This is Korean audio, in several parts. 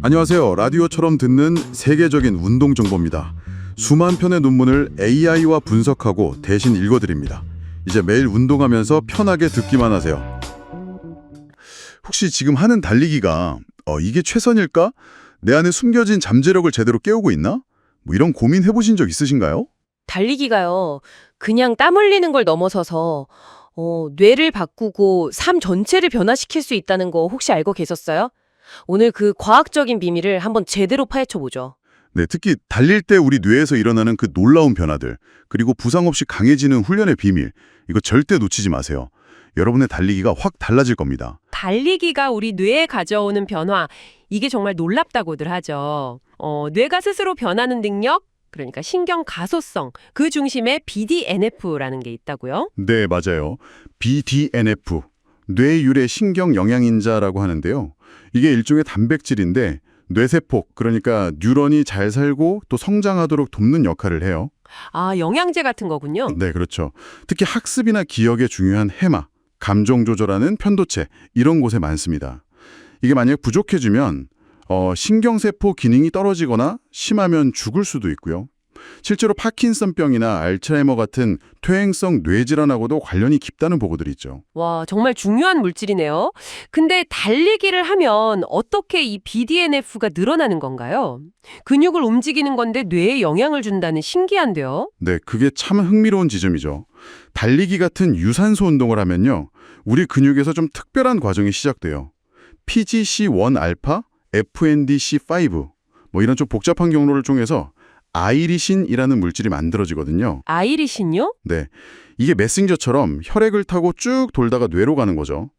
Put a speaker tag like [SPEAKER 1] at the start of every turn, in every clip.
[SPEAKER 1] 안녕하세요. 라디오처럼 듣는 세계적인 운동 정보입니다. 수만 편의 논문을 AI와 분석하고 대신 읽어드립니다. 이제 매일 운동하면서 편하게 듣기만 하세요. 혹시 지금 하는 달리기가 이게 최선일까? 내 안에 숨겨진 잠재력을 제대로 깨우고 있나? 뭐 이런 고민 해보신 적 있으신가요?
[SPEAKER 2] 달리기가요. 그냥 땀 흘리는 걸 넘어서서 뇌를 바꾸고 삶 전체를 변화시킬 수 있다는 거 혹시 알고 계셨어요? 오늘 그 과학적인 비밀을 한번 제대로 파헤쳐보죠.
[SPEAKER 1] 네, 특히 달릴 때 우리 뇌에서 일어나는 그 놀라운 변화들, 그리고 부상 없이 강해지는 훈련의 비밀, 이거 절대 놓치지 마세요. 여러분의 달리기가 확 달라질 겁니다.
[SPEAKER 3] 달리기가 우리 뇌에 가져오는 변화, 이게 정말 놀랍다고들 하죠. 뇌가 스스로 변하는 능력, 그러니까 신경 가소성, 그 중심에 BDNF라는 게 있다고요.
[SPEAKER 1] 네, 맞아요. BDNF, 뇌유래 신경 영양인자라고 하는데요. 이게 일종의 단백질인데 뇌세포, 그러니까 뉴런이 잘 살고 또 성장하도록 돕는 역할을 해요.
[SPEAKER 3] 아, 영양제 같은 거군요.
[SPEAKER 1] 네, 그렇죠. 특히 학습이나 기억에 중요한 해마, 감정 조절하는 편도체, 이런 곳에 많습니다. 이게 만약 부족해지면 신경세포 기능이 떨어지거나 심하면 죽을 수도 있고요. 실제로 파킨슨병이나 알츠하이머 같은 퇴행성 뇌질환하고도 관련이 깊다는 보고들이 있죠.
[SPEAKER 3] 와, 정말 중요한 물질이네요. 근데 달리기를 하면 어떻게 이 BDNF가 늘어나는 건가요? 근육을 움직이는 건데 뇌에 영향을 준다는 신기한데요.
[SPEAKER 1] 네, 그게 참 흥미로운 지점이죠. 달리기 같은 유산소 운동을 하면요, 우리 근육에서 좀 특별한 과정이 시작돼요. PGC1알파, FNDC5, 뭐 이런 좀 복잡한 경로를 통해서 아이리신이라는 물질이 만들어지거든요.
[SPEAKER 3] 아이리신요?
[SPEAKER 1] 네, 이게 메신저처럼 혈액을 타고 쭉 돌다가 뇌로 가는 거죠.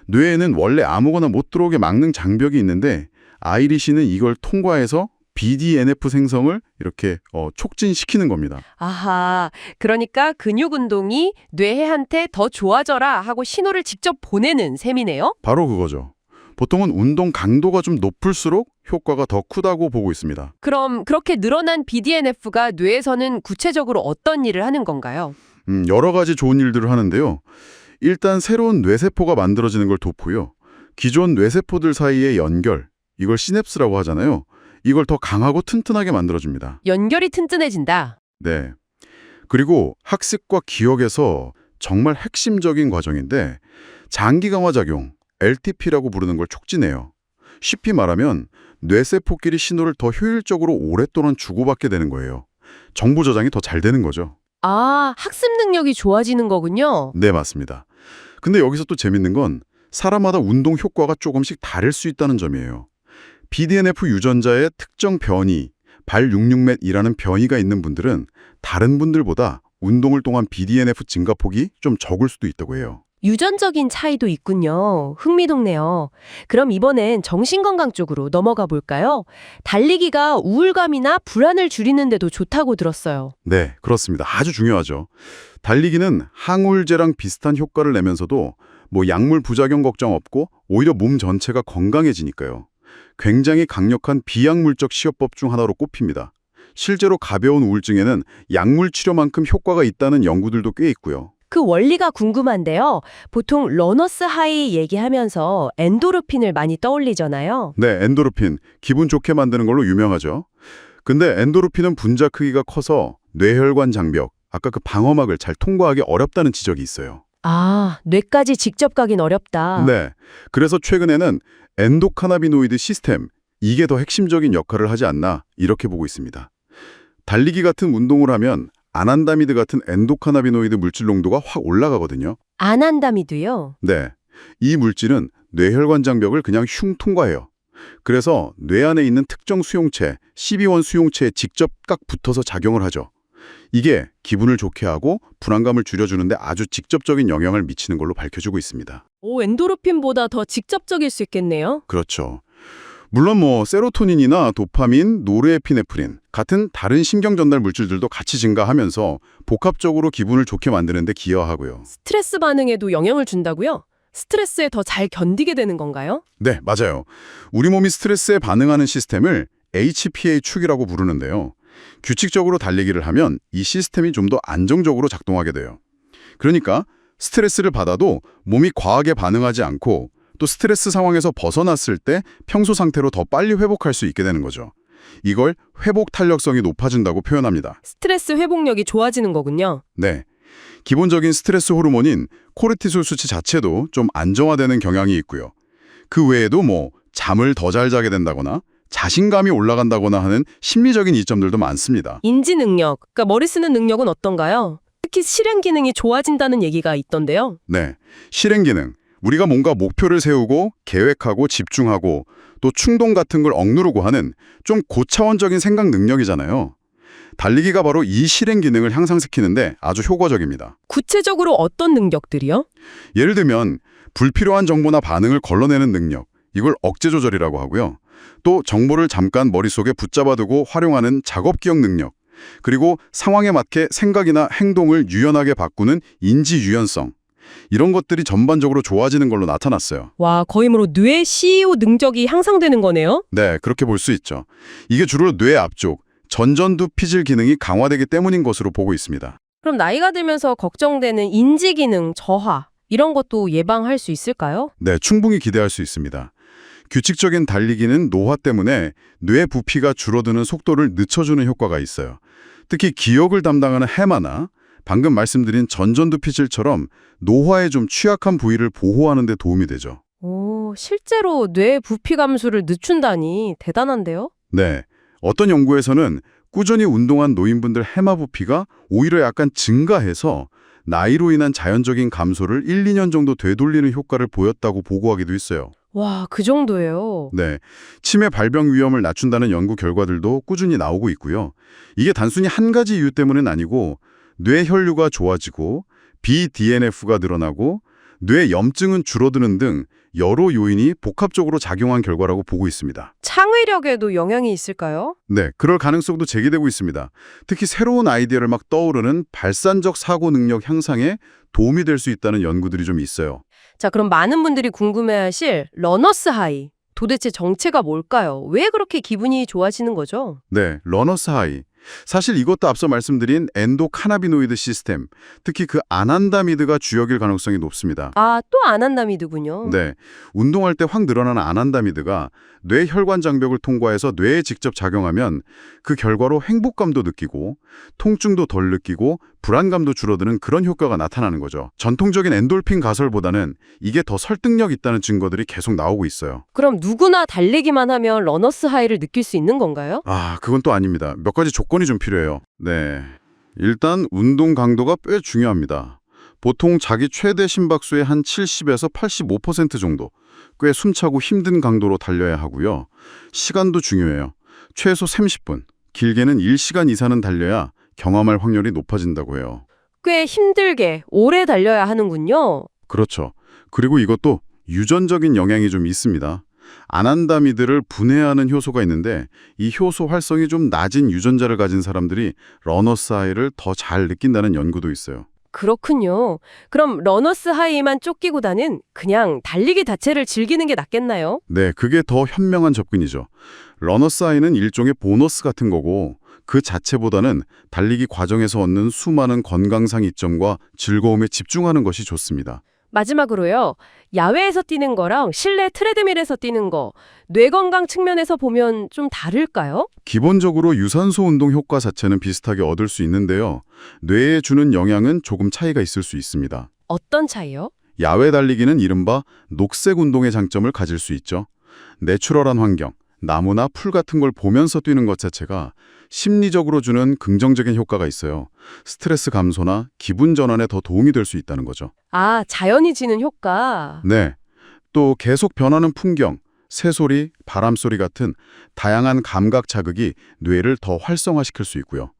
[SPEAKER 1] 뇌에는 원래 아무거나 못 들어오게 막는 장벽이 있는데 아이리신은 이걸 통과해서 BDNF 생성을 이렇게 촉진시키는 겁니다.
[SPEAKER 3] 아하, 그러니까 근육 운동이 뇌한테 더 좋아져라 하고 신호를 직접 보내는 셈이네요.
[SPEAKER 1] 바로 그거죠. 보통은 운동 강도가 좀 높을수록 효과가 더 크다고 보고 있습니다.
[SPEAKER 3] 그럼 그렇게 늘어난 BDNF가 뇌에서는 구체적으로 어떤 일을 하는 건가요?
[SPEAKER 1] 여러 가지 좋은 일들을 하는데요. 일단 새로운 뇌세포가 만들어지는 걸 돕고요. 기존 뇌세포들 사이의 연결, 이걸 시냅스라고 하잖아요. 이걸 더 강하고 튼튼하게 만들어줍니다.
[SPEAKER 3] 연결이 튼튼해진다.
[SPEAKER 1] 네. 그리고 학습과 기억에서 정말 핵심적인 과정인데 장기 강화 작용, LTP라고 부르는 걸 촉진해요. 쉽게 말하면 뇌세포끼리 신호를 더 효율적으로 오랫동안 주고받게 되는 거예요. 정보 저장이 더 잘 되는 거죠.
[SPEAKER 2] 아, 학습 능력이 좋아지는 거군요.
[SPEAKER 1] 네, 맞습니다. 근데 여기서 또 재밌는 건 사람마다 운동 효과가 조금씩 다를 수 있다는 점이에요. BDNF 유전자의 특정 변이, 발66맷이라는 변이가 있는 분들은 다른 분들보다 운동을 통한 BDNF 증가폭이 좀 적을 수도 있다고 해요.
[SPEAKER 2] 유전적인 차이도 있군요. 흥미롭네요. 그럼 이번엔 정신건강 쪽으로 넘어가 볼까요? 달리기가 우울감이나 불안을 줄이는 데도 좋다고 들었어요.
[SPEAKER 1] 네, 그렇습니다. 아주 중요하죠. 달리기는 항우울제랑 비슷한 효과를 내면서도 뭐 약물 부작용 걱정 없고 오히려 몸 전체가 건강해지니까요. 굉장히 강력한 비약물적 치료법 중 하나로 꼽힙니다. 실제로 가벼운 우울증에는 약물 치료만큼 효과가 있다는 연구들도 꽤 있고요.
[SPEAKER 2] 그 원리가 궁금한데요. 보통 러너스 하이 얘기하면서 엔도르핀을 많이 떠올리잖아요.
[SPEAKER 1] 네, 엔도르핀, 기분 좋게 만드는 걸로 유명하죠. 근데 엔도르핀은 분자 크기가 커서 뇌혈관 장벽, 아까 그 방어막을 잘 통과하기 어렵다는 지적이 있어요.
[SPEAKER 2] 아, 뇌까지 직접 가긴 어렵다.
[SPEAKER 1] 네, 그래서 최근에는 엔도카나비노이드 시스템, 이게 더 핵심적인 역할을 하지 않나 이렇게 보고 있습니다. 달리기 같은 운동을 하면 아난다미드 같은 엔도카나비노이드 물질 농도가 확 올라가거든요.
[SPEAKER 2] 아난다미도요?
[SPEAKER 1] 네, 이 물질은 뇌혈관 장벽을 그냥 흉 통과해요. 그래서 뇌 안에 있는 특정 수용체, CB1 수용체에 직접 깍 붙어서 작용을 하죠. 이게 기분을 좋게 하고 불안감을 줄여주는데 아주 직접적인 영향을 미치는 걸로 밝혀지고 있습니다.
[SPEAKER 2] 오, 엔도르핀보다 더 직접적일 수 있겠네요.
[SPEAKER 1] 그렇죠. 물론 뭐 세로토닌이나 도파민, 노르에피네프린 같은 다른 신경 전달 물질들도 같이 증가하면서 복합적으로 기분을 좋게 만드는 데 기여하고요.
[SPEAKER 2] 스트레스 반응에도 영향을 준다고요? 스트레스에 더 잘 견디게 되는 건가요?
[SPEAKER 1] 네, 맞아요. 우리 몸이 스트레스에 반응하는 시스템을 HPA 축이라고 부르는데요. 규칙적으로 달리기를 하면 이 시스템이 좀 더 안정적으로 작동하게 돼요. 그러니까 스트레스를 받아도 몸이 과하게 반응하지 않고 또 스트레스 상황에서 벗어났을 때 평소 상태로 더 빨리 회복할 수 있게 되는 거죠. 이걸 회복 탄력성이 높아진다고 표현합니다.
[SPEAKER 2] 스트레스 회복력이 좋아지는 거군요.
[SPEAKER 1] 네. 기본적인 스트레스 호르몬인 코르티솔 수치 자체도 좀 안정화되는 경향이 있고요. 그 외에도 잠을 더 잘 자게 된다거나 자신감이 올라간다거나 하는 심리적인 이점들도 많습니다.
[SPEAKER 2] 인지 능력, 그러니까 머리 쓰는 능력은 어떤가요? 특히 실행 기능이 좋아진다는 얘기가 있던데요.
[SPEAKER 1] 네. 실행 기능. 우리가 뭔가 목표를 세우고 계획하고 집중하고 또 충동 같은 걸 억누르고 하는 좀 고차원적인 생각 능력이잖아요. 달리기가 바로 이 실행 기능을 향상시키는데 아주 효과적입니다.
[SPEAKER 2] 구체적으로 어떤 능력들이요?
[SPEAKER 1] 예를 들면 불필요한 정보나 반응을 걸러내는 능력, 이걸 억제 조절이라고 하고요. 또 정보를 잠깐 머릿속에 붙잡아두고 활용하는 작업 기억 능력, 그리고 상황에 맞게 생각이나 행동을 유연하게 바꾸는 인지 유연성, 이런 것들이 전반적으로 좋아지는 걸로 나타났어요.
[SPEAKER 2] 와, 거의 뇌 CEO 능력이 향상되는 거네요?
[SPEAKER 1] 네, 그렇게 볼 수 있죠. 이게 주로 뇌 앞쪽, 전전두 피질 기능이 강화되기 때문인 것으로 보고 있습니다.
[SPEAKER 2] 그럼 나이가 들면서 걱정되는 인지 기능 저하, 이런 것도 예방할 수 있을까요?
[SPEAKER 1] 네, 충분히 기대할 수 있습니다. 규칙적인 달리기는 노화 때문에 뇌 부피가 줄어드는 속도를 늦춰주는 효과가 있어요. 특히 기억을 담당하는 해마나 방금 말씀드린 전전두 피질처럼 노화에 좀 취약한 부위를 보호하는 데 도움이 되죠.
[SPEAKER 2] 오, 실제로 뇌 부피 감소를 늦춘다니 대단한데요?
[SPEAKER 1] 네, 어떤 연구에서는 꾸준히 운동한 노인분들 해마 부피가 오히려 약간 증가해서 나이로 인한 자연적인 감소를 1, 2년 정도 되돌리는 효과를 보였다고 보고하기도 했어요.
[SPEAKER 2] 와, 그 정도예요.
[SPEAKER 1] 네, 치매 발병 위험을 낮춘다는 연구 결과들도 꾸준히 나오고 있고요. 이게 단순히 한 가지 이유 때문은 아니고 뇌 혈류가 좋아지고 BDNF가 늘어나고 뇌 염증은 줄어드는 등 여러 요인이 복합적으로 작용한 결과라고 보고 있습니다.
[SPEAKER 2] 창의력에도 영향이 있을까요?
[SPEAKER 1] 네, 그럴 가능성도 제기되고 있습니다. 특히 새로운 아이디어를 막 떠오르는 발산적 사고 능력 향상에 도움이 될 수 있다는 연구들이 좀 있어요.
[SPEAKER 2] 자, 그럼 많은 분들이 궁금해하실 러너스 하이. 도대체 정체가 뭘까요? 왜 그렇게 기분이 좋아지는 거죠?
[SPEAKER 1] 네, 러너스 하이. 사실 이것도 앞서 말씀드린 엔도카나비노이드 시스템, 특히 그 아난다미드가 주역일 가능성이 높습니다.
[SPEAKER 2] 아, 또 아난다미드군요.
[SPEAKER 1] 네, 운동할 때 확 늘어나는 아난다미드가 뇌 혈관 장벽을 통과해서 뇌에 직접 작용하면 그 결과로 행복감도 느끼고 통증도 덜 느끼고 불안감도 줄어드는 그런 효과가 나타나는 거죠. 전통적인 엔돌핀 가설보다는 이게 더 설득력 있다는 증거들이 계속 나오고 있어요.
[SPEAKER 2] 그럼 누구나 달리기만 하면 러너스 하이를 느낄 수 있는 건가요?
[SPEAKER 1] 아, 그건 또 아닙니다. 몇 가지 조건이 좀 필요해요. 네, 일단 운동 강도가 꽤 중요합니다. 보통 자기 최대 심박수의 한 70에서 85% 정도, 꽤 숨차고 힘든 강도로 달려야 하고요. 시간도 중요해요. 최소 30분, 길게는 1시간 이상은 달려야 경험할 확률이 높아진다고 해요.
[SPEAKER 2] 꽤 힘들게 오래 달려야 하는군요.
[SPEAKER 1] 그렇죠. 그리고 이것도 유전적인 영향이 좀 있습니다. 아난다미드를 분해하는 효소가 있는데 이 효소 활성이 좀 낮은 유전자를 가진 사람들이 러너스 하이를 더 잘 느낀다는 연구도 있어요.
[SPEAKER 2] 그렇군요. 그럼 러너스 하이만 쫓기보다는 그냥 달리기 자체를 즐기는 게 낫겠나요?
[SPEAKER 1] 네, 그게 더 현명한 접근이죠. 러너스 하이는 일종의 보너스 같은 거고 그 자체보다는 달리기 과정에서 얻는 수많은 건강상 이점과 즐거움에 집중하는 것이 좋습니다.
[SPEAKER 2] 마지막으로요. 야외에서 뛰는 거랑 실내 트레드밀에서 뛰는 거, 뇌 건강 측면에서 보면 좀 다를까요?
[SPEAKER 1] 기본적으로 유산소 운동 효과 자체는 비슷하게 얻을 수 있는데요. 뇌에 주는 영향은 조금 차이가 있을 수 있습니다.
[SPEAKER 2] 어떤 차이요?
[SPEAKER 1] 야외 달리기는 이른바 녹색 운동의 장점을 가질 수 있죠. 내추럴한 환경, 나무나 풀 같은 걸 보면서 뛰는 것 자체가 심리적으로 주는 긍정적인 효과가 있어요. 스트레스 감소나 기분 전환에 더 도움이 될 수 있다는 거죠.
[SPEAKER 2] 아, 자연이 지는 효과.
[SPEAKER 1] 네. 또 계속 변하는 풍경, 새소리, 바람소리 같은 다양한 감각 자극이 뇌를 더 활성화시킬 수 있고요.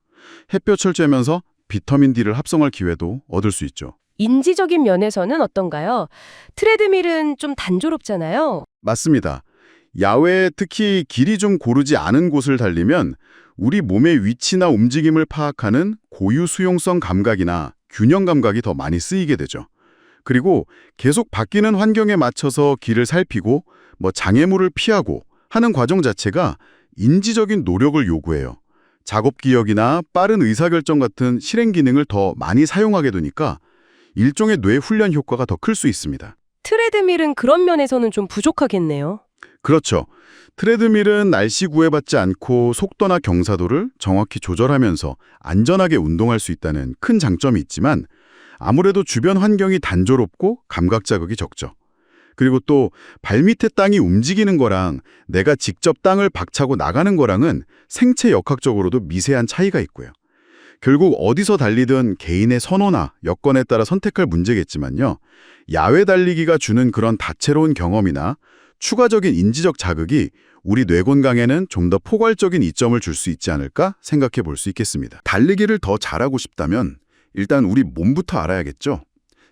[SPEAKER 1] 햇볕을 쬐면서 비타민 D를 합성할 기회도 얻을 수 있죠.
[SPEAKER 2] 인지적인 면에서는 어떤가요? 트레드밀은 좀 단조롭잖아요.
[SPEAKER 1] 맞습니다. 야외에 특히 길이 좀 고르지 않은 곳을 달리면 우리 몸의 위치나 움직임을 파악하는 고유 수용성 감각이나 균형 감각이 더 많이 쓰이게 되죠. 그리고 계속 바뀌는 환경에 맞춰서 길을 살피고 장애물을 피하고 하는 과정 자체가 인지적인 노력을 요구해요. 작업 기억이나 빠른 의사결정 같은 실행 기능을 더 많이 사용하게 되니까 일종의 뇌 훈련 효과가 더 클 수 있습니다.
[SPEAKER 2] 트레드밀은 그런 면에서는 좀 부족하겠네요.
[SPEAKER 1] 그렇죠. 트레드밀은 날씨 구애받지 않고 속도나 경사도를 정확히 조절하면서 안전하게 운동할 수 있다는 큰 장점이 있지만 아무래도 주변 환경이 단조롭고 감각 자극이 적죠. 그리고 또 발밑에 땅이 움직이는 거랑 내가 직접 땅을 박차고 나가는 거랑은 생체 역학적으로도 미세한 차이가 있고요. 결국 어디서 달리든 개인의 선호나 여건에 따라 선택할 문제겠지만요. 야외 달리기가 주는 그런 다채로운 경험이나 추가적인 인지적 자극이 우리 뇌 건강에는 좀 더 포괄적인 이점을 줄 수 있지 않을까 생각해 볼 수 있겠습니다. 달리기를 더 잘하고 싶다면 일단 우리 몸부터 알아야겠죠.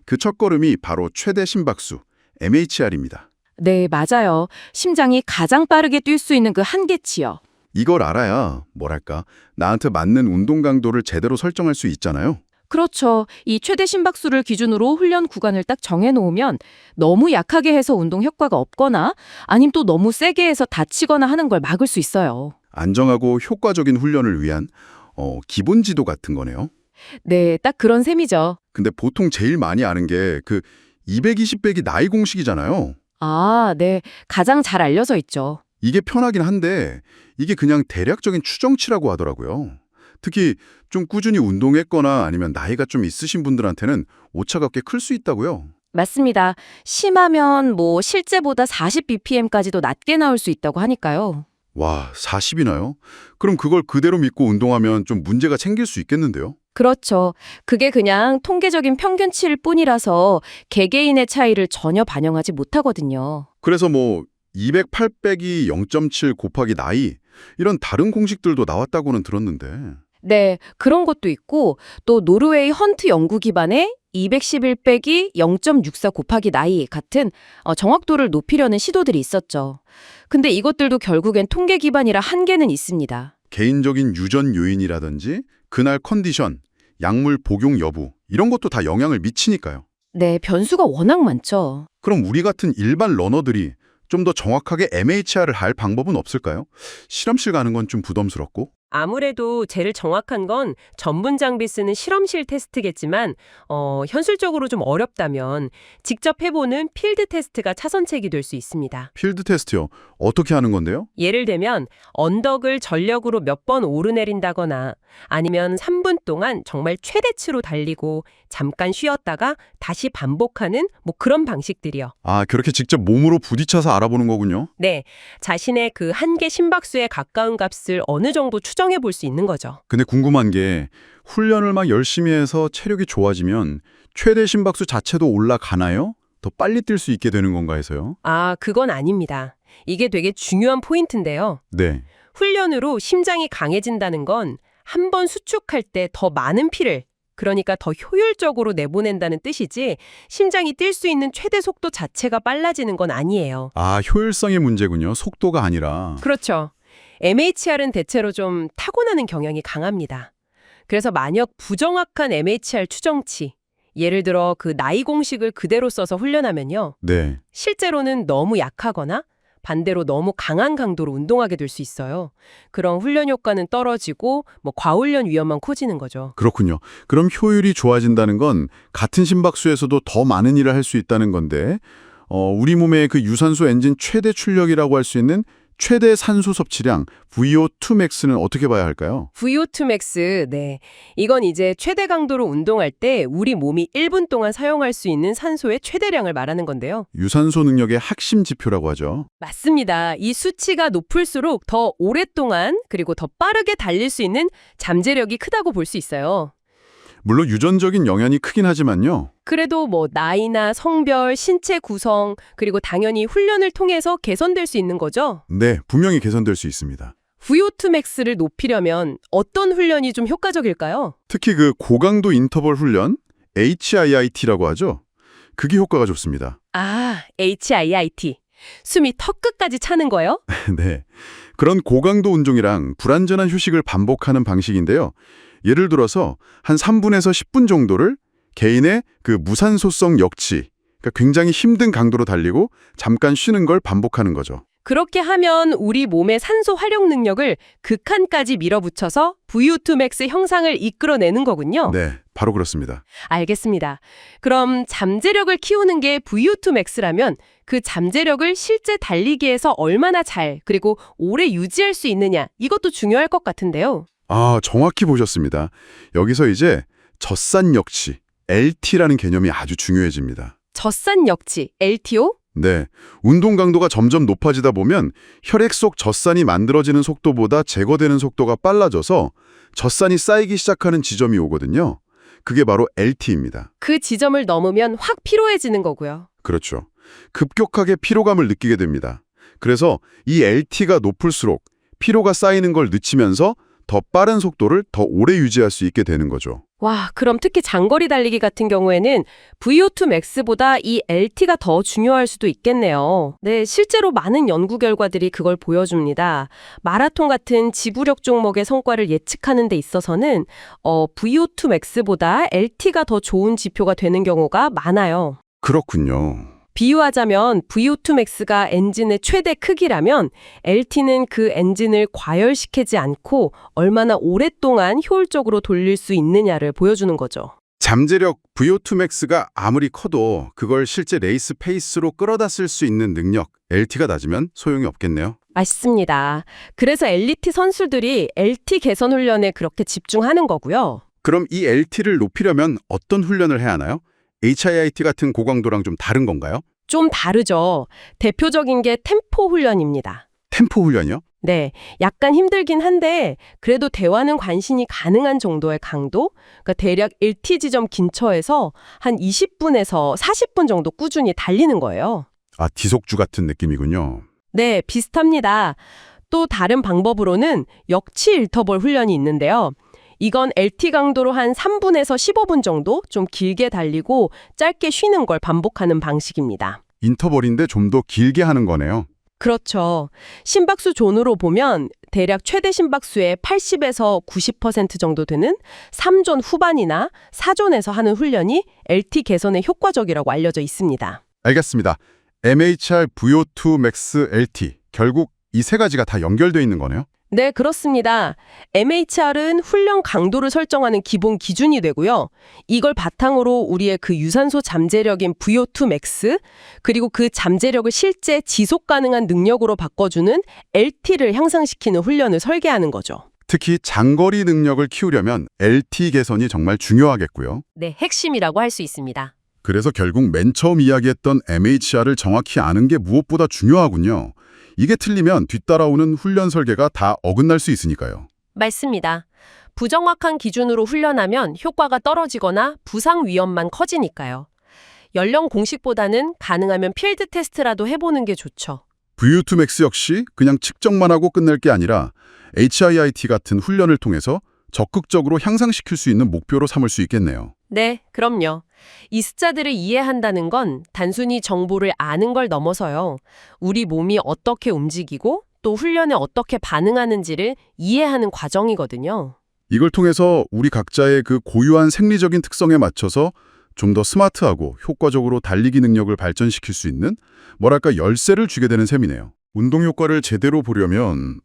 [SPEAKER 1] 그 첫걸음이 바로 최대 심박수, MHR입니다.
[SPEAKER 4] 네, 맞아요. 심장이 가장 빠르게 뛸 수 있는 그 한계치요.
[SPEAKER 1] 이걸 알아야 뭐랄까 나한테 맞는 운동 강도를 제대로 설정할 수 있잖아요.
[SPEAKER 4] 그렇죠. 이 최대 심박수를 기준으로 훈련 구간을 딱 정해놓으면 너무 약하게 해서 운동 효과가 없거나 아님 또 너무 세게 해서 다치거나 하는 걸 막을 수 있어요.
[SPEAKER 1] 안정하고 효과적인 훈련을 위한 기본 지도 같은 거네요.
[SPEAKER 4] 네, 딱 그런 셈이죠.
[SPEAKER 1] 근데 보통 제일 많이 아는 게 그 220 빼기 나이 공식이잖아요.
[SPEAKER 4] 아, 네. 가장 잘 알려져 있죠.
[SPEAKER 1] 이게 편하긴 한데 이게 그냥 대략적인 추정치라고 하더라고요. 특히 좀 꾸준히 운동했거나 아니면 나이가 좀 있으신 분들한테는 오차가 꽤 클 수 있다고요.
[SPEAKER 4] 맞습니다. 심하면 뭐 실제보다 40bpm까지도 낮게 나올 수 있다고 하니까요.
[SPEAKER 1] 와, 40이나요? 그럼 그걸 그대로 믿고 운동하면 좀 문제가 생길 수 있겠는데요?
[SPEAKER 4] 그렇죠. 그게 그냥 통계적인 평균치일 뿐이라서 개개인의 차이를 전혀 반영하지 못하거든요.
[SPEAKER 1] 그래서 뭐 208 빼기 0.7 곱하기 나이 이런 다른 공식들도 나왔다고는 들었는데
[SPEAKER 4] 네, 그런 것도 있고 또 노르웨이 헌트 연구 기반의 211 빼기 0.64 곱하기 나이 같은 정확도를 높이려는 시도들이 있었죠. 근데 이것들도 결국엔 통계 기반이라 한계는 있습니다.
[SPEAKER 1] 개인적인 유전 요인이라든지 그날 컨디션, 약물 복용 여부 이런 것도 다 영향을 미치니까요.
[SPEAKER 4] 네, 변수가 워낙 많죠.
[SPEAKER 1] 그럼 우리 같은 일반 러너들이 좀 더 정확하게 MHR을 할 방법은 없을까요? 실험실 가는 건 좀 부담스럽고.
[SPEAKER 3] 아무래도 제일 정확한 건 전문 장비 쓰는 실험실 테스트겠지만 현실적으로 좀 어렵다면 직접 해보는 필드 테스트가 차선책이 될 수 있습니다.
[SPEAKER 1] 필드 테스트요. 어떻게 하는 건데요?
[SPEAKER 3] 예를 들면 언덕을 전력으로 몇 번 오르내린다거나 아니면 3분 동안 정말 최대치로 달리고 잠깐 쉬었다가 다시 반복하는 뭐 그런 방식들이요.
[SPEAKER 1] 아, 그렇게 직접 몸으로 부딪혀서 알아보는 거군요.
[SPEAKER 3] 네, 자신의 그 한계 심박수에 가까운 값을 어느 정도 추정해 볼 수 있는 거죠.
[SPEAKER 1] 근데 궁금한 게 훈련을 막 열심히 해서 체력이 좋아지면 최대 심박수 자체도 올라가나요? 더 빨리 뛸 수 있게 되는 건가 해서요.
[SPEAKER 3] 아, 그건 아닙니다. 이게 되게 중요한 포인트인데요.
[SPEAKER 1] 네.
[SPEAKER 3] 훈련으로 심장이 강해진다는 건 한 번 수축할 때 더 많은 피를, 그러니까 더 효율적으로 내보낸다는 뜻이지 심장이 뛸 수 있는 최대 속도 자체가 빨라지는 건 아니에요.
[SPEAKER 1] 아, 효율성의 문제군요. 속도가 아니라.
[SPEAKER 3] 그렇죠. MHR은 대체로 좀 타고나는 경향이 강합니다. 그래서 만약 부정확한 MHR 추정치, 예를 들어 그 나이 공식을 그대로 써서 훈련하면요.
[SPEAKER 1] 네.
[SPEAKER 3] 실제로는 너무 약하거나 반대로 너무 강한 강도로 운동하게 될 수 있어요. 그럼 훈련 효과는 떨어지고 뭐 과훈련 위험만 커지는 거죠.
[SPEAKER 1] 그렇군요. 그럼 효율이 좋아진다는 건 같은 심박수에서도 더 많은 일을 할 수 있다는 건데 우리 몸의 그 유산소 엔진 최대 출력이라고 할 수 있는 최대 산소 섭취량 VO2 max는 어떻게 봐야 할까요?
[SPEAKER 3] VO2 max, 네. 이건 이제 최대 강도로 운동할 때 우리 몸이 1분 동안 사용할 수 있는 산소의 최대량을 말하는 건데요.
[SPEAKER 1] 유산소 능력의 핵심 지표라고 하죠.
[SPEAKER 3] 맞습니다. 이 수치가 높을수록 더 오랫동안 그리고 더 빠르게 달릴 수 있는 잠재력이 크다고 볼 수 있어요.
[SPEAKER 1] 물론 유전적인 영향이 크긴 하지만요.
[SPEAKER 3] 그래도 뭐 나이나 성별, 신체 구성, 그리고 당연히 훈련을 통해서 개선될 수 있는 거죠.
[SPEAKER 1] 네, 분명히 개선될 수 있습니다.
[SPEAKER 3] VO2 max를 높이려면 어떤 훈련이 좀 효과적일까요?
[SPEAKER 1] 특히 그 고강도 인터벌 훈련, HIIT라고 하죠. 그게 효과가 좋습니다.
[SPEAKER 3] 아, HIIT. 숨이 턱끝까지 차는 거요?
[SPEAKER 1] 네, 그런 고강도 운동이랑 불완전한 휴식을 반복하는 방식인데요. 예를 들어서 한 3분에서 10분 정도를 개인의 그 무산소성 역치, 그러니까 굉장히 힘든 강도로 달리고 잠깐 쉬는 걸 반복하는 거죠.
[SPEAKER 3] 그렇게 하면 우리 몸의 산소 활용 능력을 극한까지 밀어붙여서 VO2 max 형상을 이끌어내는 거군요.
[SPEAKER 1] 네, 바로 그렇습니다.
[SPEAKER 3] 알겠습니다. 그럼 잠재력을 키우는 게 VO2 max라면 그 잠재력을 실제 달리기에서 얼마나 잘 그리고 오래 유지할 수 있느냐 이것도 중요할 것 같은데요.
[SPEAKER 1] 아, 정확히 보셨습니다. 여기서 이제 젖산역치, LT라는 개념이 아주 중요해집니다.
[SPEAKER 3] 젖산역치, LTO?
[SPEAKER 1] 네, 운동 강도가 점점 높아지다 보면 혈액 속 젖산이 만들어지는 속도보다 제거되는 속도가 빨라져서 젖산이 쌓이기 시작하는 지점이 오거든요. 그게 바로 LT입니다.
[SPEAKER 3] 그 지점을 넘으면 확 피로해지는 거고요.
[SPEAKER 1] 그렇죠. 급격하게 피로감을 느끼게 됩니다. 그래서 이 LT가 높을수록 피로가 쌓이는 걸 늦추면서 더 빠른 속도를 더 오래 유지할 수 있게 되는 거죠.
[SPEAKER 3] 와, 그럼 특히 장거리 달리기 같은 경우에는 VO2 max보다 이 LT가 더 중요할 수도 있겠네요. 네, 실제로 많은 연구 결과들이 그걸 보여줍니다. 마라톤 같은 지구력 종목의 성과를 예측하는 데 있어서는 VO2 max보다 LT가 더 좋은 지표가 되는 경우가 많아요.
[SPEAKER 1] 그렇군요.
[SPEAKER 3] 비유하자면 VO2 max가 엔진의 최대 크기라면 LT는 그 엔진을 과열시키지 않고 얼마나 오랫동안 효율적으로 돌릴 수 있느냐를 보여주는 거죠.
[SPEAKER 1] 잠재력 VO2 max가 아무리 커도 그걸 실제 레이스 페이스로 끌어다 쓸 수 있는 능력, LT가 낮으면 소용이 없겠네요.
[SPEAKER 3] 맞습니다. 그래서 엘리트 선수들이 LT 개선 훈련에 그렇게 집중하는 거고요.
[SPEAKER 1] 그럼 이 LT를 높이려면 어떤 훈련을 해야 하나요? HIIT 같은 고강도랑 좀 다른 건가요?
[SPEAKER 3] 좀 다르죠. 대표적인 게 템포 훈련입니다.
[SPEAKER 1] 템포 훈련이요?
[SPEAKER 3] 네, 약간 힘들긴 한데 그래도 대화는 관신이 가능한 정도의 강도, 그러니까 대략 1T 지점 근처에서 한 20분에서 40분 정도 꾸준히 달리는 거예요.
[SPEAKER 1] 아, 디속주 같은 느낌이군요.
[SPEAKER 3] 네, 비슷합니다. 또 다른 방법으로는 역치 일터벌 훈련이 있는데요. 이건 LT 강도로 한 3분에서 15분 정도 좀 길게 달리고 짧게 쉬는 걸 반복하는 방식입니다.
[SPEAKER 1] 인터벌인데 좀 더 길게 하는 거네요.
[SPEAKER 3] 그렇죠. 심박수 존으로 보면 대략 최대 심박수의 80에서 90% 정도 되는 3존 후반이나 4존에서 하는 훈련이 LT 개선에 효과적이라고 알려져 있습니다.
[SPEAKER 1] 알겠습니다. MHR, VO2 max, LT. 결국 이 세 가지가 다 연결되어 있는 거네요.
[SPEAKER 3] 네, 그렇습니다. MHR은 훈련 강도를 설정하는 기본 기준이 되고요. 이걸 바탕으로 우리의 그 유산소 잠재력인 VO2 max, 그리고 그 잠재력을 실제 지속 가능한 능력으로 바꿔주는 LT를 향상시키는 훈련을 설계하는 거죠.
[SPEAKER 1] 특히 장거리 능력을 키우려면 LT 개선이 정말 중요하겠고요.
[SPEAKER 3] 네, 핵심이라고 할 수 있습니다.
[SPEAKER 1] 그래서 결국 맨 처음 이야기했던 MHR을 정확히 아는 게 무엇보다 중요하군요. 이게 틀리면 뒤따라오는 훈련 설계가 다 어긋날 수 있으니까요.
[SPEAKER 3] 맞습니다. 부정확한 기준으로 훈련하면 효과가 떨어지거나 부상 위험만 커지니까요. 연령 공식보다는 가능하면 필드 테스트라도 해보는 게 좋죠.
[SPEAKER 1] VO2 max 역시 그냥 측정만 하고 끝낼 게 아니라 HIIT 같은 훈련을 통해서 적극적으로 향상시킬 수 있는 목표로 삼을 수 있겠네요.
[SPEAKER 3] 네, 그럼요. 이 숫자들을 이해한다는 건 단순히 정보를 아는 걸 넘어서요. 우리 몸이 어떻게 움직이고 또 훈련에 어떻게 반응하는지를 이해하는 과정이거든요.
[SPEAKER 1] 이걸 통해서 우리 각자의 그 고유한 생리적인 특성에 맞춰서 좀 더 스마트하고 효과적으로 달리기 능력을 발전시킬 수 있는 뭐랄까 열쇠를 주게 되는 셈이네요. 운동 효과를 제대로 보려면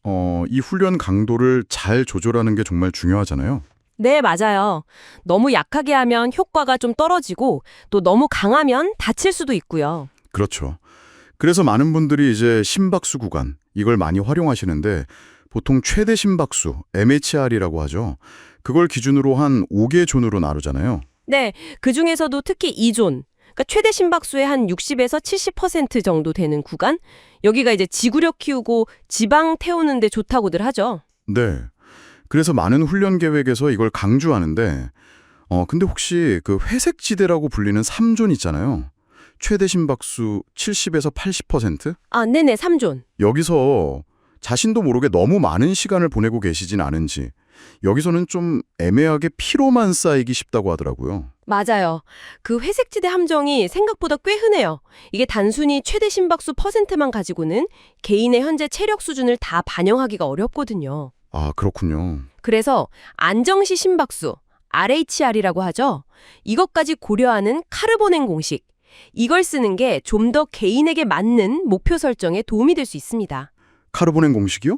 [SPEAKER 1] 이 훈련 강도를 잘 조절하는 게 정말 중요하잖아요.
[SPEAKER 3] 네, 맞아요. 너무 약하게 하면 효과가 좀 떨어지고 또 너무 강하면 다칠 수도 있고요.
[SPEAKER 1] 그렇죠. 그래서 많은 분들이 이제 심박수 구간 이걸 많이 활용하시는데 보통 최대 심박수 MHR이라고 하죠. 그걸 기준으로 한 5개 존으로 나누잖아요.
[SPEAKER 3] 네, 그중에서도 특히 2존, 그러니까 최대 심박수의 한 60에서 70% 정도 되는 구간, 여기가 이제 지구력 키우고 지방 태우는 데 좋다고들 하죠.
[SPEAKER 1] 네. 그래서 많은 훈련 계획에서 이걸 강조하는데 근데 혹시 그 회색 지대라고 불리는 3존 있잖아요. 최대 심박수 70에서 80%?
[SPEAKER 3] 아, 네네, 3존.
[SPEAKER 1] 여기서 자신도 모르게 너무 많은 시간을 보내고 계시진 않은지 여기서는 좀 애매하게 피로만 쌓이기 쉽다고 하더라고요.
[SPEAKER 3] 맞아요. 그 회색지대 함정이 생각보다 꽤 흔해요. 이게 단순히 최대 심박수 %만 가지고는 개인의 현재 체력 수준을 다 반영하기가 어렵거든요.
[SPEAKER 1] 아, 그렇군요.
[SPEAKER 3] 그래서 안정시 심박수, RHR이라고 하죠. 이것까지 고려하는 카르보넨 공식. 이걸 쓰는 게 좀 더 개인에게 맞는 목표 설정에 도움이 될 수 있습니다.
[SPEAKER 1] 카르보넨 공식이요?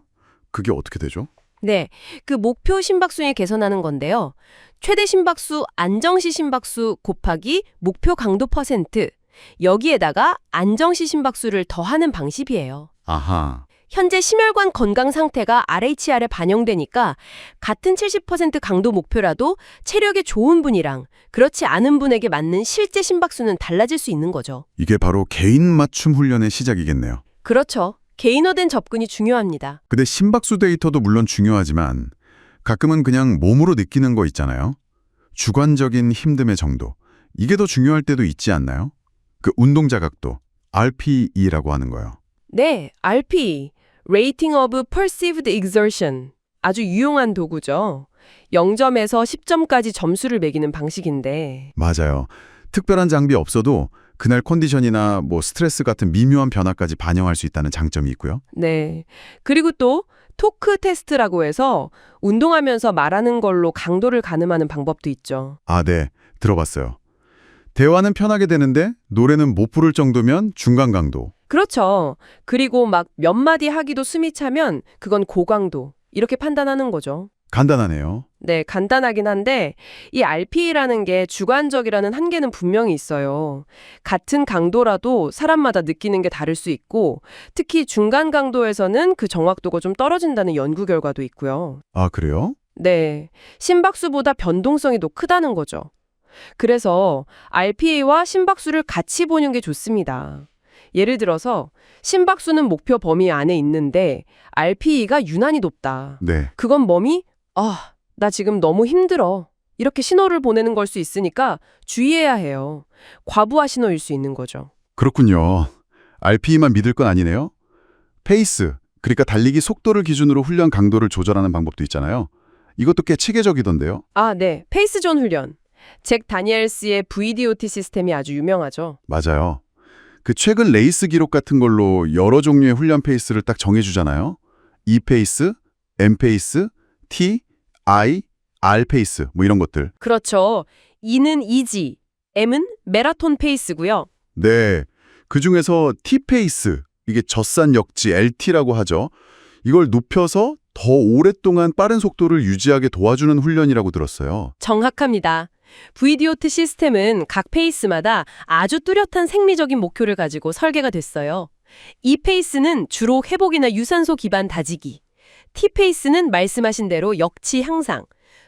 [SPEAKER 1] 그게 어떻게 되죠?
[SPEAKER 3] 네, 그 목표 심박수에 개선하는 건데요. 최대 심박수 안정시 심박수 곱하기 목표 강도 %, 여기에다가 안정시 심박수를 더하는 방식이에요.
[SPEAKER 1] 아하.
[SPEAKER 3] 현재 심혈관 건강 상태가 RHR에 반영되니까 같은 70% 강도 목표라도 체력이 좋은 분이랑 그렇지 않은 분에게 맞는 실제 심박수는 달라질 수 있는 거죠.
[SPEAKER 1] 이게 바로 개인 맞춤 훈련의 시작이겠네요.
[SPEAKER 3] 그렇죠. 개인화된 접근이 중요합니다.
[SPEAKER 1] 근데 심박수 데이터도 물론 중요하지만 가끔은 그냥 몸으로 느끼는 거 있잖아요. 주관적인 힘듦의 정도. 이게 더 중요할 때도 있지 않나요? 그 운동 자각도, RPE라고 하는 거요.
[SPEAKER 3] 네, RPE, Rating of Perceived Exertion. 아주 유용한 도구죠. 0점에서 10점까지 점수를 매기는 방식인데.
[SPEAKER 1] 맞아요. 특별한 장비 없어도 그날 컨디션이나 스트레스 같은 미묘한 변화까지 반영할 수 있다는 장점이 있고요.
[SPEAKER 3] 네. 그리고 또 토크 테스트라고 해서 운동하면서 말하는 걸로 강도를 가늠하는 방법도 있죠.
[SPEAKER 1] 아, 네. 들어봤어요. 대화는 편하게 되는데 노래는 못 부를 정도면 중간 강도.
[SPEAKER 3] 그렇죠. 그리고 막 몇 마디 하기도 숨이 차면 그건 고강도. 이렇게 판단하는 거죠.
[SPEAKER 1] 간단하네요.
[SPEAKER 3] 네, 간단하긴 한데 이 RPE라는 게 주관적이라는 한계는 분명히 있어요. 같은 강도라도 사람마다 느끼는 게 다를 수 있고 특히 중간 강도에서는 그 정확도가 좀 떨어진다는 연구 결과도 있고요.
[SPEAKER 1] 아, 그래요?
[SPEAKER 3] 네, 심박수보다 변동성이 더 크다는 거죠. 그래서 RPE와 심박수를 같이 보는 게 좋습니다. 예를 들어서 심박수는 목표 범위 안에 있는데 RPE가 유난히 높다.
[SPEAKER 1] 네.
[SPEAKER 3] 그건 몸이 나 지금 너무 힘들어. 이렇게 신호를 보내는 걸 수 있으니까 주의해야 해요. 과부하 신호일 수 있는 거죠.
[SPEAKER 1] 그렇군요. RPE만 믿을 건 아니네요. 페이스, 그러니까 달리기 속도를 기준으로 훈련 강도를 조절하는 방법도 있잖아요. 이것도 꽤 체계적이던데요.
[SPEAKER 3] 아, 네. 페이스존 훈련. 잭 다니엘스의 VDOT 시스템이 아주 유명하죠.
[SPEAKER 1] 맞아요. 그 최근 레이스 기록 같은 걸로 여러 종류의 훈련 페이스를 딱 정해주잖아요. E 페이스, M 페이스, T, I, R 페이스 이런 것들.
[SPEAKER 3] 그렇죠. E는 이지, M은 마라톤 페이스고요.
[SPEAKER 1] 네, 그중에서 T 페이스, 이게 젖산 역지 LT라고 하죠. 이걸 높여서 더 오랫동안 빠른 속도를 유지하게 도와주는 훈련이라고 들었어요.
[SPEAKER 3] 정확합니다. VDOT 시스템은 각 페이스마다 아주 뚜렷한 생리적인 목표를 가지고 설계가 됐어요. E 페이스는 주로 회복이나 유산소 기반 다지기, T 페이스는 말씀하신 대로 역치 향상,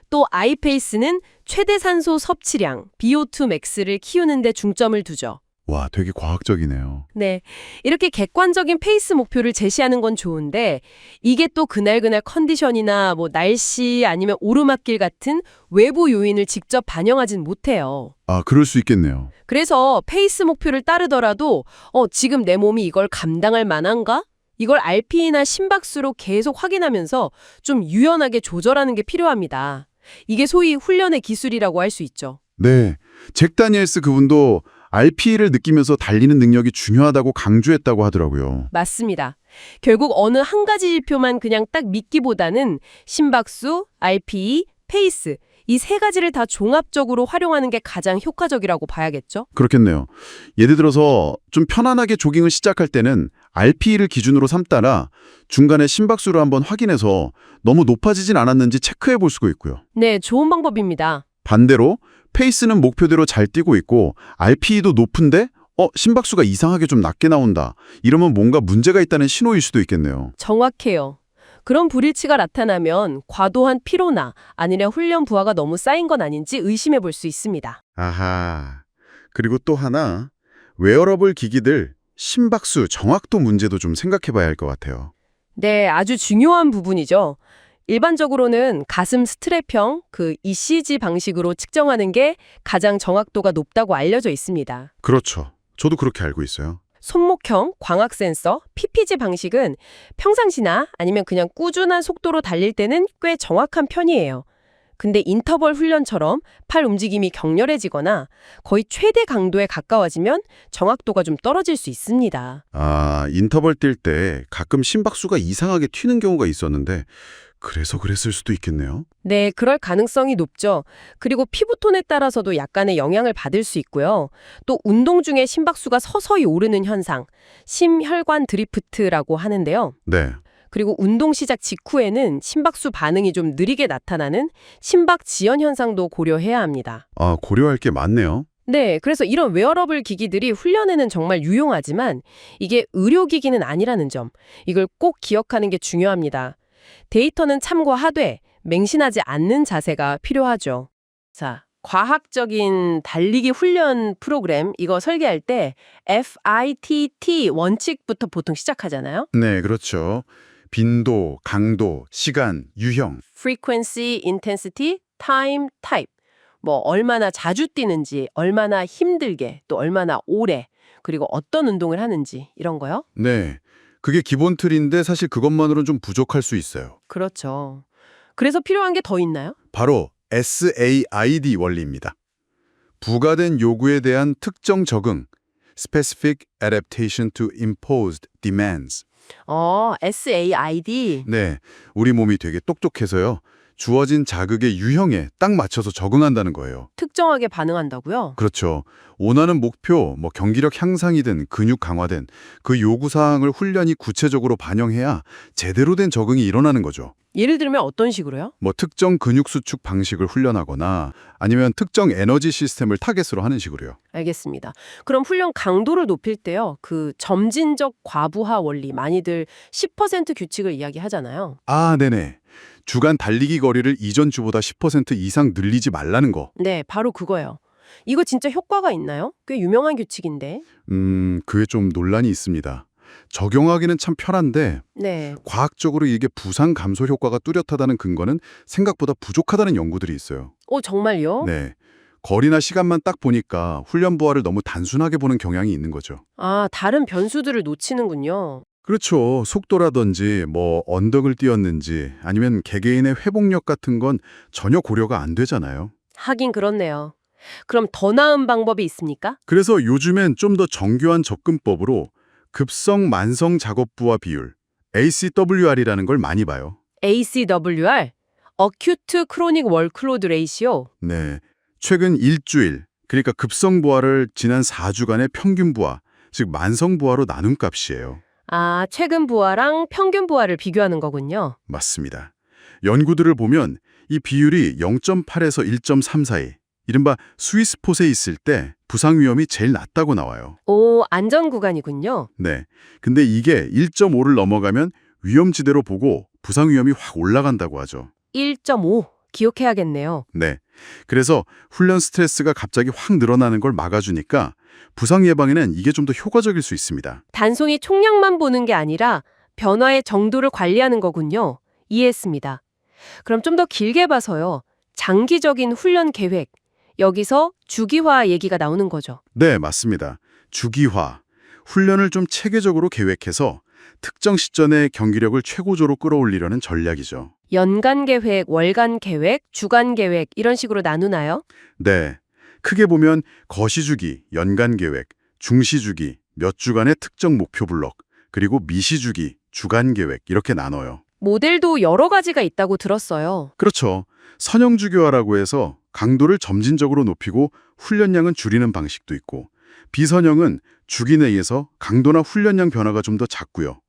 [SPEAKER 3] 또 I 페이스는 최대 산소 섭취량, VO2 max를 키우는 데 중점을 두죠.
[SPEAKER 1] 와, 되게 과학적이네요.
[SPEAKER 3] 네, 이렇게 객관적인 페이스 목표를 제시하는 건 좋은데 이게 또 그날그날 컨디션이나 날씨 아니면 오르막길 같은 외부 요인을 직접 반영하진 못해요.
[SPEAKER 1] 아, 그럴 수 있겠네요.
[SPEAKER 3] 그래서 페이스 목표를 따르더라도 지금 내 몸이 이걸 감당할 만한가? 이걸 RPE나 심박수로 계속 확인하면서 좀 유연하게 조절하는 게 필요합니다. 이게 소위 훈련의 기술이라고 할 수 있죠.
[SPEAKER 1] 네, 잭 다니엘스 그분도 RPE를 느끼면서 달리는 능력이 중요하다고 강조했다고 하더라고요.
[SPEAKER 3] 맞습니다. 결국 어느 한 가지 지표만 그냥 딱 믿기보다는 심박수, RPE, 페이스 이 세 가지를 다 종합적으로 활용하는 게 가장 효과적이라고 봐야겠죠?
[SPEAKER 1] 그렇겠네요. 예를 들어서 좀 편안하게 조깅을 시작할 때는 RPE를 기준으로 삼다가 중간에 심박수를 한번 확인해서 너무 높아지진 않았는지 체크해 볼 수가 있고요.
[SPEAKER 3] 네, 좋은 방법입니다.
[SPEAKER 1] 반대로 페이스는 목표대로 잘 뛰고 있고 RPE도 높은데 심박수가 이상하게 좀 낮게 나온다. 이러면 뭔가 문제가 있다는 신호일 수도 있겠네요.
[SPEAKER 3] 정확해요. 그런 불일치가 나타나면 과도한 피로나 아니면 훈련 부하가 너무 쌓인 건 아닌지 의심해 볼 수 있습니다.
[SPEAKER 1] 아하. 그리고 또 하나, 웨어러블 기기들 심박수 정확도 문제도 좀 생각해 봐야 할 것 같아요.
[SPEAKER 3] 네, 아주 중요한 부분이죠. 일반적으로는 가슴 스트랩형, ECG 방식으로 측정하는 게 가장 정확도가 높다고 알려져 있습니다.
[SPEAKER 1] 그렇죠. 저도 그렇게 알고 있어요.
[SPEAKER 3] 손목형 광학 센서, PPG 방식은 평상시나 아니면 그냥 꾸준한 속도로 달릴 때는 꽤 정확한 편이에요. 근데 인터벌 훈련처럼 팔 움직임이 격렬해지거나 거의 최대 강도에 가까워지면 정확도가 좀 떨어질 수 있습니다.
[SPEAKER 1] 아, 인터벌 뛸 때 가끔 심박수가 이상하게 튀는 경우가 있었는데 그래서 그랬을 수도 있겠네요.
[SPEAKER 2] 네, 그럴 가능성이 높죠. 그리고 피부톤에 따라서도 약간의 영향을 받을 수 있고요. 또 운동 중에 심박수가 서서히 오르는 현상, 심혈관 드리프트라고 하는데요.
[SPEAKER 1] 네.
[SPEAKER 2] 그리고 운동 시작 직후에는 심박수 반응이 좀 느리게 나타나는 심박 지연 현상도 고려해야 합니다.
[SPEAKER 1] 아, 고려할 게 많네요.
[SPEAKER 2] 네, 그래서 이런 웨어러블 기기들이 훈련에는 정말 유용하지만 이게 의료기기는 아니라는 점, 이걸 꼭 기억하는 게 중요합니다. 데이터는 참고하되 맹신하지 않는 자세가 필요하죠. 자, 과학적인 달리기 훈련 프로그램 이거 설계할 때 FITT 원칙부터 보통 시작하잖아요.
[SPEAKER 1] 네, 그렇죠. 빈도, 강도, 시간, 유형.
[SPEAKER 2] Frequency, Intensity, Time, Type. 뭐 얼마나 자주 뛰는지, 얼마나 힘들게, 또 얼마나 오래, 그리고 어떤 운동을 하는지 이런 거요.
[SPEAKER 1] 네. 그게 기본 틀인데 사실 그것만으로는 좀 부족할 수 있어요.
[SPEAKER 2] 그렇죠. 그래서 필요한 게 더 있나요?
[SPEAKER 1] 바로 SAID 원리입니다. 부과된 요구에 대한 특정 적응, Specific Adaptation to Imposed Demands.
[SPEAKER 2] SAID.
[SPEAKER 1] 네, 우리 몸이 되게 똑똑해서요. 주어진 자극의 유형에 딱 맞춰서 적응한다는 거예요.
[SPEAKER 2] 특정하게 반응한다고요?
[SPEAKER 1] 그렇죠. 원하는 목표, 경기력 향상이든 근육 강화든 그 요구사항을 훈련이 구체적으로 반영해야 제대로 된 적응이 일어나는 거죠.
[SPEAKER 2] 예를 들면 어떤 식으로요?
[SPEAKER 1] 특정 근육 수축 방식을 훈련하거나 아니면 특정 에너지 시스템을 타겟으로 하는 식으로요.
[SPEAKER 2] 알겠습니다. 그럼 훈련 강도를 높일 때요. 그 점진적 과부하 원리 많이들 10% 규칙을 이야기하잖아요.
[SPEAKER 1] 아, 네네. 주간 달리기 거리를 이전 주보다 10% 이상 늘리지 말라는 거.
[SPEAKER 2] 네, 바로 그거예요. 이거 진짜 효과가 있나요? 꽤 유명한 규칙인데.
[SPEAKER 1] 그게 좀 논란이 있습니다. 적용하기는 참 편한데
[SPEAKER 2] 네.
[SPEAKER 1] 과학적으로 이게 부상 감소 효과가 뚜렷하다는 근거는 생각보다 부족하다는 연구들이 있어요.
[SPEAKER 2] 정말요?
[SPEAKER 1] 네. 거리나 시간만 딱 보니까 훈련 부하를 너무 단순하게 보는 경향이 있는 거죠.
[SPEAKER 2] 아, 다른 변수들을 놓치는군요.
[SPEAKER 1] 그렇죠. 속도라든지 언덕을 뛰었는지 아니면 개개인의 회복력 같은 건 전혀 고려가 안 되잖아요.
[SPEAKER 2] 하긴 그렇네요. 그럼 더 나은 방법이 있습니까?
[SPEAKER 1] 그래서 요즘엔 좀 더 정교한 접근법으로 급성 만성 작업부하 비율, ACWR이라는 걸 많이 봐요.
[SPEAKER 2] ACWR, Acute Chronic Workload Ratio.
[SPEAKER 1] 네. 최근 일주일, 그러니까 급성 부하를 지난 4주간의 평균 부하, 즉 만성 부하로 나눈 값이에요.
[SPEAKER 2] 아, 최근 부하랑 평균 부하를 비교하는 거군요.
[SPEAKER 1] 맞습니다. 연구들을 보면 이 비율이 0.8에서 1.3 사이, 이른바 스위스폿에 있을 때 부상 위험이 제일 낮다고 나와요.
[SPEAKER 2] 오, 안전 구간이군요.
[SPEAKER 1] 네. 근데 이게 1.5를 넘어가면 위험지대로 보고 부상 위험이 확 올라간다고 하죠.
[SPEAKER 2] 1.5 기억해야겠네요.
[SPEAKER 1] 네. 그래서 훈련 스트레스가 갑자기 확 늘어나는 걸 막아주니까 부상 예방에는 이게 좀 더 효과적일 수 있습니다.
[SPEAKER 2] 단순히 총량만 보는 게 아니라 변화의 정도를 관리하는 거군요. 이해했습니다. 그럼 좀 더 길게 봐서요. 장기적인 훈련 계획. 여기서 주기화 얘기가 나오는 거죠.
[SPEAKER 1] 네, 맞습니다. 주기화. 훈련을 좀 체계적으로 계획해서 특정 시점에 경기력을 최고조로 끌어올리려는 전략이죠.
[SPEAKER 2] 연간 계획, 월간 계획, 주간 계획 이런 식으로 나누나요?
[SPEAKER 1] 네. 크게 보면 거시주기, 연간 계획, 중시주기, 몇 주간의 특정 목표 블록, 그리고 미시주기, 주간 계획 이렇게 나눠요.
[SPEAKER 2] 모델도 여러 가지가 있다고 들었어요.
[SPEAKER 1] 그렇죠. 선형주기화라고 해서 강도를 점진적으로 높이고 훈련량은 줄이는 방식도 있고 비선형은 주기 내에서 강도나 훈련량 변화가 좀 더 작고요.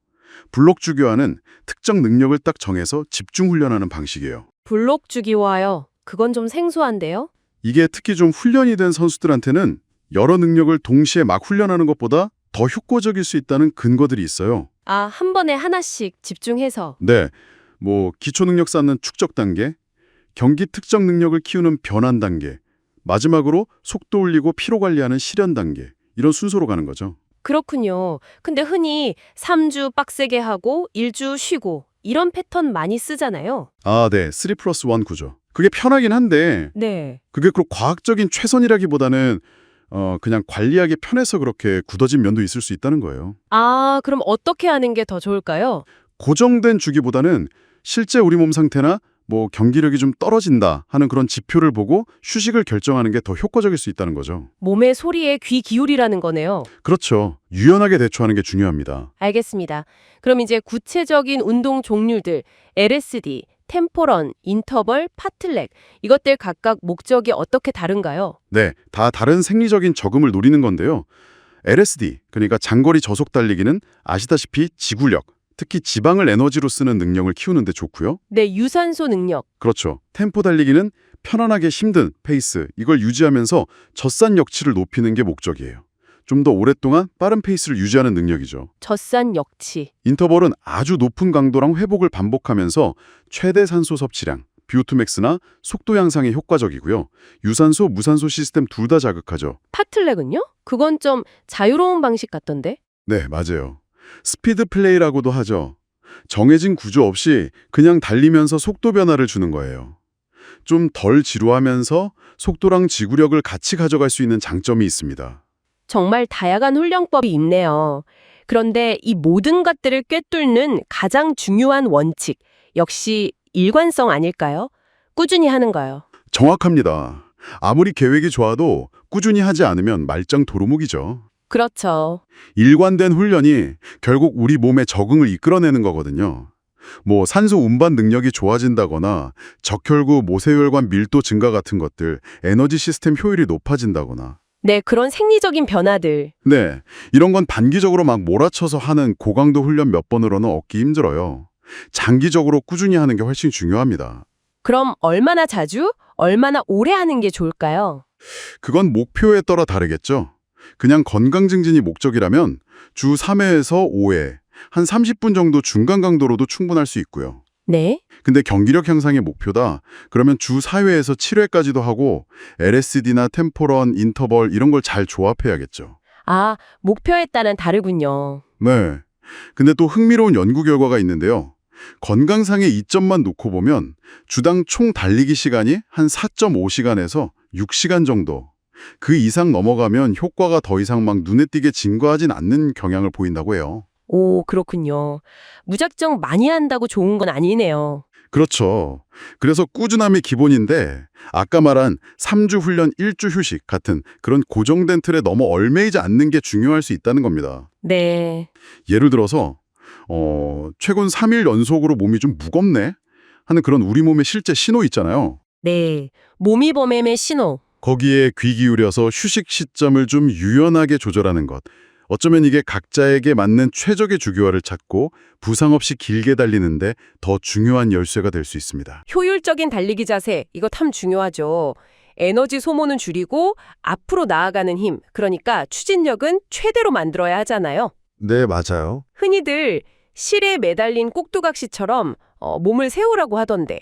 [SPEAKER 1] 블록주기화는 특정 능력을 딱 정해서 집중 훈련하는 방식이에요.
[SPEAKER 2] 블록 주기화요. 그건 좀 생소한데요?
[SPEAKER 1] 이게 특히 좀 훈련이 된 선수들한테는 여러 능력을 동시에 막 훈련하는 것보다 더 효과적일 수 있다는 근거들이 있어요.
[SPEAKER 2] 아, 한 번에 하나씩 집중해서.
[SPEAKER 1] 네, 기초 능력 쌓는 축적 단계, 경기 특정 능력을 키우는 변환 단계, 마지막으로 속도 올리고 피로 관리하는 실현 단계, 이런 순서로 가는 거죠.
[SPEAKER 2] 그렇군요. 근데 흔히 3주 빡세게 하고 1주 쉬고 이런 패턴 많이 쓰잖아요.
[SPEAKER 1] 아, 네, 3+1 구조. 그게 편하긴 한데
[SPEAKER 2] 네.
[SPEAKER 1] 그게 그렇고 과학적인 최선이라기보다는 그냥 관리하기 편해서 그렇게 굳어진 면도 있을 수 있다는 거예요.
[SPEAKER 2] 아, 그럼 어떻게 하는 게 더 좋을까요?
[SPEAKER 1] 고정된 주기보다는 실제 우리 몸 상태나 경기력이 좀 떨어진다 하는 그런 지표를 보고 휴식을 결정하는 게 더 효과적일 수 있다는 거죠.
[SPEAKER 2] 몸의 소리에 귀 기울이라는 거네요.
[SPEAKER 1] 그렇죠. 유연하게 대처하는 게 중요합니다.
[SPEAKER 2] 알겠습니다. 그럼 이제 구체적인 운동 종류들, LSD, 템포런, 인터벌, 파틀렉 이것들 각각 목적이 어떻게 다른가요?
[SPEAKER 1] 네, 다 다른 생리적인 저금을 노리는 건데요. LSD, 그러니까 장거리 저속 달리기는 아시다시피 지구력, 특히 지방을 에너지로 쓰는 능력을 키우는데 좋고요.
[SPEAKER 2] 네, 유산소 능력.
[SPEAKER 1] 그렇죠. 템포 달리기는 편안하게 힘든 페이스, 이걸 유지하면서 젖산 역치를 높이는 게 목적이에요. 좀 더 오랫동안 빠른 페이스를 유지하는 능력이죠.
[SPEAKER 2] 젖산 역치.
[SPEAKER 1] 인터벌은 아주 높은 강도랑 회복을 반복하면서 최대 산소 섭취량, VO2max나 속도 향상에 효과적이고요. 유산소, 무산소 시스템 둘 다 자극하죠.
[SPEAKER 2] 파틀렉은요? 그건 좀 자유로운 방식 같던데?
[SPEAKER 1] 네, 맞아요. 스피드 플레이라고도 하죠. 정해진 구조 없이 그냥 달리면서 속도 변화를 주는 거예요. 좀 덜 지루하면서 속도랑 지구력을 같이 가져갈 수 있는 장점이 있습니다.
[SPEAKER 2] 정말 다양한 훈련법이 있네요. 그런데 이 모든 것들을 꿰뚫는 가장 중요한 원칙, 역시 일관성 아닐까요? 꾸준히 하는 거요.
[SPEAKER 1] 정확합니다. 아무리 계획이 좋아도 꾸준히 하지 않으면 말짱 도루묵이죠.
[SPEAKER 2] 그렇죠.
[SPEAKER 1] 일관된 훈련이 결국 우리 몸의 적응을 이끌어내는 거거든요. 뭐 산소 운반 능력이 좋아진다거나 적혈구 모세혈관 밀도 증가 같은 것들, 에너지 시스템 효율이 높아진다거나.
[SPEAKER 2] 네, 그런 생리적인 변화들.
[SPEAKER 1] 네, 이런 건 단기적으로 막 몰아쳐서 하는 고강도 훈련 몇 번으로는 얻기 힘들어요. 장기적으로 꾸준히 하는 게 훨씬 중요합니다.
[SPEAKER 2] 그럼 얼마나 자주, 얼마나 오래 하는 게 좋을까요?
[SPEAKER 1] 그건 목표에 따라 다르겠죠. 그냥 건강 증진이 목적이라면 주 3회에서 5회, 한 30분 정도 중간 강도로도 충분할 수 있고요.
[SPEAKER 2] 네.
[SPEAKER 1] 근데 경기력 향상의 목표다. 그러면 주 4회에서 7회까지도 하고 LSD나 템포런, 인터벌 이런 걸 잘 조합해야겠죠.
[SPEAKER 2] 아, 목표에 따른 다르군요.
[SPEAKER 1] 네. 근데 또 흥미로운 연구 결과가 있는데요. 건강상의 이점만 놓고 보면 주당 총 달리기 시간이 한 4.5시간에서 6시간 정도. 그 이상 넘어가면 효과가 더 이상 막 눈에 띄게 증가하진 않는 경향을 보인다고 해요.
[SPEAKER 2] 오, 그렇군요. 무작정 많이 한다고 좋은 건 아니네요.
[SPEAKER 1] 그렇죠. 그래서 꾸준함이 기본인데 아까 말한 3주 훈련 1주 휴식 같은 그런 고정된 틀에 너무 얽매이지 않는 게 중요할 수 있다는 겁니다.
[SPEAKER 2] 네.
[SPEAKER 1] 예를 들어서 최근 3일 연속으로 몸이 좀 무겁네 하는 그런 우리 몸의 실제 신호 있잖아요.
[SPEAKER 2] 네. 몸이 범엠의 신호.
[SPEAKER 1] 거기에 귀 기울여서 휴식 시점을 좀 유연하게 조절하는 것. 어쩌면 이게 각자에게 맞는 최적의 주기화를 찾고 부상 없이 길게 달리는데 더 중요한 열쇠가 될 수 있습니다.
[SPEAKER 2] 효율적인 달리기 자세, 이거 참 중요하죠. 에너지 소모는 줄이고 앞으로 나아가는 힘, 그러니까 추진력은 최대로 만들어야 하잖아요.
[SPEAKER 1] 네, 맞아요.
[SPEAKER 2] 흔히들 실에 매달린 꼭두각시처럼 몸을 세우라고 하던데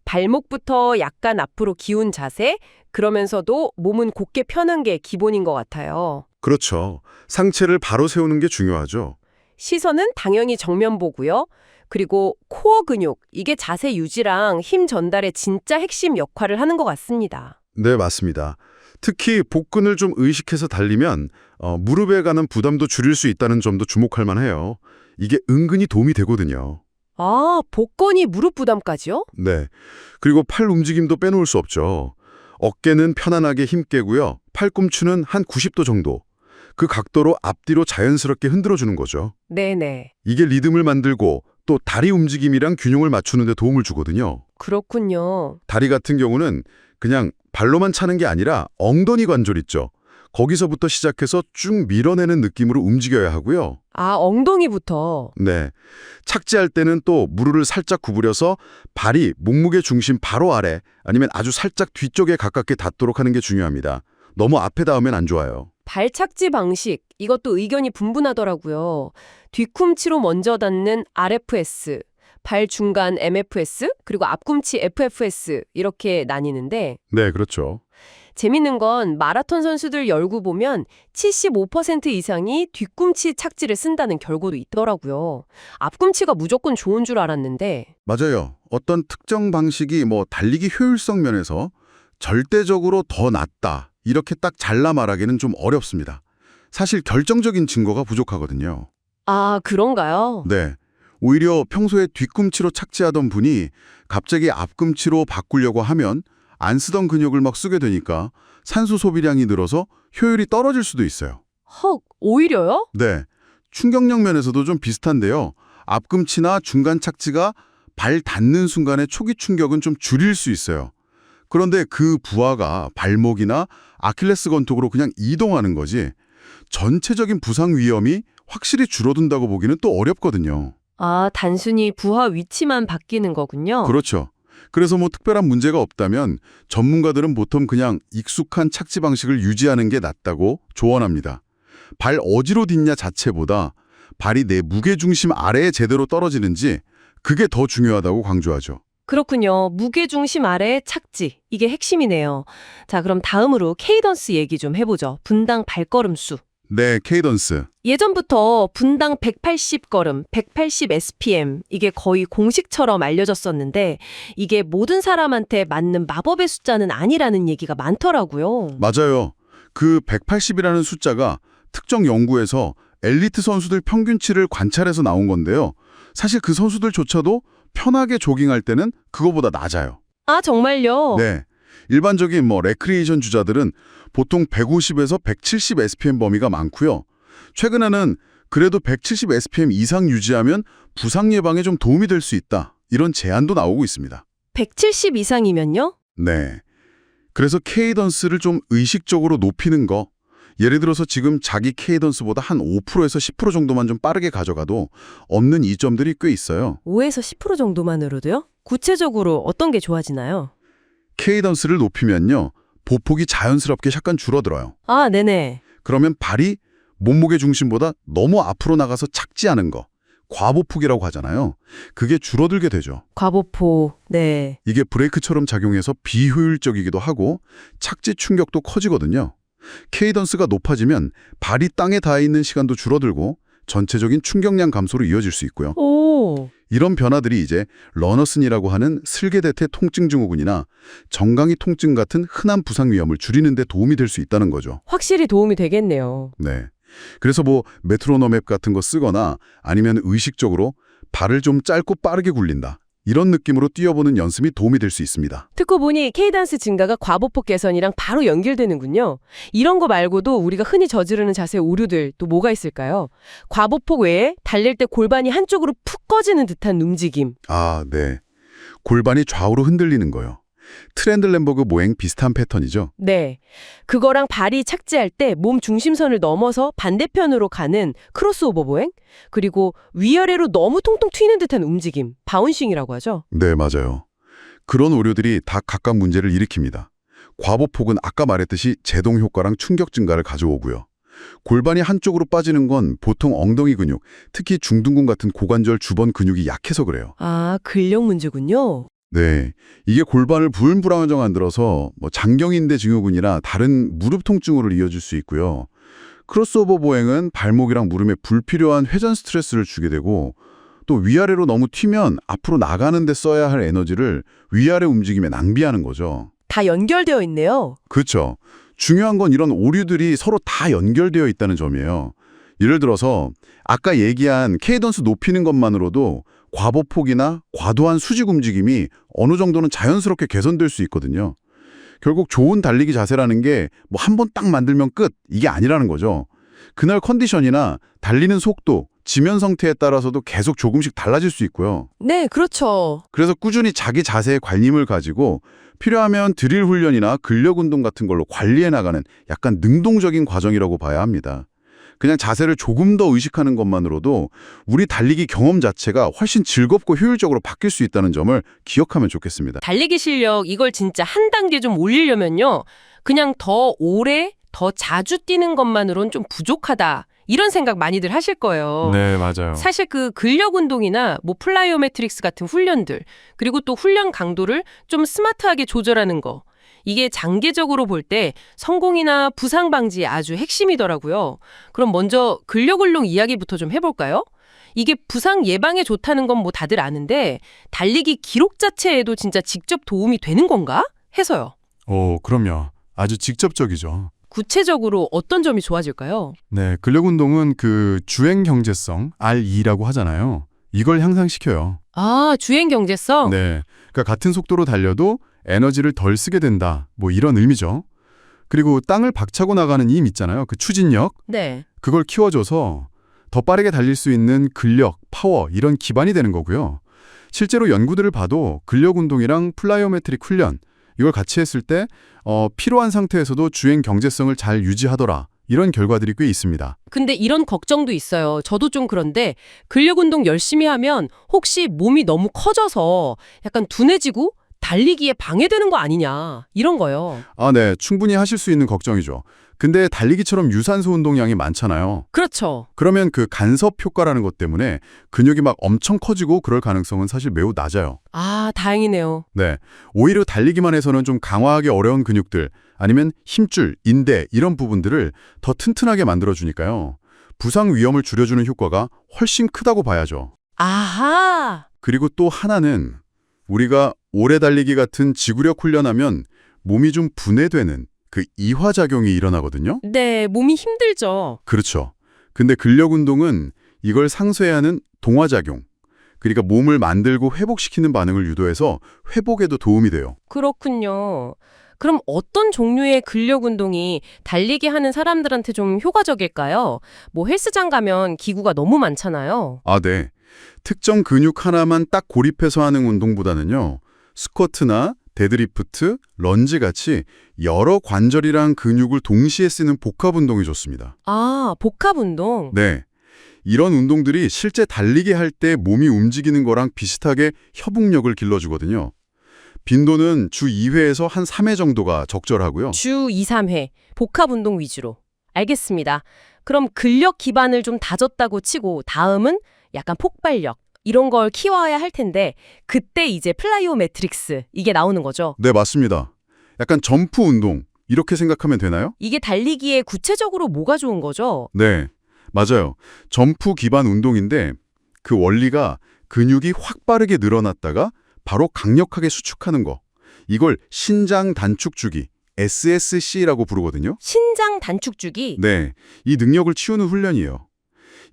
[SPEAKER 2] 발목부터 약간 앞으로 기운 자세, 그러면서도 몸은 곧게 펴는 게 기본인 것 같아요.
[SPEAKER 1] 그렇죠. 상체를 바로 세우는 게 중요하죠.
[SPEAKER 2] 시선은 당연히 정면 보고요. 그리고 코어 근육, 이게 자세 유지랑 힘 전달의 진짜 핵심 역할을 하는 것 같습니다.
[SPEAKER 1] 네, 맞습니다. 특히 복근을 좀 의식해서 달리면 무릎에 가는 부담도 줄일 수 있다는 점도 주목할 만해요. 이게 은근히 도움이 되거든요.
[SPEAKER 2] 아, 복근이 무릎 부담까지요?
[SPEAKER 1] 네. 그리고 팔 움직임도 빼놓을 수 없죠. 어깨는 편안하게 힘 빼고요. 팔꿈치는 한 90도 정도. 그 각도로 앞뒤로 자연스럽게 흔들어주는 거죠.
[SPEAKER 2] 네네.
[SPEAKER 1] 이게 리듬을 만들고 또 다리 움직임이랑 균형을 맞추는 데 도움을 주거든요.
[SPEAKER 2] 그렇군요.
[SPEAKER 1] 다리 같은 경우는 그냥 발로만 차는 게 아니라 엉덩이 관절 있죠. 거기서부터 시작해서 쭉 밀어내는 느낌으로 움직여야 하고요.
[SPEAKER 2] 아, 엉덩이부터.
[SPEAKER 1] 네. 착지할 때는 또 무릎을 살짝 구부려서 발이 몸무게 중심 바로 아래 아니면 아주 살짝 뒤쪽에 가깝게 닿도록 하는 게 중요합니다. 너무 앞에 닿으면 안 좋아요.
[SPEAKER 2] 발착지 방식, 이것도 의견이 분분하더라고요. 뒤꿈치로 먼저 닿는 RFS, 발 중간 MFS, 그리고 앞꿈치 FFS 이렇게 나뉘는데
[SPEAKER 1] 네, 그렇죠.
[SPEAKER 2] 재밌는 건 마라톤 선수들 열구 보면 75% 이상이 뒤꿈치 착지를 쓴다는 결과도 있더라고요. 앞꿈치가 무조건 좋은 줄 알았는데
[SPEAKER 1] 맞아요. 어떤 특정 방식이 달리기 효율성 면에서 절대적으로 더 낫다. 이렇게 딱 잘라 말하기는 좀 어렵습니다. 사실 결정적인 증거가 부족하거든요.
[SPEAKER 2] 아, 그런가요?
[SPEAKER 1] 네. 오히려 평소에 뒤꿈치로 착지하던 분이 갑자기 앞꿈치로 바꾸려고 하면 안 쓰던 근육을 막 쓰게 되니까 산소 소비량이 늘어서 효율이 떨어질 수도 있어요.
[SPEAKER 2] 헉, 오히려요?
[SPEAKER 1] 네. 충격력 면에서도 좀 비슷한데요. 앞꿈치나 중간 착지가 발 닿는 순간의 초기 충격은 좀 줄일 수 있어요. 그런데 그 부하가 발목이나 아킬레스 건톡으로 그냥 이동하는 거지 전체적인 부상 위험이 확실히 줄어든다고 보기는 또 어렵거든요.
[SPEAKER 2] 아, 단순히 부하 위치만 바뀌는 거군요.
[SPEAKER 1] 그렇죠. 그래서 뭐 특별한 문제가 없다면 전문가들은 보통 그냥 익숙한 착지 방식을 유지하는 게 낫다고 조언합니다. 발 어디로 딛냐 자체보다 발이 내 무게중심 아래에 제대로 떨어지는지 그게 더 중요하다고 강조하죠.
[SPEAKER 2] 그렇군요. 무게중심 아래의 착지. 이게 핵심이네요. 자, 그럼 다음으로 케이던스 얘기 좀 해보죠. 분당 발걸음 수.
[SPEAKER 1] 네, 케이던스.
[SPEAKER 2] 예전부터 분당 180걸음, 180 SPM 이게 거의 공식처럼 알려졌었는데 이게 모든 사람한테 맞는 마법의 숫자는 아니라는 얘기가 많더라고요.
[SPEAKER 1] 맞아요. 그 180이라는 숫자가 특정 연구에서 엘리트 선수들 평균치를 관찰해서 나온 건데요. 사실 그 선수들조차도 편하게 조깅할 때는 그거보다 낮아요.
[SPEAKER 2] 아, 정말요?
[SPEAKER 1] 네. 일반적인 레크리에이션 주자들은 보통 150에서 170 SPM 범위가 많고요. 최근에는 그래도 170 SPM 이상 유지하면 부상 예방에 좀 도움이 될 수 있다. 이런 제안도 나오고 있습니다.
[SPEAKER 2] 170 이상이면요?
[SPEAKER 1] 네. 그래서 케이던스를 좀 의식적으로 높이는 거. 예를 들어서 지금 자기 케이던스보다 한 5%에서 10% 정도만 좀 빠르게 가져가도 없는 이점들이 꽤 있어요.
[SPEAKER 2] 5에서 10% 정도만으로도요? 구체적으로 어떤 게 좋아지나요?
[SPEAKER 1] 케이던스를 높이면요. 보폭이 자연스럽게 약간 줄어들어요.
[SPEAKER 2] 아, 네네.
[SPEAKER 1] 그러면 발이 몸무게 중심보다 너무 앞으로 나가서 착지하는 거. 과보폭이라고 하잖아요. 그게 줄어들게 되죠.
[SPEAKER 2] 과보포. 네.
[SPEAKER 1] 이게 브레이크처럼 작용해서 비효율적이기도 하고 착지 충격도 커지거든요. 케이던스가 높아지면 발이 땅에 닿아 있는 시간도 줄어들고 전체적인 충격량 감소로 이어질 수 있고요.
[SPEAKER 2] 오.
[SPEAKER 1] 이런 변화들이 이제 러너슨이라고 하는 슬개대퇴 통증 증후군이나 정강이 통증 같은 흔한 부상 위험을 줄이는 데 도움이 될 수 있다는 거죠.
[SPEAKER 2] 확실히 도움이 되겠네요.
[SPEAKER 1] 네. 그래서 메트로놈 앱 같은 거 쓰거나 아니면 의식적으로 발을 좀 짧고 빠르게 굴린다. 이런 느낌으로 뛰어보는 연습이 도움이 될 수 있습니다.
[SPEAKER 2] 듣고 보니 케이던스 증가가 과보폭 개선이랑 바로 연결되는군요. 이런 거 말고도 우리가 흔히 저지르는 자세 오류들 또 뭐가 있을까요? 과보폭 외에 달릴 때 골반이 한쪽으로 푹 꺼지는 듯한 움직임.
[SPEAKER 1] 아, 네. 골반이 좌우로 흔들리는 거요. 트렌들렌버그 모행 비슷한 패턴이죠.
[SPEAKER 2] 네. 그거랑 발이 착지할 때 몸 중심선을 넘어서 반대편으로 가는 크로스오버 보행? 그리고 위아래로 너무 통통 튀는 듯한 움직임, 바운싱이라고 하죠.
[SPEAKER 1] 네, 맞아요. 그런 오류들이 다 각각 문제를 일으킵니다. 과보폭은 아까 말했듯이 제동 효과랑 충격 증가를 가져오고요. 골반이 한쪽으로 빠지는 건 보통 엉덩이 근육, 특히 중둔근 같은 고관절 주변 근육이 약해서 그래요.
[SPEAKER 2] 아, 근력 문제군요.
[SPEAKER 1] 네, 이게 골반을 불안정하게 만들어서 장경인대 증후군이나 다른 무릎 통증으로 이어질 수 있고요. 크로스오버 보행은 발목이랑 무릎에 불필요한 회전 스트레스를 주게 되고 또 위아래로 너무 튀면 앞으로 나가는 데 써야 할 에너지를 위아래 움직임에 낭비하는 거죠.
[SPEAKER 2] 다 연결되어 있네요.
[SPEAKER 1] 그렇죠. 중요한 건 이런 오류들이 서로 다 연결되어 있다는 점이에요. 예를 들어서 아까 얘기한 케이던스 높이는 것만으로도 과보폭이나 과도한 수직 움직임이 어느 정도는 자연스럽게 개선될 수 있거든요. 결국 좋은 달리기 자세라는 게 한 번 딱 만들면 끝, 이게 아니라는 거죠. 그날 컨디션이나 달리는 속도, 지면 상태에 따라서도 계속 조금씩 달라질 수 있고요.
[SPEAKER 2] 네, 그렇죠.
[SPEAKER 1] 그래서 꾸준히 자기 자세에 관심을 가지고 필요하면 드릴 훈련이나 근력 운동 같은 걸로 관리해 나가는 약간 능동적인 과정이라고 봐야 합니다. 그냥 자세를 조금 더 의식하는 것만으로도 우리 달리기 경험 자체가 훨씬 즐겁고 효율적으로 바뀔 수 있다는 점을 기억하면 좋겠습니다.
[SPEAKER 2] 달리기 실력 이걸 진짜 한 단계 좀 올리려면요. 그냥 더 오래, 더 자주 뛰는 것만으로는 좀 부족하다. 이런 생각 많이들 하실 거예요.
[SPEAKER 5] 네, 맞아요.
[SPEAKER 2] 사실 그 근력 운동이나 플라이오메트릭스 같은 훈련들, 그리고 또 훈련 강도를 좀 스마트하게 조절하는 거. 이게 장기적으로 볼 때 성공이나 부상 방지에 아주 핵심이더라고요. 그럼 먼저 근력 운동 이야기부터 좀 해볼까요? 이게 부상 예방에 좋다는 건 다들 아는데 달리기 기록 자체에도 진짜 직접 도움이 되는 건가? 해서요.
[SPEAKER 5] 그럼요. 아주 직접적이죠.
[SPEAKER 2] 구체적으로 어떤 점이 좋아질까요?
[SPEAKER 5] 네, 근력 운동은 그 주행 경제성, R2라고 하잖아요. 이걸 향상시켜요.
[SPEAKER 2] 아, 주행 경제성?
[SPEAKER 5] 네, 그러니까 같은 속도로 달려도 에너지를 덜 쓰게 된다. 이런 의미죠. 그리고 땅을 박차고 나가는 힘 있잖아요. 그 추진력.
[SPEAKER 2] 네.
[SPEAKER 5] 그걸 키워줘서 더 빠르게 달릴 수 있는 근력, 파워 이런 기반이 되는 거고요. 실제로 연구들을 봐도 근력 운동이랑 플라이오메트릭 훈련 이걸 같이 했을 때 피로한 상태에서도 주행 경제성을 잘 유지하더라. 이런 결과들이 꽤 있습니다.
[SPEAKER 3] 근데 이런 걱정도 있어요. 저도 좀 그런데 근력 운동 열심히 하면 혹시 몸이 너무 커져서 약간 둔해지고 달리기에 방해되는 거 아니냐 이런 거요.
[SPEAKER 5] 아, 네. 충분히 하실 수 있는 걱정이죠. 근데 달리기처럼 유산소 운동량이 많잖아요.
[SPEAKER 3] 그렇죠.
[SPEAKER 5] 그러면 그 간섭 효과라는 것 때문에 근육이 막 엄청 커지고 그럴 가능성은 사실 매우 낮아요.
[SPEAKER 3] 아, 다행이네요.
[SPEAKER 5] 네. 오히려 달리기만 해서는 좀 강화하기 어려운 근육들 아니면 힘줄, 인대 이런 부분들을 더 튼튼하게 만들어주니까요. 부상 위험을 줄여주는 효과가 훨씬 크다고 봐야죠.
[SPEAKER 3] 아하.
[SPEAKER 5] 그리고 또 하나는 우리가 오래 달리기 같은 지구력 훈련하면 몸이 좀 분해되는 그 이화작용이 일어나거든요.
[SPEAKER 3] 네, 몸이 힘들죠.
[SPEAKER 5] 그렇죠. 근데 근력 운동은 이걸 상쇄하는 동화작용, 그러니까 몸을 만들고 회복시키는 반응을 유도해서 회복에도 도움이 돼요.
[SPEAKER 3] 그렇군요. 그럼 어떤 종류의 근력 운동이 달리기 하는 사람들한테 좀 효과적일까요? 뭐 헬스장 가면 기구가 너무 많잖아요.
[SPEAKER 5] 아, 네. 특정 근육 하나만 딱 고립해서 하는 운동보다는요. 스쿼트나 데드리프트, 런지 같이 여러 관절이랑 근육을 동시에 쓰는 복합 운동이 좋습니다.
[SPEAKER 3] 아, 복합 운동.
[SPEAKER 5] 네. 이런 운동들이 실제 달리기 할 때 몸이 움직이는 거랑 비슷하게 협응력을 길러주거든요. 빈도는 주 2회에서 한 3회 정도가 적절하고요.
[SPEAKER 3] 주 2, 3회 복합 운동 위주로. 알겠습니다. 그럼 근력 기반을 좀 다졌다고 치고 다음은 약간 폭발력 이런 걸 키워야 할 텐데 그때 이제 플라이오메트릭스 이게 나오는 거죠.
[SPEAKER 5] 네, 맞습니다. 약간 점프 운동 이렇게 생각하면 되나요?
[SPEAKER 3] 이게 달리기에 구체적으로 뭐가 좋은 거죠?
[SPEAKER 5] 네, 맞아요. 점프 기반 운동인데 그 원리가 근육이 확 빠르게 늘어났다가 바로 강력하게 수축하는 거. 이걸 신장 단축주기, SSC라고 부르거든요.
[SPEAKER 3] 신장 단축주기.
[SPEAKER 5] 네, 이 능력을 키우는 훈련이에요.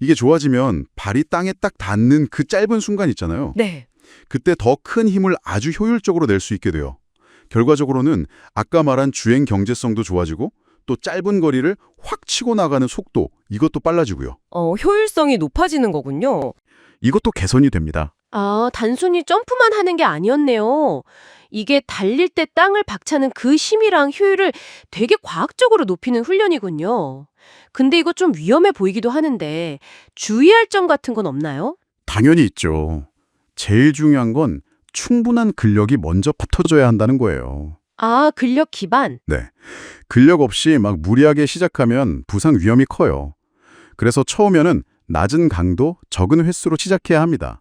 [SPEAKER 5] 이게 좋아지면 발이 땅에 딱 닿는 그 짧은 순간 있잖아요.
[SPEAKER 3] 네.
[SPEAKER 5] 그때 더 큰 힘을 아주 효율적으로 낼 수 있게 돼요. 결과적으로는 아까 말한 주행 경제성도 좋아지고 또 짧은 거리를 확 치고 나가는 속도, 이것도 빨라지고요.
[SPEAKER 3] 효율성이 높아지는 거군요.
[SPEAKER 5] 이것도 개선이 됩니다.
[SPEAKER 2] 아, 단순히 점프만 하는 게 아니었네요. 이게 달릴 때 땅을 박차는 그 힘이랑 효율을 되게 과학적으로 높이는 훈련이군요. 근데 이거 좀 위험해 보이기도 하는데 주의할 점 같은 건 없나요?
[SPEAKER 5] 당연히 있죠. 제일 중요한 건 충분한 근력이 먼저 붙어줘야 한다는 거예요.
[SPEAKER 2] 아, 근력 기반.
[SPEAKER 5] 네. 근력 없이 막 무리하게 시작하면 부상 위험이 커요. 그래서 처음에는 낮은 강도, 적은 횟수로 시작해야 합니다.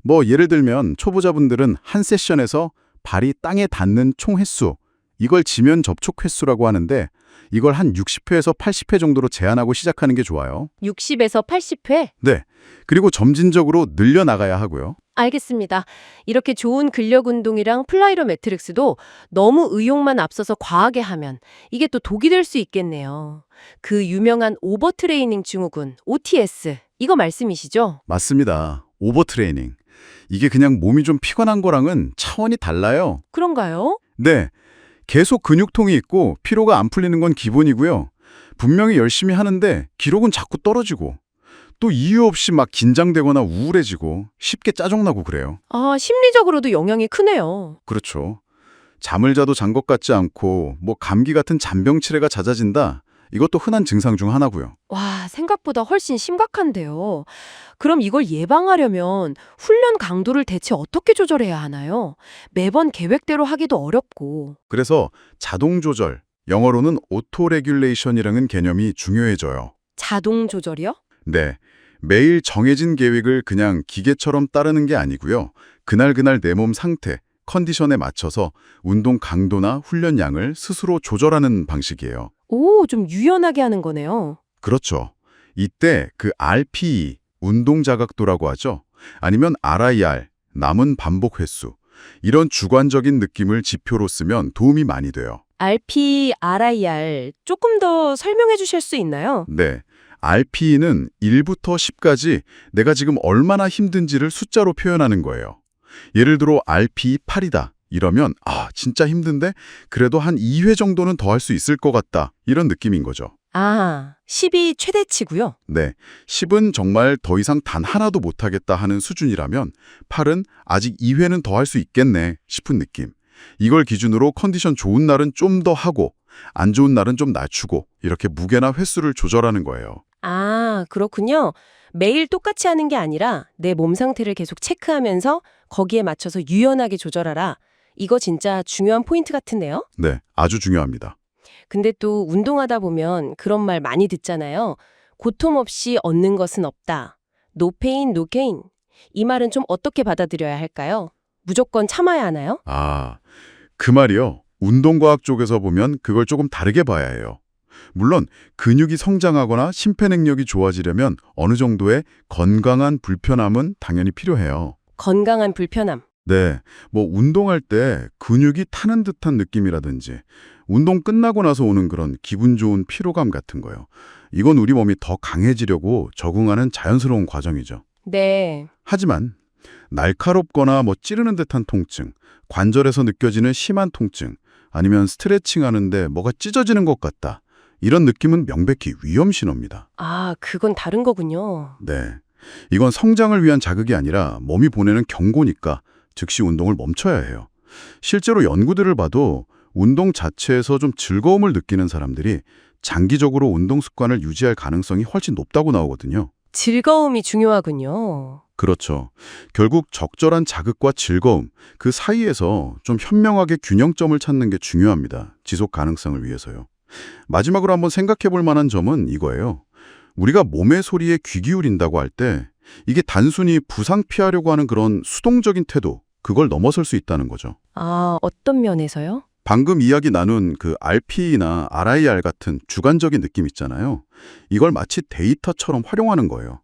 [SPEAKER 5] 뭐 예를 들면 초보자분들은 한 세션에서 발이 땅에 닿는 총 횟수, 이걸 지면 접촉 횟수라고 하는데 이걸 한 60회에서 80회 정도로 제한하고 시작하는 게 좋아요.
[SPEAKER 2] 60에서 80회?
[SPEAKER 5] 네. 그리고 점진적으로 늘려나가야 하고요.
[SPEAKER 2] 알겠습니다. 이렇게 좋은 근력 운동이랑 플라이로메트릭스도 너무 의욕만 앞서서 과하게 하면 이게 또 독이 될 수 있겠네요. 그 유명한 오버트레이닝 증후군, OTS, 이거 말씀이시죠?
[SPEAKER 5] 맞습니다. 오버트레이닝. 이게 그냥 몸이 좀 피곤한 거랑은 차원이 달라요.
[SPEAKER 2] 그런가요?
[SPEAKER 5] 네. 계속 근육통이 있고 피로가 안 풀리는 건 기본이고요. 분명히 열심히 하는데 기록은 자꾸 떨어지고 또 이유 없이 막 긴장되거나 우울해지고 쉽게 짜증나고 그래요.
[SPEAKER 2] 아, 심리적으로도 영향이 크네요.
[SPEAKER 5] 그렇죠. 잠을 자도 잔 것 같지 않고 뭐 감기 같은 잔병치레가 잦아진다. 이것도 흔한 증상 중 하나고요.
[SPEAKER 2] 와, 생각보다 훨씬 심각한데요. 그럼 이걸 예방하려면 훈련 강도를 대체 어떻게 조절해야 하나요? 매번 계획대로 하기도 어렵고.
[SPEAKER 5] 그래서 자동 조절, 영어로는 오토 레귤레이션이라는 개념이 중요해져요.
[SPEAKER 2] 자동 조절이요?
[SPEAKER 5] 네. 매일 정해진 계획을 그냥 기계처럼 따르는 게 아니고요. 그날 내 몸 상태, 컨디션에 맞춰서 운동 강도나 훈련량을 스스로 조절하는 방식이에요.
[SPEAKER 2] 오, 좀 유연하게 하는 거네요.
[SPEAKER 5] 그렇죠. 이때 그 RPE, 운동 자각도라고 하죠. 아니면 RIR, 남은 반복 횟수. 이런 주관적인 느낌을 지표로 쓰면 도움이 많이 돼요.
[SPEAKER 2] RP, RIR 조금 더 설명해 주실 수 있나요?
[SPEAKER 5] 네. RPE는 1부터 10까지 내가 지금 얼마나 힘든지를 숫자로 표현하는 거예요. 예를 들어 RPE 8이다. 이러면 진짜 힘든데 그래도 한 2회 정도는 더 할 수 있을 것 같다. 이런 느낌인 거죠.
[SPEAKER 2] 아, 10이 최대치고요.
[SPEAKER 5] 네, 10은 정말 더 이상 단 하나도 못하겠다 하는 수준이라면 8은 아직 2회는 더 할 수 있겠네 싶은 느낌. 이걸 기준으로 컨디션 좋은 날은 좀 더 하고 안 좋은 날은 좀 낮추고 이렇게 무게나 횟수를 조절하는 거예요.
[SPEAKER 2] 아, 그렇군요. 매일 똑같이 하는 게 아니라 내 몸 상태를 계속 체크하면서 거기에 맞춰서 유연하게 조절하라. 이거 진짜 중요한 포인트 같은데요?
[SPEAKER 5] 네, 아주 중요합니다.
[SPEAKER 2] 근데 또 운동하다 보면 그런 말 많이 듣잖아요. 고통 없이 얻는 것은 없다. No pain, no gain. 이 말은 좀 어떻게 받아들여야 할까요? 무조건 참아야 하나요?
[SPEAKER 5] 아, 그 말이요. 운동과학 쪽에서 보면 그걸 조금 다르게 봐야 해요. 물론 근육이 성장하거나 심폐능력이 좋아지려면 어느 정도의 건강한 불편함은 당연히 필요해요.
[SPEAKER 2] 건강한 불편함.
[SPEAKER 5] 네, 뭐 운동할 때 근육이 타는 듯한 느낌이라든지 운동 끝나고 나서 오는 그런 기분 좋은 피로감 같은 거요. 이건 우리 몸이 더 강해지려고 적응하는 자연스러운 과정이죠.
[SPEAKER 2] 네.
[SPEAKER 5] 하지만 날카롭거나 뭐 찌르는 듯한 통증, 관절에서 느껴지는 심한 통증, 아니면 스트레칭 하는데 뭐가 찢어지는 것 같다. 이런 느낌은 명백히 위험 신호입니다.
[SPEAKER 2] 아, 그건 다른 거군요.
[SPEAKER 5] 네. 이건 성장을 위한 자극이 아니라 몸이 보내는 경고니까 즉시 운동을 멈춰야 해요. 실제로 연구들을 봐도 운동 자체에서 좀 즐거움을 느끼는 사람들이 장기적으로 운동 습관을 유지할 가능성이 훨씬 높다고 나오거든요.
[SPEAKER 2] 즐거움이 중요하군요.
[SPEAKER 5] 그렇죠. 결국 적절한 자극과 즐거움, 그 사이에서 좀 현명하게 균형점을 찾는 게 중요합니다. 지속 가능성을 위해서요. 마지막으로 한번 생각해 볼 만한 점은 이거예요. 우리가 몸의 소리에 귀 기울인다고 할 때 이게 단순히 부상 피하려고 하는 그런 수동적인 태도, 그걸 넘어설 수 있다는 거죠.
[SPEAKER 2] 아, 어떤 면에서요?
[SPEAKER 5] 방금 이야기 나눈 그 RPE나 RIR 같은 주관적인 느낌 있잖아요. 이걸 마치 데이터처럼 활용하는 거예요.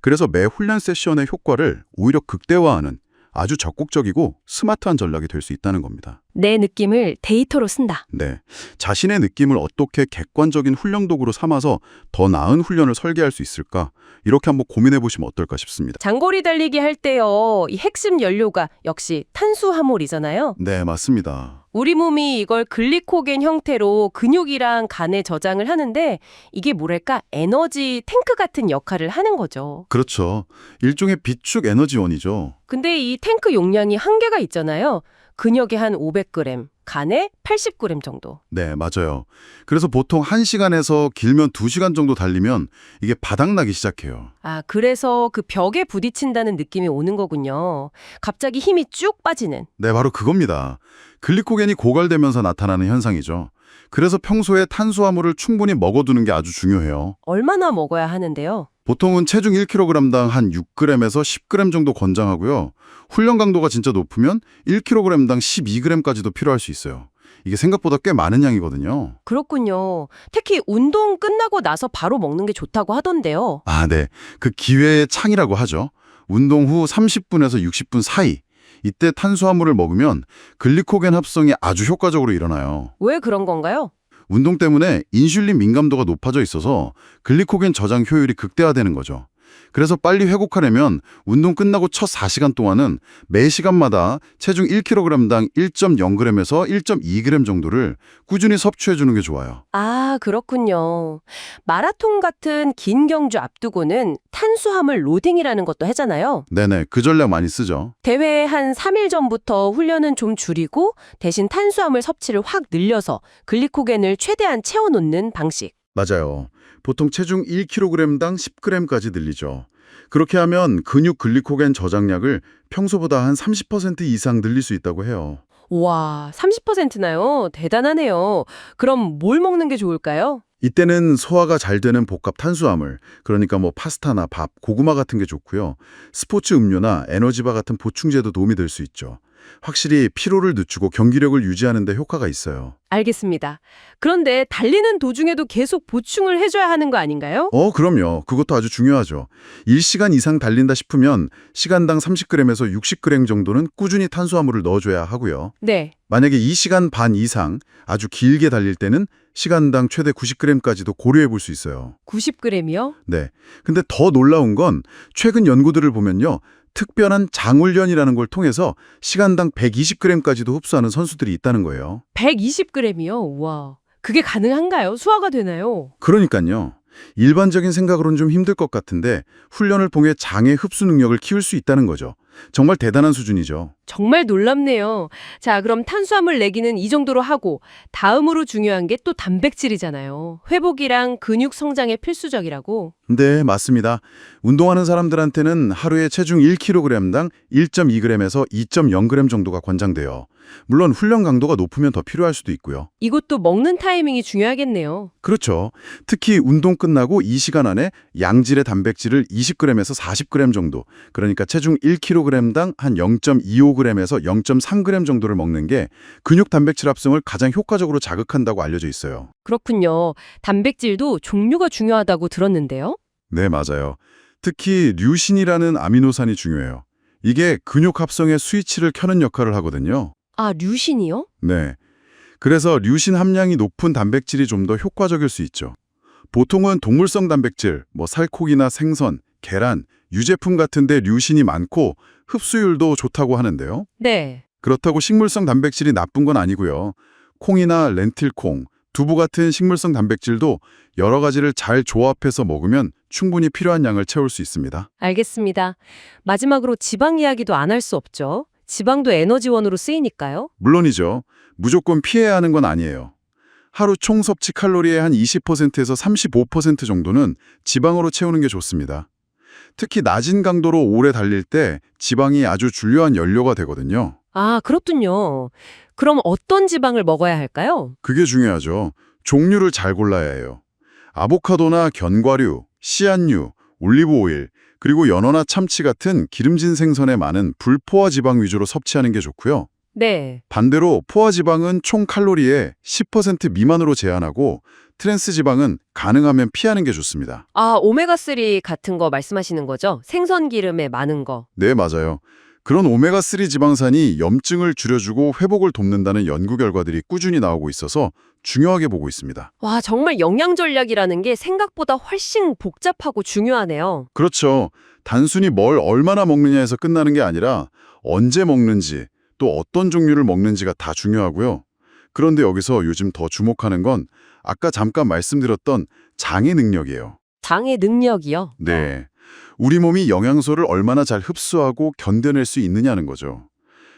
[SPEAKER 5] 그래서 매 훈련 세션의 효과를 오히려 극대화하는 아주 적극적이고 스마트한 전략이 될 수 있다는 겁니다.
[SPEAKER 2] 내 느낌을 데이터로 쓴다.
[SPEAKER 5] 네, 자신의 느낌을 어떻게 객관적인 훈련 도구로 삼아서 더 나은 훈련을 설계할 수 있을까? 이렇게 한번 고민해 보시면 어떨까 싶습니다.
[SPEAKER 2] 장거리 달리기 할 때요. 이 핵심 연료가 역시 탄수화물이잖아요.
[SPEAKER 5] 네, 맞습니다.
[SPEAKER 2] 우리 몸이 이걸 글리코겐 형태로 근육이랑 간에 저장을 하는데 이게 뭐랄까 에너지 탱크 같은 역할을 하는 거죠.
[SPEAKER 5] 그렇죠. 일종의 비축 에너지원이죠.
[SPEAKER 2] 근데 이 탱크 용량이 한계가 있잖아요. 근육에 한 500g, 간에 80g 정도.
[SPEAKER 5] 네, 맞아요. 그래서 보통 1시간에서 길면 2시간 정도 달리면 이게 바닥나기 시작해요.
[SPEAKER 2] 아, 그래서 그 벽에 부딪힌다는 느낌이 오는 거군요. 갑자기 힘이 쭉 빠지는.
[SPEAKER 5] 네, 바로 그겁니다. 글리코겐이 고갈되면서 나타나는 현상이죠. 그래서 평소에 탄수화물을 충분히 먹어두는 게 아주 중요해요.
[SPEAKER 2] 얼마나 먹어야 하는데요?
[SPEAKER 5] 보통은 체중 1kg당 한 6g에서 10g 정도 권장하고요. 훈련 강도가 진짜 높으면 1kg당 12g까지도 필요할 수 있어요. 이게 생각보다 꽤 많은 양이거든요.
[SPEAKER 2] 그렇군요. 특히 운동 끝나고 나서 바로 먹는 게 좋다고 하던데요.
[SPEAKER 5] 아, 네. 그 기회의 창이라고 하죠. 운동 후 30분에서 60분 사이. 이때 탄수화물을 먹으면 글리코겐 합성이 아주 효과적으로 일어나요.
[SPEAKER 2] 왜 그런 건가요?
[SPEAKER 5] 운동 때문에 인슐린 민감도가 높아져 있어서 글리코겐 저장 효율이 극대화되는 거죠. 그래서 빨리 회복하려면 운동 끝나고 첫 4시간 동안은 매 시간마다 체중 1kg당 1.0g에서 1.2g 정도를 꾸준히 섭취해 주는 게 좋아요.
[SPEAKER 2] 아, 그렇군요. 마라톤 같은 긴 경주 앞두고는 탄수화물 로딩이라는 것도 하잖아요.
[SPEAKER 5] 네네, 그 전략 많이 쓰죠.
[SPEAKER 2] 대회 한 3일 전부터 훈련은 좀 줄이고 대신 탄수화물 섭취를 확 늘려서 글리코겐을 최대한 채워놓는 방식.
[SPEAKER 5] 맞아요. 보통 체중 1kg당 10g까지 늘리죠. 그렇게 하면 근육 글리코겐 저장량을 평소보다 한 30% 이상 늘릴 수 있다고 해요.
[SPEAKER 2] 와, 30%나요? 대단하네요. 그럼 뭘 먹는 게 좋을까요?
[SPEAKER 5] 이때는 소화가 잘 되는 복합 탄수화물, 그러니까 뭐 파스타나 밥, 고구마 같은 게 좋고요. 스포츠 음료나 에너지바 같은 보충제도 도움이 될 수 있죠. 확실히 피로를 늦추고 경기력을 유지하는 데 효과가 있어요.
[SPEAKER 2] 알겠습니다. 그런데 달리는 도중에도 계속 보충을 해줘야 하는 거 아닌가요?
[SPEAKER 5] 그럼요. 그것도 아주 중요하죠. 1시간 이상 달린다 싶으면 시간당 30g에서 60g 정도는 꾸준히 탄수화물을 넣어줘야 하고요.
[SPEAKER 2] 네.
[SPEAKER 5] 만약에 2시간 반 이상 아주 길게 달릴 때는 시간당 최대 90g까지도 고려해 볼 수 있어요.
[SPEAKER 2] 90g이요?
[SPEAKER 5] 네. 근데 더 놀라운 건 최근 연구들을 보면요. 특별한 장훈련이라는 걸 통해서 시간당 120g까지도 흡수하는 선수들이 있다는 거예요.
[SPEAKER 2] 120g이요? 우와. 그게 가능한가요? 소화가 되나요?
[SPEAKER 5] 그러니까요. 일반적인 생각으로는 좀 힘들 것 같은데 훈련을 통해 장의 흡수 능력을 키울 수 있다는 거죠. 정말 대단한 수준이죠.
[SPEAKER 2] 정말 놀랍네요. 자, 그럼 탄수화물 내기는 이 정도로 하고 다음으로 중요한 게 또 단백질이잖아요. 회복이랑 근육 성장에 필수적이라고.
[SPEAKER 5] 네, 맞습니다. 운동하는 사람들한테는 하루에 체중 1kg당 1.2g에서 2.0g 정도가 권장돼요. 물론 훈련 강도가 높으면 더 필요할 수도 있고요.
[SPEAKER 2] 이것도 먹는 타이밍이 중요하겠네요.
[SPEAKER 5] 그렇죠. 특히 운동 끝나고 이 시간 안에 양질의 단백질을 20g에서 40g 정도, 그러니까 체중 1kg당 한 0.25g에서 0.3g 정도를 먹는 게 근육 단백질 합성을 가장 효과적으로 자극한다고 알려져 있어요.
[SPEAKER 2] 그렇군요. 단백질도 종류가 중요하다고 들었는데요.
[SPEAKER 5] 네, 맞아요. 특히 류신이라는 아미노산이 중요해요. 이게 근육 합성의 스위치를 켜는 역할을 하거든요.
[SPEAKER 2] 아, 류신이요?
[SPEAKER 5] 네. 그래서 류신 함량이 높은 단백질이 좀 더 효과적일 수 있죠. 보통은 동물성 단백질, 살코기나 생선, 계란, 유제품 같은데 류신이 많고 흡수율도 좋다고 하는데요.
[SPEAKER 2] 네.
[SPEAKER 5] 그렇다고 식물성 단백질이 나쁜 건 아니고요. 콩이나 렌틸콩, 두부 같은 식물성 단백질도 여러 가지를 잘 조합해서 먹으면 충분히 필요한 양을 채울 수 있습니다.
[SPEAKER 2] 알겠습니다. 마지막으로 지방 이야기도 안 할 수 없죠. 지방도 에너지원으로 쓰이니까요.
[SPEAKER 5] 물론이죠. 무조건 피해야 하는 건 아니에요. 하루 총 섭취 칼로리의 한 20%에서 35% 정도는 지방으로 채우는 게 좋습니다. 특히 낮은 강도로 오래 달릴 때 지방이 아주 중요한 연료가 되거든요.
[SPEAKER 2] 아, 그렇군요. 그럼 어떤 지방을 먹어야 할까요?
[SPEAKER 5] 그게 중요하죠. 종류를 잘 골라야 해요. 아보카도나 견과류, 씨앗류, 올리브 오일, 그리고 연어나 참치 같은 기름진 생선에 많은 불포화 지방 위주로 섭취하는 게 좋고요.
[SPEAKER 2] 네.
[SPEAKER 5] 반대로 포화 지방은 총 칼로리의 10% 미만으로 제한하고 트랜스 지방은 가능하면 피하는 게 좋습니다.
[SPEAKER 2] 아, 오메가3 같은 거 말씀하시는 거죠? 생선 기름에 많은 거.
[SPEAKER 5] 네, 맞아요. 그런 오메가3 지방산이 염증을 줄여주고 회복을 돕는다는 연구 결과들이 꾸준히 나오고 있어서 중요하게 보고 있습니다.
[SPEAKER 2] 와, 정말 영양 전략이라는 게 생각보다 훨씬 복잡하고 중요하네요.
[SPEAKER 5] 그렇죠. 단순히 뭘 얼마나 먹느냐에서 끝나는 게 아니라 언제 먹는지, 또 어떤 종류를 먹는지가 다 중요하고요. 그런데 여기서 요즘 더 주목하는 건 아까 잠깐 말씀드렸던 장의 능력이에요.
[SPEAKER 2] 장의 능력이요?
[SPEAKER 5] 네. 우리 몸이 영양소를 얼마나 잘 흡수하고 견뎌낼 수 있느냐는 거죠.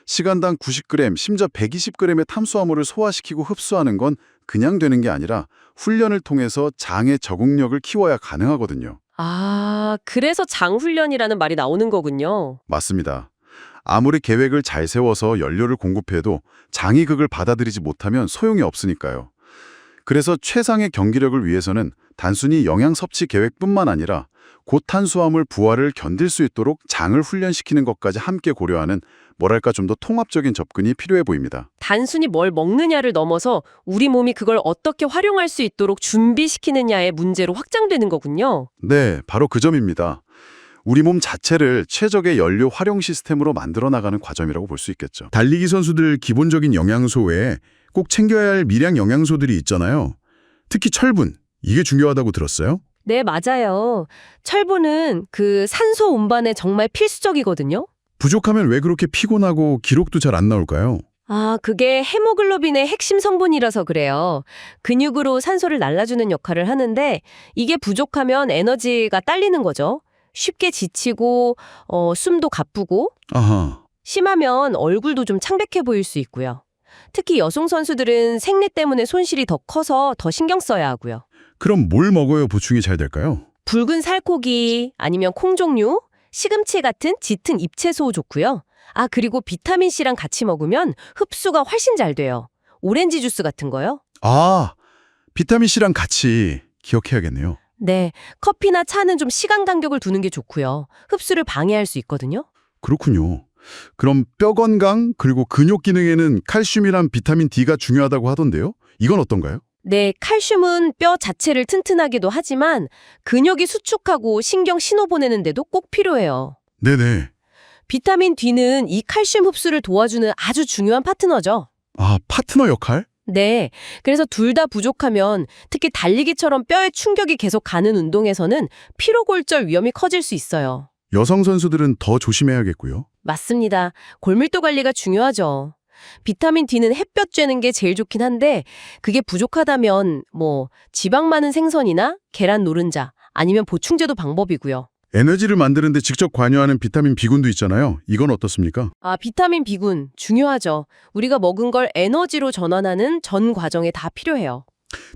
[SPEAKER 5] 시간당 90g, 심지어 120g의 탄수화물을 소화시키고 흡수하는 건 그냥 되는 게 아니라 훈련을 통해서 장의 적응력을 키워야 가능하거든요.
[SPEAKER 2] 아, 그래서 장훈련이라는 말이 나오는 거군요.
[SPEAKER 5] 맞습니다. 아무리 계획을 잘 세워서 연료를 공급해도 장이 그걸 받아들이지 못하면 소용이 없으니까요. 그래서 최상의 경기력을 위해서는 단순히 영양 섭취 계획뿐만 아니라 고탄수화물 부하를 견딜 수 있도록 장을 훈련시키는 것까지 함께 고려하는 뭐랄까 좀 더 통합적인 접근이 필요해 보입니다.
[SPEAKER 2] 단순히 뭘 먹느냐를 넘어서 우리 몸이 그걸 어떻게 활용할 수 있도록 준비시키느냐의 문제로 확장되는 거군요.
[SPEAKER 5] 네, 바로 그 점입니다. 우리 몸 자체를 최적의 연료 활용 시스템으로 만들어 나가는 과정이라고 볼 수 있겠죠. 달리기 선수들 기본적인 영양소 외에 꼭 챙겨야 할 미량 영양소들이 있잖아요. 특히 철분, 이게 중요하다고 들었어요?
[SPEAKER 2] 네, 맞아요. 철분은 그 산소 운반에 정말 필수적이거든요.
[SPEAKER 5] 부족하면 왜 그렇게 피곤하고 기록도 잘 안 나올까요?
[SPEAKER 2] 아, 그게 헤모글로빈의 핵심 성분이라서 그래요. 근육으로 산소를 날라주는 역할을 하는데 이게 부족하면 에너지가 딸리는 거죠. 쉽게 지치고 숨도 가쁘고
[SPEAKER 5] 아하.
[SPEAKER 2] 심하면 얼굴도 좀 창백해 보일 수 있고요. 특히 여성 선수들은 생리 때문에 손실이 더 커서 더 신경 써야 하고요.
[SPEAKER 5] 그럼 뭘 먹어야 보충이 잘 될까요?
[SPEAKER 2] 붉은 살코기 아니면 콩 종류, 시금치 같은 짙은 잎채소 좋고요. 아, 그리고 비타민C랑 같이 먹으면 흡수가 훨씬 잘 돼요. 오렌지 주스 같은 거요.
[SPEAKER 5] 아, 비타민C랑 같이 기억해야겠네요.
[SPEAKER 2] 네, 커피나 차는 좀 시간 간격을 두는 게 좋고요. 흡수를 방해할 수 있거든요.
[SPEAKER 5] 그렇군요. 그럼 뼈 건강 그리고 근육 기능에는 칼슘이랑 비타민 D가 중요하다고 하던데요. 이건 어떤가요?
[SPEAKER 2] 네, 칼슘은 뼈 자체를 튼튼하기도 하지만 근육이 수축하고 신경 신호 보내는 데도 꼭 필요해요.
[SPEAKER 5] 네네.
[SPEAKER 2] 비타민 D는 이 칼슘 흡수를 도와주는 아주 중요한 파트너죠.
[SPEAKER 5] 아, 파트너 역할?
[SPEAKER 2] 네, 그래서 둘 다 부족하면 특히 달리기처럼 뼈에 충격이 계속 가는 운동에서는 피로골절 위험이 커질 수 있어요.
[SPEAKER 5] 여성 선수들은 더 조심해야겠고요.
[SPEAKER 2] 맞습니다. 골밀도 관리가 중요하죠. 비타민 D는 햇볕 쬐는 게 제일 좋긴 한데 그게 부족하다면 뭐 지방 많은 생선이나 계란 노른자 아니면 보충제도 방법이고요.
[SPEAKER 5] 에너지를 만드는데 직접 관여하는 비타민 B군도 있잖아요. 이건 어떻습니까?
[SPEAKER 2] 비타민 B군 중요하죠. 우리가 먹은 걸 에너지로 전환하는 전 과정에 다 필요해요.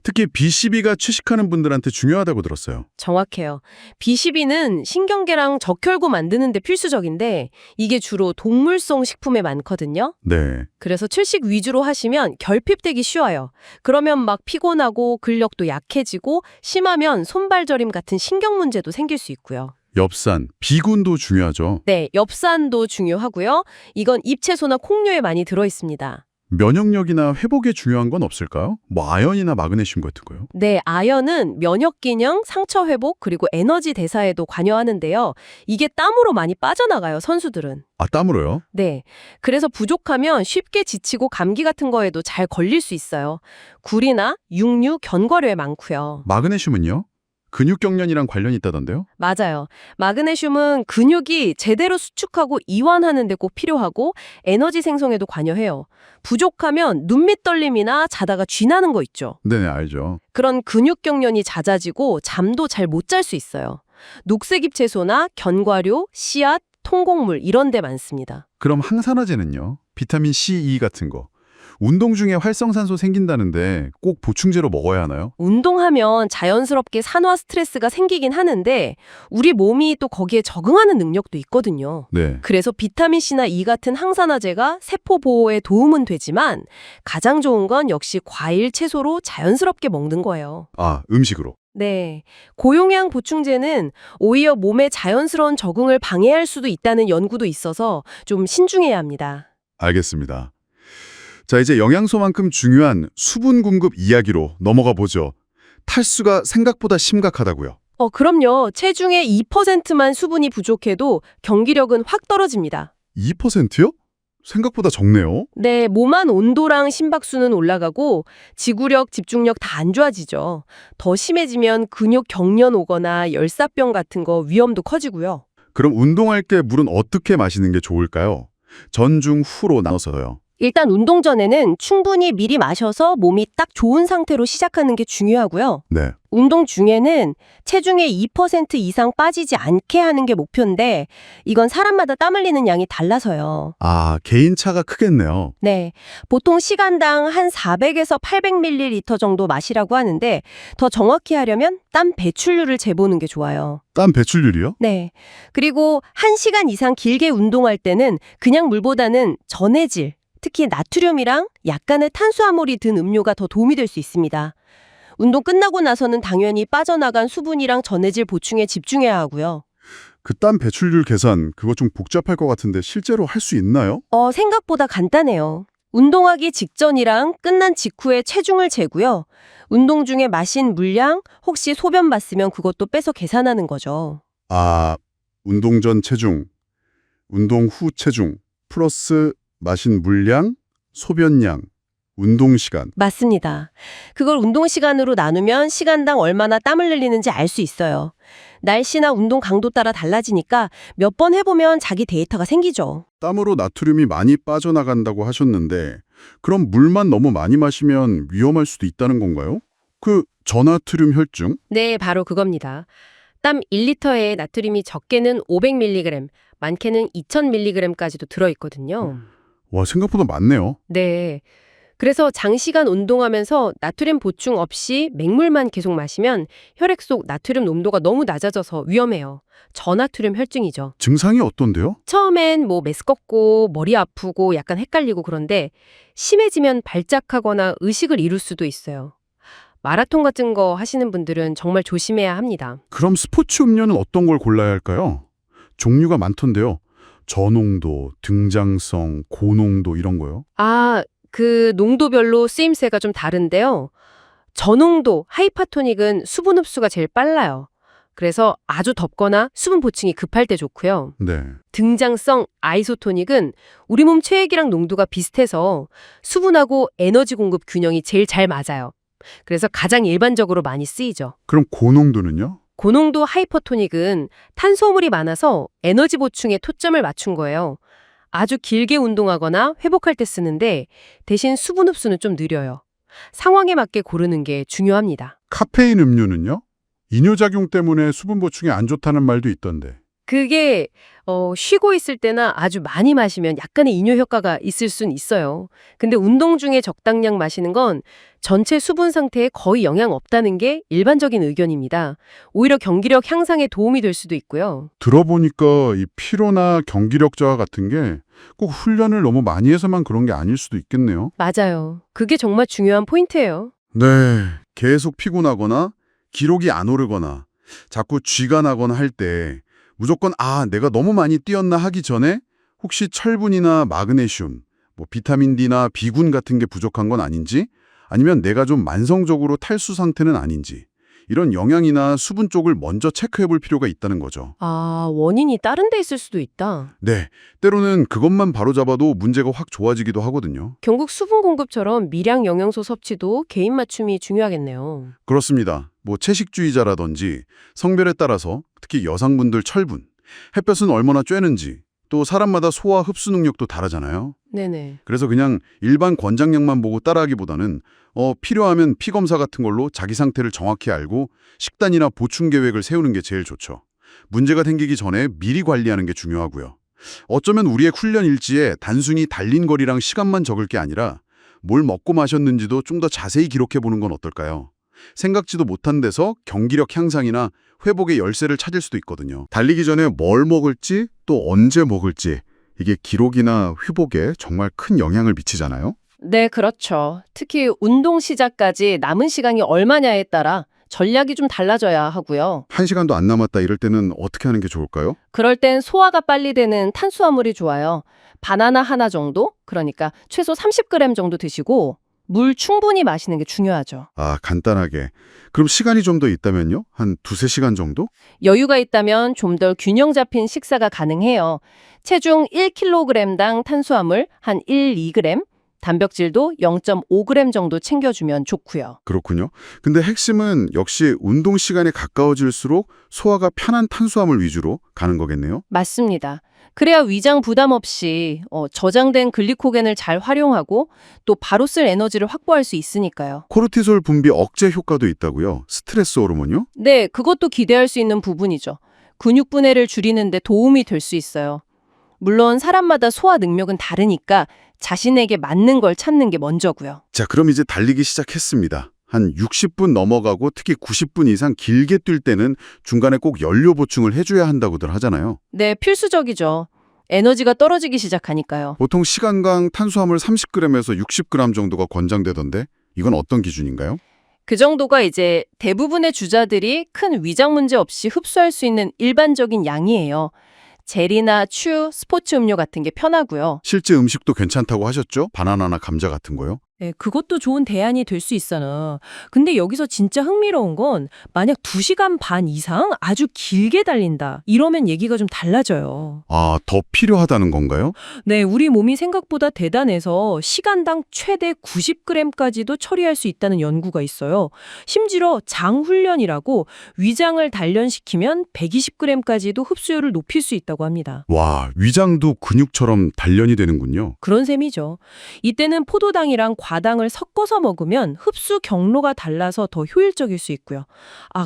[SPEAKER 5] 특히 B12가 채식하는 분들한테 중요하다고 들었어요.
[SPEAKER 2] 정확해요. B12는 신경계랑 적혈구 만드는 데 필수적인데 이게 주로 동물성 식품에 많거든요.
[SPEAKER 5] 네.
[SPEAKER 2] 그래서 채식 위주로 하시면 결핍되기 쉬워요. 그러면 막 피곤하고 근력도 약해지고 심하면 손발저림 같은 신경 문제도 생길 수 있고요.
[SPEAKER 5] 엽산, B군도 중요하죠.
[SPEAKER 2] 네, 엽산도 중요하고요. 이건 잎채소나 콩류에 많이 들어 있습니다.
[SPEAKER 5] 면역력이나 회복에 중요한 건 없을까요? 뭐 아연이나 마그네슘 같은 거요?
[SPEAKER 2] 네, 아연은 면역 기능, 상처 회복, 그리고 에너지 대사에도 관여하는데요. 이게 땀으로 많이 빠져나가요, 선수들은.
[SPEAKER 5] 아, 땀으로요?
[SPEAKER 2] 네. 그래서 부족하면 쉽게 지치고 감기 같은 거에도 잘 걸릴 수 있어요. 굴이나 육류, 견과류에 많고요.
[SPEAKER 5] 마그네슘은요? 근육경련이랑 관련이 있다던데요?
[SPEAKER 2] 맞아요. 마그네슘은 근육이 제대로 수축하고 이완하는 데 꼭 필요하고 에너지 생성에도 관여해요. 부족하면 눈밑 떨림이나 자다가 쥐나는 거 있죠.
[SPEAKER 5] 네네, 알죠.
[SPEAKER 2] 그런 근육 경련이 잦아지고 잠도 잘 못 잘 수 있어요. 녹색잎 채소나 견과류, 씨앗, 통곡물 이런 데 많습니다.
[SPEAKER 5] 그럼 항산화제는요? 비타민 C, E 같은 거. 운동 중에 활성산소 생긴다는데 꼭 보충제로 먹어야 하나요?
[SPEAKER 2] 운동하면 자연스럽게 산화 스트레스가 생기긴 하는데 우리 몸이 또 거기에 적응하는 능력도 있거든요.
[SPEAKER 5] 네.
[SPEAKER 2] 그래서 비타민C나 E 같은 항산화제가 세포 보호에 도움은 되지만 가장 좋은 건 역시 과일, 채소로 자연스럽게 먹는 거예요.
[SPEAKER 5] 아, 음식으로.
[SPEAKER 2] 네. 고용량 보충제는 오히려 몸의 자연스러운 적응을 방해할 수도 있다는 연구도 있어서 좀 신중해야 합니다.
[SPEAKER 5] 알겠습니다. 자, 이제 영양소만큼 중요한 수분 공급 이야기로 넘어가 보죠. 탈수가 생각보다 심각하다고요.
[SPEAKER 2] 그럼요. 체중의 2%만 수분이 부족해도 경기력은 확 떨어집니다.
[SPEAKER 5] 2%요? 생각보다 적네요.
[SPEAKER 2] 네, 몸 안 온도랑 심박수는 올라가고 지구력, 집중력 다 안 좋아지죠. 더 심해지면 근육 경련 오거나 열사병 같은 거 위험도 커지고요.
[SPEAKER 5] 그럼 운동할 때 물은 어떻게 마시는 게 좋을까요? 전, 중, 후로 나눠서요.
[SPEAKER 2] 일단 운동 전에는 충분히 미리 마셔서 몸이 딱 좋은 상태로 시작하는 게 중요하고요.
[SPEAKER 5] 네.
[SPEAKER 2] 운동 중에는 체중의 2% 이상 빠지지 않게 하는 게 목표인데 이건 사람마다 땀 흘리는 양이 달라서요.
[SPEAKER 5] 아, 개인차가 크겠네요.
[SPEAKER 2] 네, 보통 시간당 한 400에서 800ml 정도 마시라고 하는데 더 정확히 하려면 땀 배출률을 재보는 게 좋아요.
[SPEAKER 5] 땀 배출률이요?
[SPEAKER 2] 네, 그리고 1시간 이상 길게 운동할 때는 그냥 물보다는 전해질, 특히 나트륨이랑 약간의 탄수화물이 든 음료가 더 도움이 될 수 있습니다. 운동 끝나고 나서는 당연히 빠져나간 수분이랑 전해질 보충에 집중해야 하고요.
[SPEAKER 5] 그 땀 배출률 계산, 그거 좀 복잡할 것 같은데 실제로 할 수 있나요?
[SPEAKER 2] 생각보다 간단해요. 운동하기 직전이랑 끝난 직후에 체중을 재고요. 운동 중에 마신 물량, 혹시 소변 봤으면 그것도 빼서 계산하는 거죠.
[SPEAKER 5] 아, 운동 전 체중, 운동 후 체중, 플러스 마신 물량, 소변량, 운동 시간.
[SPEAKER 2] 맞습니다. 그걸 운동 시간으로 나누면 시간당 얼마나 땀을 흘리는지 알 수 있어요. 날씨나 운동 강도 따라 달라지니까 몇 번 해보면 자기 데이터가 생기죠.
[SPEAKER 5] 땀으로 나트륨이 많이 빠져나간다고 하셨는데 그럼 물만 너무 많이 마시면 위험할 수도 있다는 건가요? 그 저나트륨 혈증?
[SPEAKER 2] 네, 바로 그겁니다. 땀 1리터에 나트륨이 적게는 500mg, 많게는 2000mg까지도 들어있거든요.
[SPEAKER 5] 와, 생각보다 많네요.
[SPEAKER 2] 네. 그래서 장시간 운동하면서 나트륨 보충 없이 맹물만 계속 마시면 혈액 속 나트륨 농도가 너무 낮아져서 위험해요. 저나트륨 혈증이죠.
[SPEAKER 5] 증상이 어떤데요?
[SPEAKER 2] 처음엔 메스껍고 머리 아프고 약간 헷갈리고 그런데 심해지면 발작하거나 의식을 잃을 수도 있어요. 마라톤 같은 거 하시는 분들은 정말 조심해야 합니다.
[SPEAKER 5] 그럼 스포츠 음료는 어떤 걸 골라야 할까요? 종류가 많던데요. 저농도, 등장성, 고농도 이런 거요.
[SPEAKER 2] 그 농도별로 쓰임새가 좀 다른데요. 저농도 하이파토닉은 수분 흡수가 제일 빨라요. 그래서 아주 덥거나 수분 보충이 급할 때 좋고요.
[SPEAKER 5] 네.
[SPEAKER 2] 등장성 아이소토닉은 우리 몸 체액이랑 농도가 비슷해서 수분하고 에너지 공급 균형이 제일 잘 맞아요. 그래서 가장 일반적으로 많이 쓰이죠.
[SPEAKER 5] 그럼 고농도는요?
[SPEAKER 2] 고농도 하이퍼토닉은 탄수화물이 많아서 에너지 보충에 초점을 맞춘 거예요. 아주 길게 운동하거나 회복할 때 쓰는데 대신 수분 흡수는 좀 느려요. 상황에 맞게 고르는 게 중요합니다.
[SPEAKER 5] 카페인 음료는요? 이뇨작용 때문에 수분 보충에 안 좋다는 말도 있던데.
[SPEAKER 2] 그게 쉬고 있을 때나 아주 많이 마시면 약간의 이뇨 효과가 있을 순 있어요. 근데 운동 중에 적당량 마시는 건 전체 수분 상태에 거의 영향 없다는 게 일반적인 의견입니다. 오히려 경기력 향상에 도움이 될 수도 있고요.
[SPEAKER 5] 들어보니까 이 피로나 경기력 저하 같은 게 꼭 훈련을 너무 많이 해서만 그런 게 아닐 수도 있겠네요.
[SPEAKER 2] 맞아요. 그게 정말 중요한 포인트예요.
[SPEAKER 1] 네, 계속 피곤하거나 기록이 안 오르거나 자꾸 쥐가 나거나 할 때 무조건 내가 너무 많이 뛰었나 하기 전에 혹시 철분이나 마그네슘, 비타민 D나 B군 같은 게 부족한 건 아닌지, 아니면 내가 좀 만성적으로 탈수 상태는 아닌지, 이런 영양이나 수분 쪽을 먼저 체크해 볼 필요가 있다는 거죠.
[SPEAKER 2] 원인이 다른 데 있을 수도 있다.
[SPEAKER 1] 네, 때로는 그것만 바로잡아도 문제가 확 좋아지기도 하거든요.
[SPEAKER 2] 결국 수분 공급처럼 미량 영양소 섭취도 개인 맞춤이 중요하겠네요.
[SPEAKER 1] 그렇습니다. 채식주의자라든지 성별에 따라서 특히 여성분들 철분, 햇볕은 얼마나 쬐는지, 또 사람마다 소화 흡수 능력도 다르잖아요.
[SPEAKER 2] 네네.
[SPEAKER 1] 그래서 그냥 일반 권장량만 보고 따라하기보다는 필요하면 피 검사 같은 걸로 자기 상태를 정확히 알고 식단이나 보충 계획을 세우는 게 제일 좋죠. 문제가 생기기 전에 미리 관리하는 게 중요하고요. 어쩌면 우리의 훈련 일지에 단순히 달린 거리랑 시간만 적을 게 아니라 뭘 먹고 마셨는지도 좀 더 자세히 기록해 보는 건 어떨까요? 생각지도 못한 데서 경기력 향상이나 회복의 열쇠를 찾을 수도 있거든요. 달리기 전에 뭘 먹을지 또 언제 먹을지 이게 기록이나 회복에 정말 큰 영향을 미치잖아요.
[SPEAKER 2] 네, 그렇죠. 특히 운동 시작까지 남은 시간이 얼마냐에 따라 전략이 좀 달라져야 하고요.
[SPEAKER 1] 1시간도 안 남았다 이럴 때는 어떻게 하는 게 좋을까요?
[SPEAKER 2] 그럴 땐 소화가 빨리 되는 탄수화물이 좋아요. 바나나 하나 정도? 그러니까 최소 30g 정도 드시고 물 충분히 마시는 게 중요하죠.
[SPEAKER 1] 간단하게. 그럼 시간이 좀 더 있다면요? 한 2-3시간 정도?
[SPEAKER 2] 여유가 있다면 좀 더 균형 잡힌 식사가 가능해요. 체중 1kg당 탄수화물 한 1-2g, 단백질도 0.5g 정도 챙겨주면 좋고요.
[SPEAKER 1] 그렇군요. 근데 핵심은 역시 운동 시간에 가까워질수록 소화가 편한 탄수화물 위주로 가는 거겠네요?
[SPEAKER 2] 맞습니다. 그래야 위장 부담 없이 저장된 글리코겐을 잘 활용하고 또 바로 쓸 에너지를 확보할 수 있으니까요.
[SPEAKER 1] 코르티솔 분비 억제 효과도 있다고요? 스트레스 호르몬요?
[SPEAKER 2] 네, 그것도 기대할 수 있는 부분이죠. 근육 분해를 줄이는 데 도움이 될 수 있어요. 물론 사람마다 소화 능력은 다르니까 자신에게 맞는 걸 찾는 게 먼저고요.
[SPEAKER 1] 자, 그럼 이제 달리기 시작했습니다. 한 60분 넘어가고 특히 90분 이상 길게 뛸 때는 중간에 꼭 연료 보충을 해줘야 한다고들 하잖아요.
[SPEAKER 2] 네, 필수적이죠. 에너지가 떨어지기 시작하니까요.
[SPEAKER 1] 보통 시간당 탄수화물 30g에서 60g 정도가 권장되던데 이건 어떤 기준인가요?
[SPEAKER 2] 그 정도가 이제 대부분의 주자들이 큰 위장 문제 없이 흡수할 수 있는 일반적인 양이에요. 젤이나 츄, 스포츠 음료 같은 게 편하고요.
[SPEAKER 1] 실제 음식도 괜찮다고 하셨죠? 바나나나 감자 같은 거요?
[SPEAKER 4] 네, 그것도 좋은 대안이 될 수 있어요. 근데 여기서 진짜 흥미로운 건 만약 2시간 반 이상 아주 길게 달린다. 이러면 얘기가 좀 달라져요.
[SPEAKER 1] 더 필요하다는 건가요?
[SPEAKER 4] 네, 우리 몸이 생각보다 대단해서 시간당 최대 90g까지도 처리할 수 있다는 연구가 있어요. 심지어 장훈련이라고 위장을 단련시키면 120g까지도 흡수율을 높일 수 있다고 합니다.
[SPEAKER 1] 와, 위장도 근육처럼 단련이 되는군요.
[SPEAKER 4] 그런 셈이죠. 이때는 포도당이랑 과당을 섞어서 먹으면 흡수 경로가 달라서 더 효율적일 수 있고요.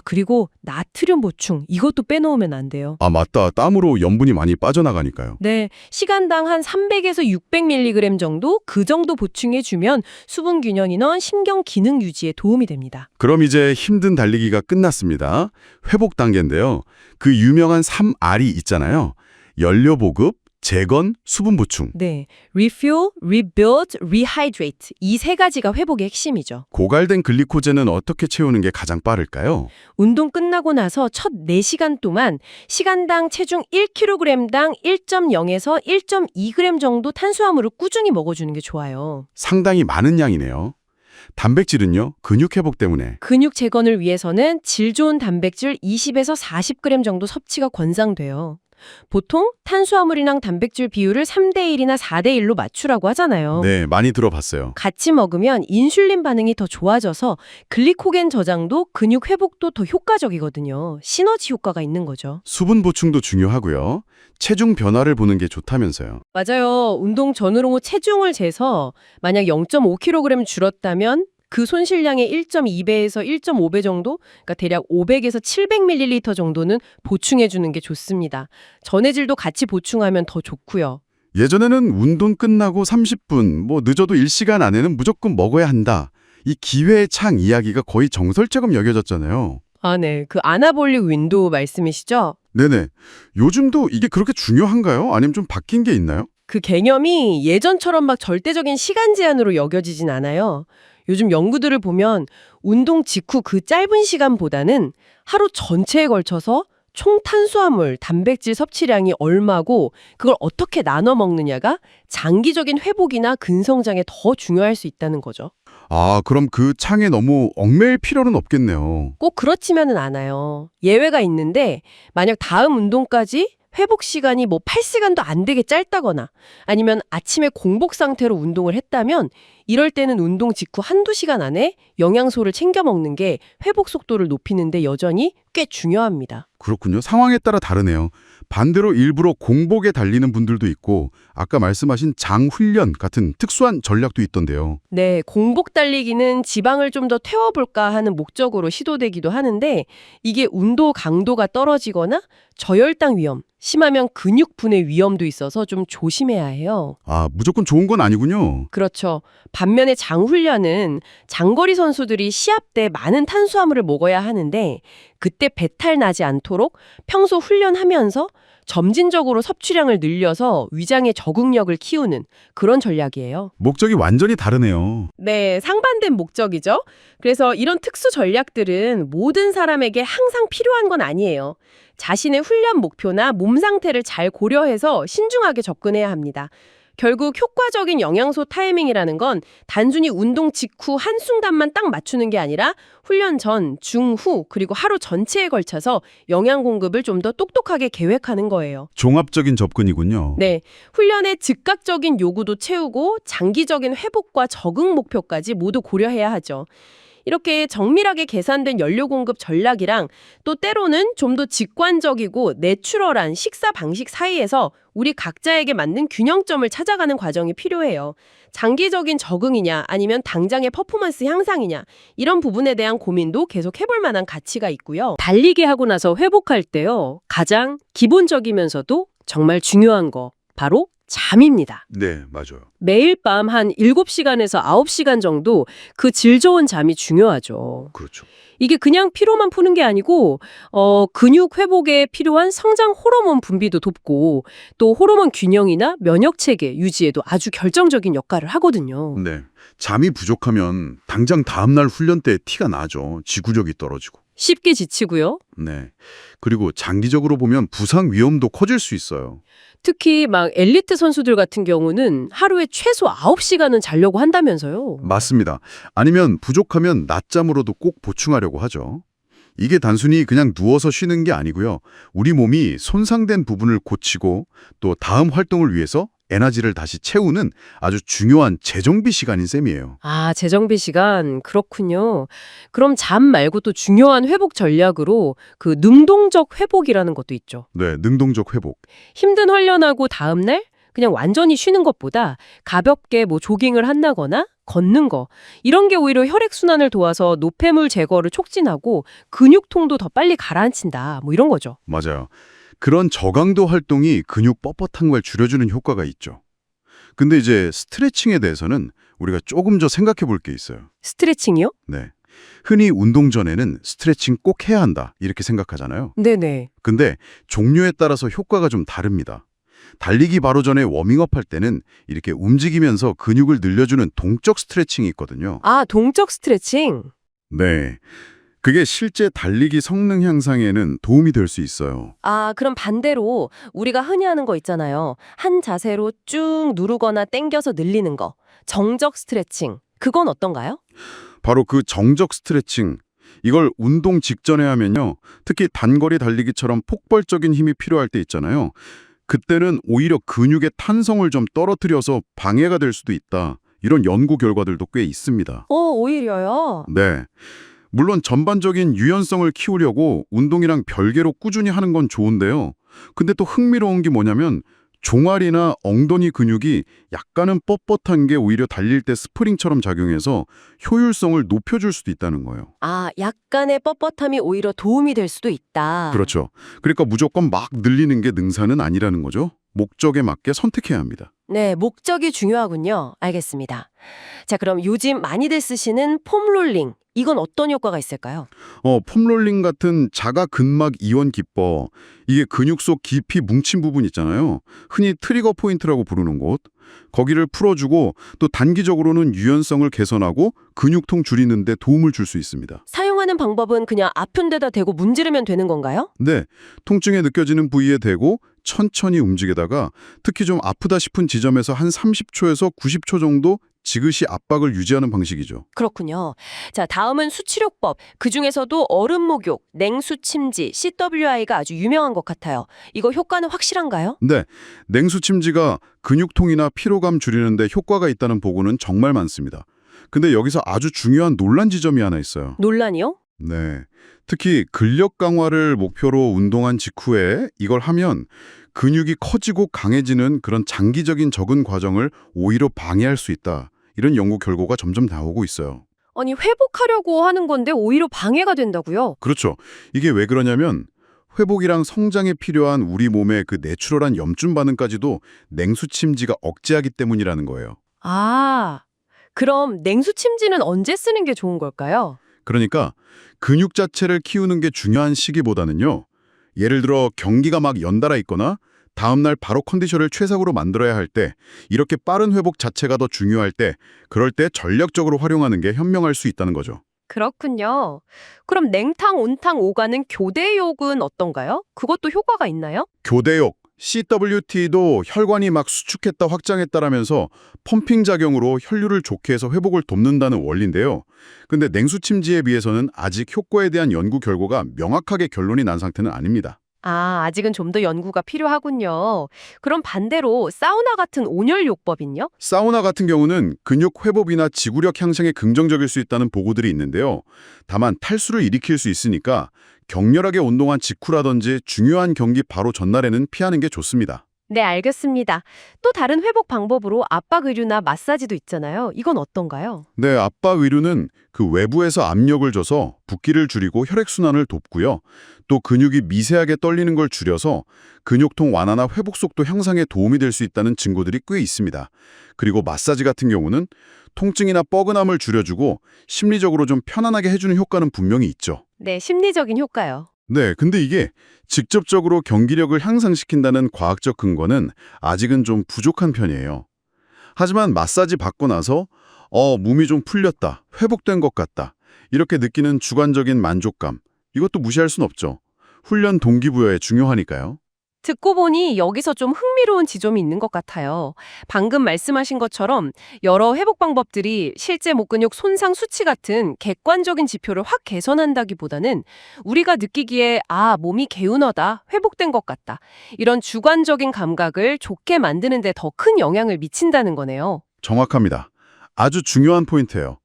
[SPEAKER 4] 그리고 나트륨 보충, 이것도 빼놓으면 안 돼요.
[SPEAKER 1] 맞다. 땀으로 염분이 많이 빠져나가니까요.
[SPEAKER 4] 네, 시간당 한 300에서 600mg 정도 그 정도 보충해주면 수분 균형이나 신경 기능 유지에 도움이 됩니다.
[SPEAKER 1] 그럼 이제 힘든 달리기가 끝났습니다. 회복 단계인데요. 그 유명한 3R이 있잖아요. 연료 보급, 재건, 수분 보충.
[SPEAKER 4] 네, refuel, rebuild, rehydrate 이 세 가지가 회복의 핵심이죠.
[SPEAKER 1] 고갈된 글리코젠은 어떻게 채우는 게 가장 빠를까요?
[SPEAKER 4] 운동 끝나고 나서 첫 4시간 동안 시간당 체중 1kg당 1.0에서 1.2g 정도 탄수화물을 꾸준히 먹어주는 게 좋아요.
[SPEAKER 1] 상당히 많은 양이네요. 단백질은요? 근육 회복 때문에.
[SPEAKER 4] 근육 재건을 위해서는 질 좋은 단백질 20에서 40g 정도 섭취가 권장돼요. 보통 탄수화물이랑 단백질 비율을 3대1이나 4대1로 맞추라고 하잖아요.
[SPEAKER 1] 네, 많이 들어봤어요.
[SPEAKER 4] 같이 먹으면 인슐린 반응이 더 좋아져서 글리코겐 저장도 근육 회복도 더 효과적이거든요. 시너지 효과가 있는 거죠.
[SPEAKER 1] 수분 보충도 중요하고요.
[SPEAKER 5] 체중 변화를 보는 게 좋다면서요.
[SPEAKER 3] 맞아요. 운동 전후로 후 체중을 재서 만약 0.5kg 줄었다면 그 손실량의 1.2배에서 1.5배 정도, 그러니까 대략 500에서 700ml 정도는 보충해 주는 게 좋습니다. 전해질도 같이 보충하면 더 좋고요.
[SPEAKER 5] 예전에는 운동 끝나고 30분, 뭐 늦어도 1시간 안에는 무조건 먹어야 한다. 이 기회의 창 이야기가 거의 정설처럼 여겨졌잖아요.
[SPEAKER 3] 아, 네. 그 아나볼릭 윈도우 말씀이시죠?
[SPEAKER 5] 네네. 요즘도 이게 그렇게 중요한가요? 아니면 좀 바뀐 게 있나요?
[SPEAKER 3] 그 개념이 예전처럼 막 절대적인 시간 제한으로 여겨지진 않아요. 요즘 연구들을 보면 운동 직후 그 짧은 시간보다는 하루 전체에 걸쳐서 총 탄수화물, 단백질 섭취량이 얼마고 그걸 어떻게 나눠 먹느냐가 장기적인 회복이나 근성장에 더 중요할 수 있다는 거죠.
[SPEAKER 5] 아, 그럼 그 창에 너무 얽매일 필요는 없겠네요.
[SPEAKER 3] 꼭 그렇지만은 않아요. 예외가 있는데 만약 다음 운동까지 회복 시간이 뭐 8시간도 안 되게 짧다거나 아니면 아침에 공복 상태로 운동을 했다면 이럴 때는 운동 직후 한두 시간 안에 영양소를 챙겨 먹는 게 회복 속도를 높이는데 여전히 꽤 중요합니다.
[SPEAKER 5] 그렇군요. 상황에 따라 다르네요. 반대로 일부러 공복에 달리는 분들도 있고 아까 말씀하신 장훈련 같은 특수한 전략도 있던데요.
[SPEAKER 3] 네, 공복 달리기는 지방을 좀 더 태워볼까 하는 목적으로 시도되기도 하는데 이게 운동 강도가 떨어지거나 저혈당 위험, 심하면 근육 분해 위험도 있어서 좀 조심해야 해요.
[SPEAKER 5] 아, 무조건 좋은 건 아니군요.
[SPEAKER 3] 그렇죠. 반면에 장훈련은 장거리 선수들이 시합 때 많은 탄수화물을 먹어야 하는데 그때 배탈 나지 않도록 평소 훈련하면서 점진적으로 섭취량을 늘려서 위장의 적응력을 키우는 그런 전략이에요.
[SPEAKER 5] 목적이 완전히 다르네요.
[SPEAKER 3] 네, 상반된 목적이죠. 그래서 이런 특수 전략들은 모든 사람에게 항상 필요한 건 아니에요. 자신의 훈련 목표나 몸 상태를 잘 고려해서 신중하게 접근해야 합니다. 결국 효과적인 영양소 타이밍이라는 건 단순히 운동 직후 한순간만 딱 맞추는 게 아니라 훈련 전, 중, 후, 그리고 하루 전체에 걸쳐서 영양 공급을 좀 더 똑똑하게 계획하는 거예요.
[SPEAKER 5] 종합적인 접근이군요.
[SPEAKER 3] 네, 훈련의 즉각적인 요구도 채우고 장기적인 회복과 적응 목표까지 모두 고려해야 하죠. 이렇게 정밀하게 계산된 연료 공급 전략이랑 또 때로는 좀 더 직관적이고 내추럴한 식사 방식 사이에서 우리 각자에게 맞는 균형점을 찾아가는 과정이 필요해요. 장기적인 적응이냐 아니면 당장의 퍼포먼스 향상이냐 이런 부분에 대한 고민도 계속 해볼 만한 가치가 있고요.
[SPEAKER 2] 달리기 하고 나서 회복할 때요. 가장 기본적이면서도 정말 중요한 거 바로 잠입니다.
[SPEAKER 5] 네, 맞아요.
[SPEAKER 2] 매일 밤 한 7시간에서 9시간 정도 그 질 좋은 잠이 중요하죠.
[SPEAKER 5] 그렇죠.
[SPEAKER 2] 이게 그냥 피로만 푸는 게 아니고 근육 회복에 필요한 성장 호르몬 분비도 돕고 또 호르몬 균형이나 면역 체계 유지에도 아주 결정적인 역할을 하거든요.
[SPEAKER 5] 네. 잠이 부족하면 당장 다음날 훈련 때 티가 나죠. 지구력이 떨어지고.
[SPEAKER 2] 쉽게 지치고요.
[SPEAKER 5] 네. 그리고 장기적으로 보면 부상 위험도 커질 수 있어요.
[SPEAKER 2] 특히 막 엘리트 선수들 같은 경우는 하루에 최소 9시간은 자려고 한다면서요.
[SPEAKER 5] 맞습니다. 아니면 부족하면 낮잠으로도 꼭 보충하려고 하죠. 이게 단순히 그냥 누워서 쉬는 게 아니고요. 우리 몸이 손상된 부분을 고치고 또 다음 활동을 위해서 에너지를 다시 채우는 아주 중요한 재정비 시간인 셈이에요.
[SPEAKER 2] 아, 재정비 시간. 그렇군요. 그럼 잠 말고 또 중요한 회복 전략으로 그 능동적 회복이라는 것도 있죠.
[SPEAKER 5] 네, 능동적 회복.
[SPEAKER 2] 힘든 훈련하고 다음날 그냥 완전히 쉬는 것보다 가볍게 뭐 조깅을 한다거나 걷는 거 이런 게 오히려 혈액순환을 도와서 노폐물 제거를 촉진하고 근육통도 더 빨리 가라앉힌다. 뭐 이런 거죠.
[SPEAKER 5] 맞아요. 그런 저강도 활동이 근육 뻣뻣한 걸 줄여주는 효과가 있죠. 근데 이제 스트레칭에 대해서는 우리가 조금 더 생각해 볼 게 있어요.
[SPEAKER 2] 스트레칭이요?
[SPEAKER 5] 네. 흔히 운동 전에는 스트레칭 꼭 해야 한다 이렇게 생각하잖아요.
[SPEAKER 2] 네네.
[SPEAKER 5] 근데 종류에 따라서 효과가 좀 다릅니다. 달리기 바로 전에 워밍업 할 때는 이렇게 움직이면서 근육을 늘려주는 동적 스트레칭이 있거든요.
[SPEAKER 2] 아, 동적 스트레칭.
[SPEAKER 5] 네. 그게 실제 달리기 성능 향상에는 도움이 될 수 있어요.
[SPEAKER 4] 아, 그럼 반대로 우리가 흔히 하는 거 있잖아요. 한 자세로 쭉 누르거나 당겨서 늘리는 거. 정적 스트레칭. 그건 어떤가요?
[SPEAKER 5] 바로 그 정적 스트레칭. 이걸 운동 직전에 하면요. 특히 단거리 달리기처럼 폭발적인 힘이 필요할 때 있잖아요. 그때는 오히려 근육의 탄성을 좀 떨어뜨려서 방해가 될 수도 있다. 이런 연구 결과들도 꽤 있습니다.
[SPEAKER 4] 오히려요.
[SPEAKER 5] 네. 물론 전반적인 유연성을 키우려고 운동이랑 별개로 꾸준히 하는 건 좋은데요. 근데 또 흥미로운 게 뭐냐면 종아리나 엉덩이 근육이 약간은 뻣뻣한 게 오히려 달릴 때 스프링처럼 작용해서 효율성을 높여줄 수도 있다는 거예요.
[SPEAKER 2] 아, 약간의 뻣뻣함이 오히려 도움이 될 수도 있다.
[SPEAKER 5] 그렇죠. 그러니까 무조건 막 늘리는 게 능사는 아니라는 거죠. 목적에 맞게 선택해야 합니다.
[SPEAKER 2] 네, 목적이 중요하군요. 알겠습니다. 자, 그럼 요즘 많이들 쓰시는 폼롤링. 이건 어떤 효과가 있을까요?
[SPEAKER 5] 폼롤링 같은 자가 근막 이완 기법, 이게 근육 속 깊이 뭉친 부분 있잖아요. 흔히 트리거 포인트라고 부르는 곳. 거기를 풀어주고 또 단기적으로는 유연성을 개선하고 근육통 줄이는 데 도움을 줄 수 있습니다.
[SPEAKER 2] 사용하는 방법은 그냥 아픈 데다 대고 문지르면 되는 건가요?
[SPEAKER 5] 네, 통증이 느껴지는 부위에 대고 천천히 움직이다가 특히 좀 아프다 싶은 지점에서 한 30초에서 90초 정도 지그시 압박을 유지하는 방식이죠.
[SPEAKER 2] 그렇군요. 자, 다음은 수치료법. 그중에서도 얼음 목욕, 냉수 침지, CWI가 아주 유명한 것 같아요. 이거 효과는 확실한가요?
[SPEAKER 5] 네, 냉수 침지가 근육통이나 피로감 줄이는데 효과가 있다는 보고는 정말 많습니다. 근데 여기서 아주 중요한 논란 지점이 하나 있어요.
[SPEAKER 2] 논란이요?
[SPEAKER 5] 네, 특히 근력 강화를 목표로 운동한 직후에 이걸 하면 근육이 커지고 강해지는 그런 장기적인 적응 과정을 오히려 방해할 수 있다. 이런 연구 결과가 점점 나오고 있어요.
[SPEAKER 2] 아니, 회복하려고 하는 건데 오히려 방해가 된다고요?
[SPEAKER 5] 그렇죠. 이게 왜 그러냐면 회복이랑 성장에 필요한 우리 몸의 그 내추럴한 염증 반응까지도 냉수 침지가 억제하기 때문이라는 거예요.
[SPEAKER 2] 아, 그럼 냉수 침지는 언제 쓰는 게 좋은 걸까요?
[SPEAKER 5] 그러니까 근육 자체를 키우는 게 중요한 시기보다는요. 예를 들어 경기가 막 연달아 있거나 다음날 바로 컨디션을 최상으로 만들어야 할 때, 이렇게 빠른 회복 자체가 더 중요할 때, 그럴 때 전략적으로 활용하는 게 현명할 수 있다는 거죠.
[SPEAKER 2] 그렇군요. 그럼 냉탕, 온탕 오가는 교대욕은 어떤가요? 그것도 효과가 있나요?
[SPEAKER 5] 교대욕, CWT도 혈관이 막 수축했다 확장했다라면서 펌핑 작용으로 혈류를 좋게 해서 회복을 돕는다는 원리인데요. 근데 냉수 침지에 비해서는 아직 효과에 대한 연구 결과가 명확하게 결론이 난 상태는 아닙니다.
[SPEAKER 2] 아, 아직은 좀 더 연구가 필요하군요. 그럼 반대로 사우나 같은 온열요법은요?
[SPEAKER 5] 사우나 같은 경우는 근육 회복이나 지구력 향상에 긍정적일 수 있다는 보고들이 있는데요. 다만 탈수를 일으킬 수 있으니까 격렬하게 운동한 직후라든지 중요한 경기 바로 전날에는 피하는 게 좋습니다.
[SPEAKER 2] 네, 알겠습니다. 또 다른 회복 방법으로 압박 의류나 마사지도 있잖아요. 이건 어떤가요?
[SPEAKER 5] 네, 압박 의류는 그 외부에서 압력을 줘서 붓기를 줄이고 혈액순환을 돕고요. 또 근육이 미세하게 떨리는 걸 줄여서 근육통 완화나 회복 속도 향상에 도움이 될 수 있다는 증거들이 꽤 있습니다. 그리고 마사지 같은 경우는 통증이나 뻐근함을 줄여주고 심리적으로 좀 편안하게 해주는 효과는 분명히 있죠.
[SPEAKER 2] 네, 심리적인 효과요.
[SPEAKER 5] 네, 근데 이게 직접적으로 경기력을 향상시킨다는 과학적 근거는 아직은 좀 부족한 편이에요. 하지만 마사지 받고 나서 몸이 좀 풀렸다, 회복된 것 같다 이렇게 느끼는 주관적인 만족감, 이것도 무시할 순 없죠. 훈련 동기부여에 중요하니까요.
[SPEAKER 2] 듣고 보니 여기서 좀 흥미로운 지점이 있는 것 같아요. 방금 말씀하신 것처럼 여러 회복 방법들이 실제 목근육 손상 수치 같은 객관적인 지표를 확 개선한다기보다는 우리가 느끼기에 몸이 개운하다, 회복된 것 같다. 이런 주관적인 감각을 좋게 만드는 데 더 큰 영향을 미친다는 거네요.
[SPEAKER 5] 정확합니다. 아주 중요한 포인트예요.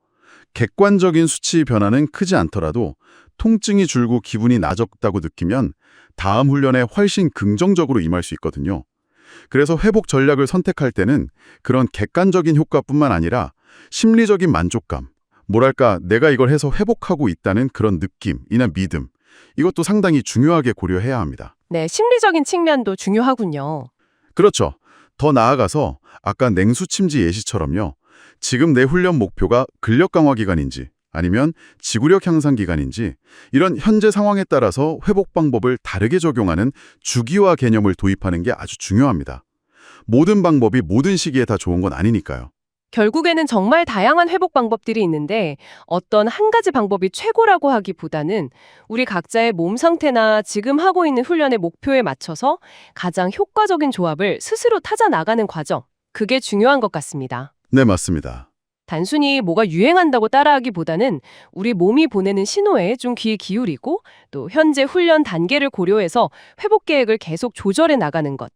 [SPEAKER 5] 객관적인 수치 변화는 크지 않더라도 통증이 줄고 기분이 나아졌다고 느끼면 다음 훈련에 훨씬 긍정적으로 임할 수 있거든요. 그래서 회복 전략을 선택할 때는 그런 객관적인 효과뿐만 아니라 심리적인 만족감, 뭐랄까 내가 이걸 해서 회복하고 있다는 그런 느낌이나 믿음, 이것도 상당히 중요하게 고려해야 합니다.
[SPEAKER 2] 네, 심리적인 측면도 중요하군요.
[SPEAKER 5] 그렇죠. 더 나아가서 아까 냉수 침지 예시처럼요. 지금 내 훈련 목표가 근력 강화 기간인지 아니면 지구력 향상 기간인지 이런 현재 상황에 따라서 회복 방법을 다르게 적용하는 주기화 개념을 도입하는 게 아주 중요합니다. 모든 방법이 모든 시기에 다 좋은 건 아니니까요.
[SPEAKER 2] 결국에는 정말 다양한 회복 방법들이 있는데 어떤 한 가지 방법이 최고라고 하기보다는 우리 각자의 몸 상태나 지금 하고 있는 훈련의 목표에 맞춰서 가장 효과적인 조합을 스스로 찾아 나가는 과정, 그게 중요한 것 같습니다.
[SPEAKER 5] 네, 맞습니다.
[SPEAKER 2] 단순히 뭐가 유행한다고 따라하기보다는 우리 몸이 보내는 신호에 좀 귀 기울이고 또 현재 훈련 단계를 고려해서 회복 계획을 계속 조절해 나가는 것.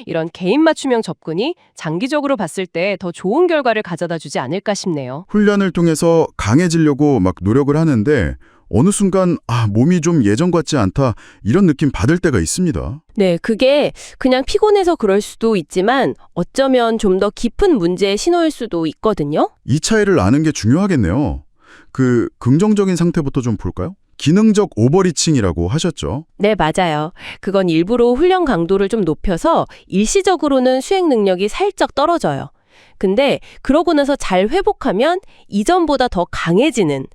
[SPEAKER 2] 이런 개인 맞춤형 접근이 장기적으로 봤을 때 더 좋은 결과를 가져다 주지 않을까 싶네요.
[SPEAKER 5] 훈련을 통해서 강해지려고 막 노력을 하는데 어느 순간 몸이 좀 예전 같지 않다 이런 느낌 받을 때가 있습니다.
[SPEAKER 2] 네, 그게 그냥 피곤해서 그럴 수도 있지만 어쩌면 좀 더 깊은 문제의 신호일 수도 있거든요.
[SPEAKER 5] 이 차이를 아는 게 중요하겠네요. 그 긍정적인 상태부터 좀 볼까요? 기능적 오버리칭이라고 하셨죠.
[SPEAKER 2] 네, 맞아요. 그건 일부러 훈련 강도를 좀 높여서 일시적으로는 수행 능력이 살짝 떨어져요. 근데 그러고 나서 잘 회복하면 이전보다 더 강해지는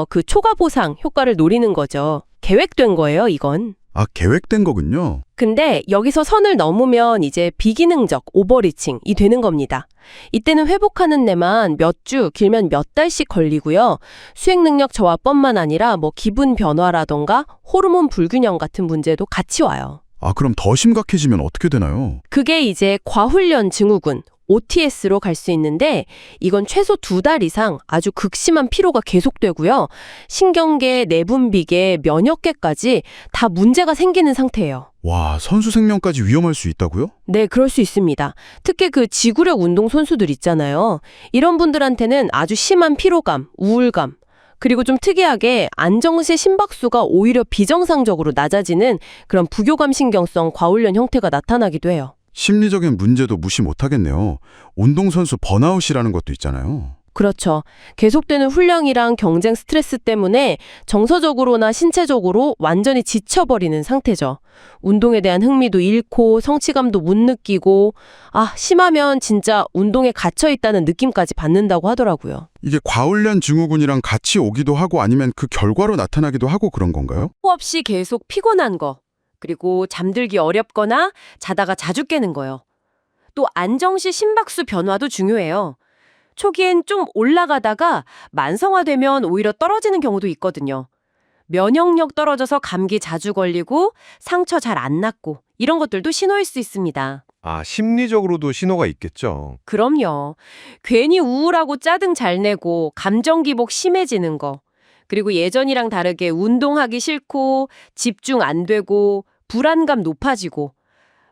[SPEAKER 2] 그 초과 보상 효과를 노리는 거죠. 계획된 거예요, 이건.
[SPEAKER 5] 계획된 거군요.
[SPEAKER 2] 근데 여기서 선을 넘으면 이제 비기능적 오버리칭이 되는 겁니다. 이때는 회복하는 데만 몇 주, 길면 몇 달씩 걸리고요. 수행 능력 저하뿐만 아니라 기분 변화라던가 호르몬 불균형 같은 문제도 같이 와요.
[SPEAKER 5] 그럼 더 심각해지면 어떻게 되나요?
[SPEAKER 2] 그게 이제 과훈련 증후군, OTS로 갈 수 있는데 이건 최소 2달 이상 아주 극심한 피로가 계속되고요. 신경계, 내분비계, 면역계까지 다 문제가 생기는 상태예요.
[SPEAKER 5] 와, 선수 생명까지 위험할 수 있다고요?
[SPEAKER 2] 네, 그럴 수 있습니다. 특히 그 지구력 운동 선수들 있잖아요. 이런 분들한테는 아주 심한 피로감, 우울감, 그리고 좀 특이하게 안정시 심박수가 오히려 비정상적으로 낮아지는 그런 부교감 신경성 과훈련 형태가 나타나기도 해요.
[SPEAKER 5] 심리적인 문제도 무시 못하겠네요. 운동선수 번아웃이라는 것도 있잖아요.
[SPEAKER 2] 그렇죠. 계속되는 훈련이랑 경쟁 스트레스 때문에 정서적으로나 신체적으로 완전히 지쳐버리는 상태죠. 운동에 대한 흥미도 잃고 성취감도 못 느끼고 심하면 진짜 운동에 갇혀있다는 느낌까지 받는다고 하더라고요.
[SPEAKER 5] 이게 과훈련 증후군이랑 같이 오기도 하고 아니면 그 결과로 나타나기도 하고 그런 건가요?
[SPEAKER 2] 호흡시 계속 피곤한 거, 그리고 잠들기 어렵거나 자다가 자주 깨는 거요. 또 안정시 심박수 변화도 중요해요. 초기엔 좀 올라가다가 만성화되면 오히려 떨어지는 경우도 있거든요. 면역력 떨어져서 감기 자주 걸리고 상처 잘 안 낫고 이런 것들도 신호일 수 있습니다.
[SPEAKER 6] 심리적으로도 신호가 있겠죠.
[SPEAKER 2] 그럼요. 괜히 우울하고 짜증 잘 내고 감정 기복 심해지는 거. 그리고 예전이랑 다르게 운동하기 싫고 집중 안 되고 불안감 높아지고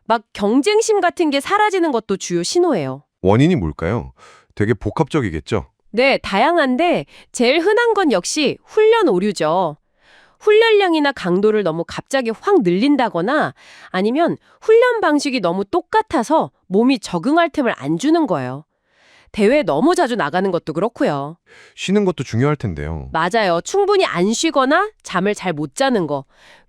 [SPEAKER 2] 막 경쟁심 같은 게 사라지는 것도 주요 신호예요.
[SPEAKER 6] 원인이 뭘까요? 되게 복합적이겠죠.
[SPEAKER 2] 네, 다양한데 제일 흔한 건 역시 훈련 오류죠. 훈련량이나 강도를 너무 갑자기 확 늘린다거나 아니면 훈련 방식이 너무 똑같아서 몸이 적응할 틈을 안 주는 거예요. 대회 너무 자주 나가는 것도 그렇고요.
[SPEAKER 6] 쉬는 것도 중요할 텐데요.
[SPEAKER 2] 맞아요. 충분히 안 쉬거나 잠을 잘 못 자는 거.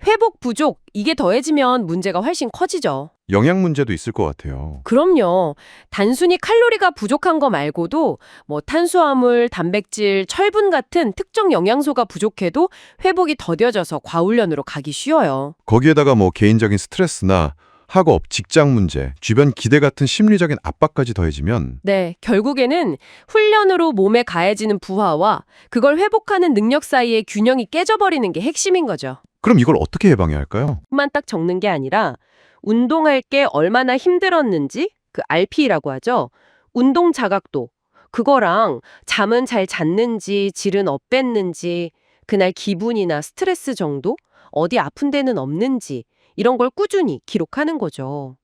[SPEAKER 2] 회복 부족, 이게 더해지면 문제가 훨씬 커지죠.
[SPEAKER 6] 영양 문제도 있을 것 같아요.
[SPEAKER 2] 그럼요. 단순히 칼로리가 부족한 거 말고도 탄수화물, 단백질, 철분 같은 특정 영양소가 부족해도 회복이 더뎌져서 과훈련으로 가기 쉬워요.
[SPEAKER 6] 거기에다가 개인적인 스트레스나 학업, 직장 문제, 주변 기대 같은 심리적인 압박까지 더해지면
[SPEAKER 2] 네, 결국에는 훈련으로 몸에 가해지는 부하와 그걸 회복하는 능력 사이의 균형이 깨져버리는 게 핵심인 거죠.
[SPEAKER 6] 그럼 이걸 어떻게 예방해야 할까요?
[SPEAKER 2] 만 딱 적는 게 아니라 운동할 게 얼마나 힘들었는지, 그 RP라고 하죠. 운동 자각도, 그거랑 잠은 잘 잤는지, 질은 어땠는지, 그날 기분이나 스트레스 정도, 어디 아픈 데는 없는지 이런 걸 꾸준히 기록하는 거죠.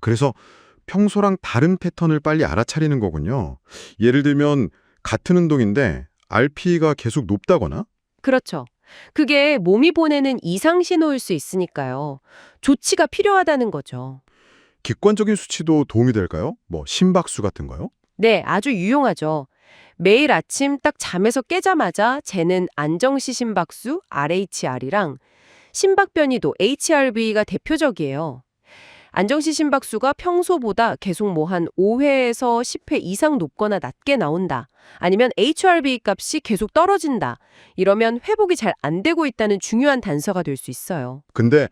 [SPEAKER 5] 그래서 평소랑 다른 패턴을 빨리 알아차리는 거군요. 예를 들면 같은 운동인데 RP가 계속 높다거나
[SPEAKER 2] 그렇죠. 그게 몸이 보내는 이상 신호일 수 있으니까요. 조치가 필요하다는 거죠.
[SPEAKER 5] 객관적인 수치도 도움이 될까요? 심박수 같은 거요?
[SPEAKER 2] 네, 아주 유용하죠. 매일 아침 딱 잠에서 깨자마자 재는 안정시 심박수 RHR이랑 심박변이도 HRV가 대표적이에요. 안정시 심박수가 평소보다 계속 한 5회에서 10회 이상 높거나 낮게 나온다. 아니면 HRV 값이 계속 떨어진다. 이러면 회복이 잘 안 되고 있다는 중요한 단서가 될 수 있어요.
[SPEAKER 5] 근데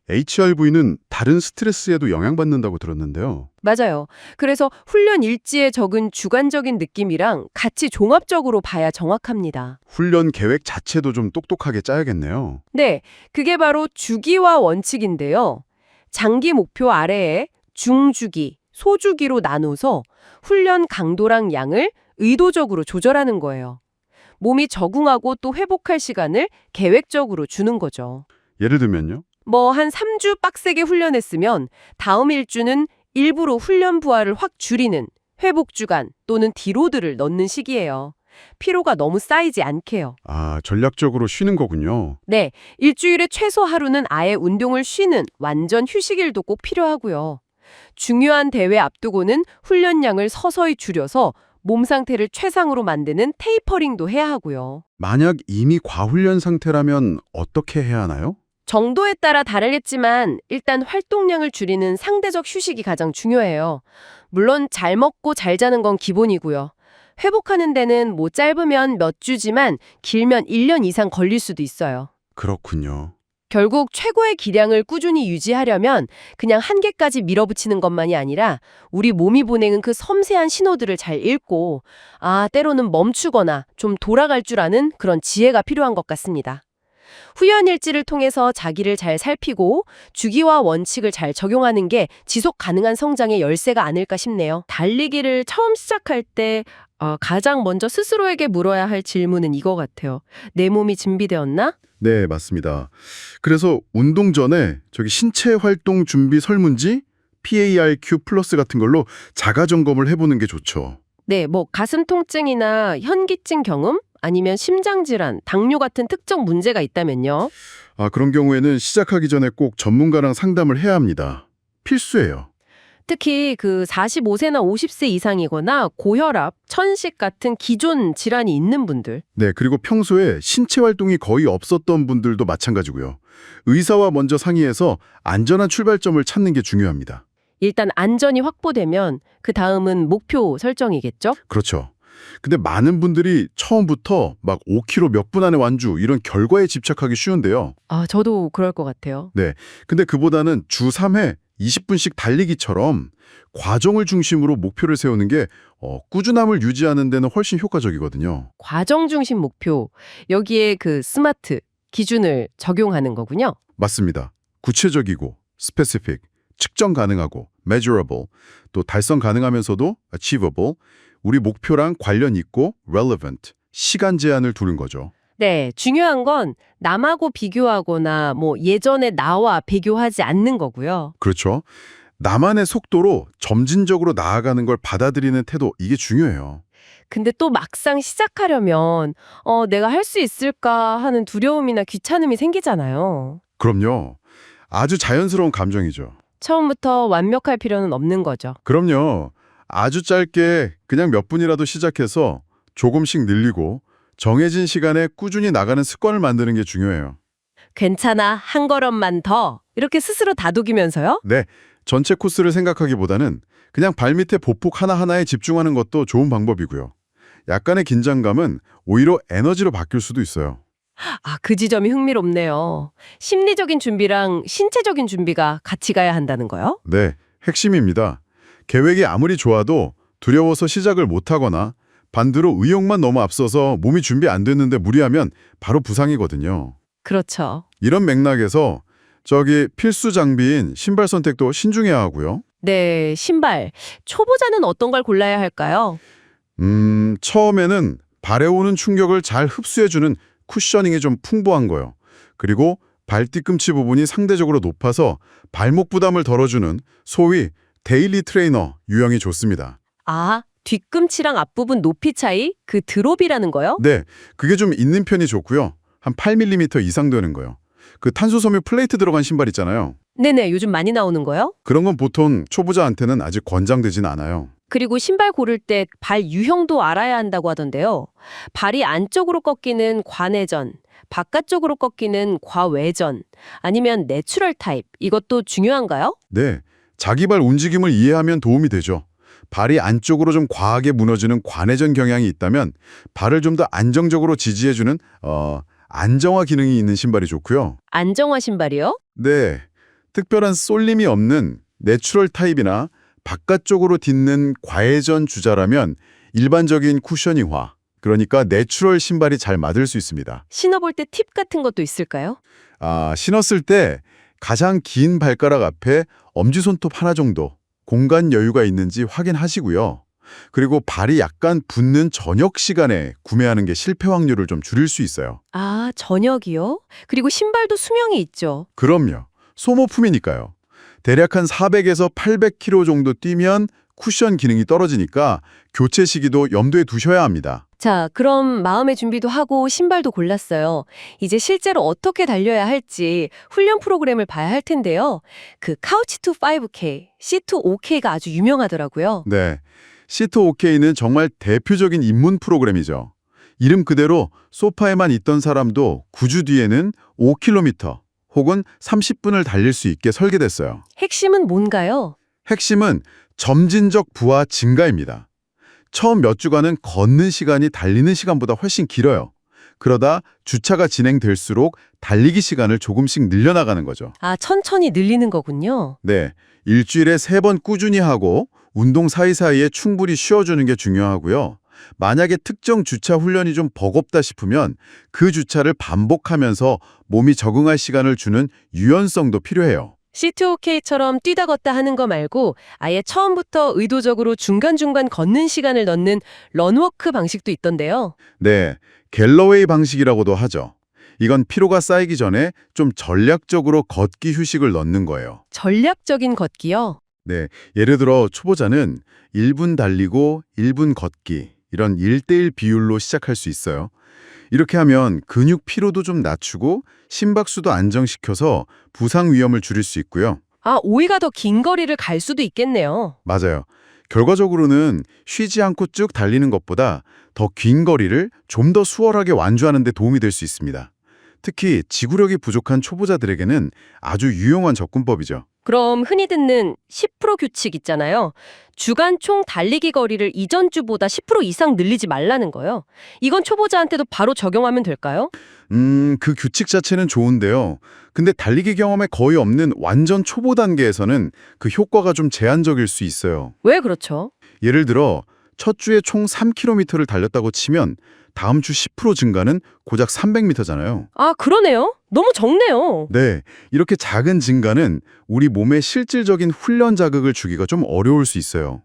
[SPEAKER 5] HRV는 다른 스트레스에도 영향받는다고 들었는데요.
[SPEAKER 2] 맞아요. 그래서 훈련 일지에 적은 주관적인 느낌이랑 같이 종합적으로 봐야 정확합니다.
[SPEAKER 5] 훈련 계획 자체도 좀 똑똑하게 짜야겠네요.
[SPEAKER 2] 네, 그게 바로 주기와 원칙인데요. 장기 목표 아래에 중주기, 소주기로 나눠서 훈련 강도랑 양을 의도적으로 조절하는 거예요. 몸이 적응하고 또 회복할 시간을 계획적으로 주는 거죠.
[SPEAKER 5] 예를 들면요?
[SPEAKER 2] 한 3주 빡세게 훈련했으면 다음 일주는 일부러 훈련 부하를 확 줄이는 회복 주간 또는 디로드를 넣는 시기예요.
[SPEAKER 3] 피로가 너무 쌓이지 않게요.
[SPEAKER 5] 아, 전략적으로 쉬는 거군요.
[SPEAKER 3] 네, 일주일에 최소 하루는 아예 운동을 쉬는 완전 휴식일도 꼭 필요하고요. 중요한 대회 앞두고는 훈련량을 서서히 줄여서 몸 상태를 최상으로 만드는 테이퍼링도 해야 하고요.
[SPEAKER 5] 만약 이미 과훈련 상태라면 어떻게 해야 하나요?
[SPEAKER 3] 정도에 따라 다르겠지만 일단 활동량을 줄이는 상대적 휴식이 가장 중요해요. 물론 잘 먹고 잘 자는 건 기본이고요. 회복하는 데는 뭐 짧으면 몇 주지만 길면 1년 이상 걸릴 수도 있어요.
[SPEAKER 5] 그렇군요.
[SPEAKER 3] 결국 최고의 기량을 꾸준히 유지하려면 그냥 한계까지 밀어붙이는 것만이 아니라 우리 몸이 보내는 그 섬세한 신호들을 잘 읽고 때로는 멈추거나 좀 돌아갈 줄 아는 그런 지혜가 필요한 것 같습니다. 후연일지를 통해서 자기를 잘 살피고 주기와 원칙을 잘 적용하는 게 지속 가능한 성장의 열쇠가 아닐까 싶네요. 달리기를 처음 시작할 때 가장 먼저 스스로에게 물어야 할 질문은 이거 같아요. 내 몸이 준비되었나?
[SPEAKER 5] 네, 맞습니다. 그래서 운동 전에 저기 신체 활동 준비 설문지 PARQ 플러스 같은 걸로 자가 점검을 해보는 게 좋죠.
[SPEAKER 3] 네, 뭐 가슴 통증이나 현기증 경험 아니면 심장 질환, 당뇨 같은 특정 문제가 있다면요.
[SPEAKER 5] 그런 경우에는 시작하기 전에 꼭 전문가랑 상담을 해야 합니다. 필수예요.
[SPEAKER 3] 특히 그 45세나 50세 이상이거나 고혈압, 천식 같은 기존 질환이 있는 분들.
[SPEAKER 5] 네, 그리고 평소에 신체 활동이 거의 없었던 분들도 마찬가지고요. 의사와 먼저 상의해서 안전한 출발점을 찾는 게 중요합니다.
[SPEAKER 3] 일단 안전이 확보되면 그 다음은 목표 설정이겠죠?
[SPEAKER 5] 그렇죠. 근데 많은 분들이 처음부터 막 5km 몇 분 안에 완주 이런 결과에 집착하기 쉬운데요.
[SPEAKER 3] 저도 그럴 것 같아요.
[SPEAKER 5] 근데 그보다는 주 3회 20분씩 달리기처럼 과정을 중심으로 목표를 세우는 게 꾸준함을 유지하는 데는 훨씬 효과적이거든요.
[SPEAKER 3] 과정 중심 목표. 여기에 그 스마트 기준을 적용하는 거군요.
[SPEAKER 5] 맞습니다. 구체적이고 specific, 측정 가능하고 measurable, 또 달성 가능하면서도 achievable, 우리 목표랑 관련 있고 relevant, 시간 제한을 두는 거죠.
[SPEAKER 3] 네, 중요한 건 남하고 비교하거나 뭐 예전의 나와 비교하지 않는 거고요.
[SPEAKER 5] 그렇죠. 나만의 속도로 점진적으로 나아가는 걸 받아들이는 태도, 이게 중요해요.
[SPEAKER 3] 근데 또 막상 시작하려면 내가 할 수 있을까 하는 두려움이나 귀찮음이 생기잖아요.
[SPEAKER 5] 그럼요. 아주 자연스러운 감정이죠.
[SPEAKER 3] 처음부터 완벽할 필요는 없는 거죠.
[SPEAKER 5] 그럼요. 아주 짧게 그냥 몇 분이라도 시작해서 조금씩 늘리고 정해진 시간에 꾸준히 나가는 습관을 만드는 게 중요해요.
[SPEAKER 3] 괜찮아, 한 걸음만 더. 이렇게 스스로 다독이면서요.
[SPEAKER 5] 네, 전체 코스를 생각하기보다는 그냥 발밑에 보폭 하나하나에 집중하는 것도 좋은 방법이고요. 약간의 긴장감은 오히려 에너지로 바뀔 수도 있어요.
[SPEAKER 3] 그 지점이 흥미롭네요. 심리적인 준비랑 신체적인 준비가 같이 가야 한다는 거요?
[SPEAKER 5] 네, 핵심입니다. 계획이 아무리 좋아도 두려워서 시작을 못하거나 반대로 의욕만 너무 앞서서 몸이 준비 안 됐는데 무리하면 바로 부상이거든요.
[SPEAKER 3] 그렇죠.
[SPEAKER 5] 이런 맥락에서 필수 장비인 신발 선택도 신중해야 하고요.
[SPEAKER 3] 네, 신발. 초보자는 어떤 걸 골라야 할까요?
[SPEAKER 5] 처음에는 발에 오는 충격을 잘 흡수해주는 쿠셔닝이 좀 풍부한 거요. 그리고 발 뒤꿈치 부분이 상대적으로 높아서 발목 부담을 덜어주는 소위 데일리 트레이너 유형이 좋습니다.
[SPEAKER 3] 뒤꿈치랑 앞부분 높이 차이? 그 드롭이라는 거요?
[SPEAKER 5] 네, 그게 좀 있는 편이 좋고요. 한 8mm 이상 되는 거요. 그 탄소섬유 플레이트 들어간 신발 있잖아요.
[SPEAKER 3] 네네, 요즘 많이 나오는 거요?
[SPEAKER 5] 그런 건 보통 초보자한테는 아직 권장되진 않아요.
[SPEAKER 3] 그리고 신발 고를 때 발 유형도 알아야 한다고 하던데요. 발이 안쪽으로 꺾이는 관회전, 바깥쪽으로 꺾이는 과외전, 아니면 내추럴 타입, 이것도 중요한가요?
[SPEAKER 5] 네, 자기 발 움직임을 이해하면 도움이 되죠. 발이 안쪽으로 좀 과하게 무너지는 관회전 경향이 있다면 발을 좀 더 안정적으로 지지해주는 안정화 기능이 있는 신발이 좋고요.
[SPEAKER 3] 안정화 신발이요?
[SPEAKER 5] 네, 특별한 쏠림이 없는 내추럴 타입이나 바깥쪽으로 딛는 과회전 주자라면 일반적인 쿠셔닝화, 그러니까 내추럴 신발이 잘 맞을 수 있습니다.
[SPEAKER 3] 신어볼 때 팁 같은 것도 있을까요?
[SPEAKER 5] 신었을 때 가장 긴 발가락 앞에 엄지손톱 하나 정도 공간 여유가 있는지 확인하시고요. 그리고 발이 약간 붓는 저녁 시간에 구매하는 게 실패 확률을 좀 줄일 수 있어요.
[SPEAKER 3] 저녁이요? 그리고 신발도 수명이 있죠.
[SPEAKER 5] 그럼요. 소모품이니까요. 대략 한 400에서 800km 정도 뛰면 쿠션 기능이 떨어지니까 교체 시기도 염두에 두셔야 합니다.
[SPEAKER 2] 자, 그럼 마음의 준비도 하고 신발도 골랐어요. 이제 실제로 어떻게 달려야 할지 훈련 프로그램을 봐야 할 텐데요. 그 카우치 투 5K, C2OK 가 아주 유명하더라고요.
[SPEAKER 5] 네, C2OK는 정말 대표적인 입문 프로그램이죠. 이름 그대로 소파에만 있던 사람도 9주 뒤에는 5km 혹은 30분을 달릴 수 있게 설계됐어요.
[SPEAKER 2] 핵심은 뭔가요?
[SPEAKER 5] 핵심은 점진적 부하 증가입니다. 처음 몇 주간은 걷는 시간이 달리는 시간보다 훨씬 길어요. 그러다 주차가 진행될수록 달리기 시간을 조금씩 늘려나가는 거죠.
[SPEAKER 2] 아, 천천히 늘리는 거군요.
[SPEAKER 5] 네, 일주일에 3번 꾸준히 하고 운동 사이사이에 충분히 쉬어주는 게 중요하고요. 만약에 특정 주차 훈련이 좀 버겁다 싶으면 그 주차를 반복하면서 몸이 적응할 시간을 주는 유연성도 필요해요.
[SPEAKER 2] C2OK처럼 뛰다 걷다 하는 거 말고 아예 처음부터 의도적으로 중간중간 걷는 시간을 넣는 런워크 방식도 있던데요.
[SPEAKER 5] 네, 갤러웨이 방식이라고도 하죠. 이건 피로가 쌓이기 전에 좀 전략적으로 걷기 휴식을 넣는 거예요.
[SPEAKER 2] 전략적인 걷기요.
[SPEAKER 5] 네, 예를 들어 초보자는 1분 달리고 1분 걷기 이런 1대1 비율로 시작할 수 있어요. 이렇게 하면 근육 피로도 좀 낮추고 심박수도 안정시켜서 부상 위험을 줄일 수 있고요.
[SPEAKER 2] 아, 오히려 더 긴 거리를 갈 수도 있겠네요.
[SPEAKER 5] 맞아요. 결과적으로는 쉬지 않고 쭉 달리는 것보다 더 긴 거리를 좀 더 수월하게 완주하는 데 도움이 될 수 있습니다. 특히 지구력이 부족한 초보자들에게는 아주 유용한 접근법이죠.
[SPEAKER 2] 그럼 흔히 듣는 10% 규칙 있잖아요. 주간 총 달리기 거리를 이전 주보다 10% 이상 늘리지 말라는 거요. 이건 초보자한테도 바로 적용하면 될까요?
[SPEAKER 5] 그 규칙 자체는 좋은데요. 근데 달리기 경험에 거의 없는 완전 초보 단계에서는 그 효과가 좀 제한적일 수 있어요.
[SPEAKER 2] 왜 그렇죠?
[SPEAKER 5] 예를 들어 첫 주에 총 3km를 달렸다고 치면 다음 주 10% 증가는 고작 300m잖아요.
[SPEAKER 2] 아, 그러네요. 너무 적네요.
[SPEAKER 5] 네, 이렇게 작은 증가는 우리 몸에 실질적인 훈련 자극을 주기가 좀 어려울 수 있어요.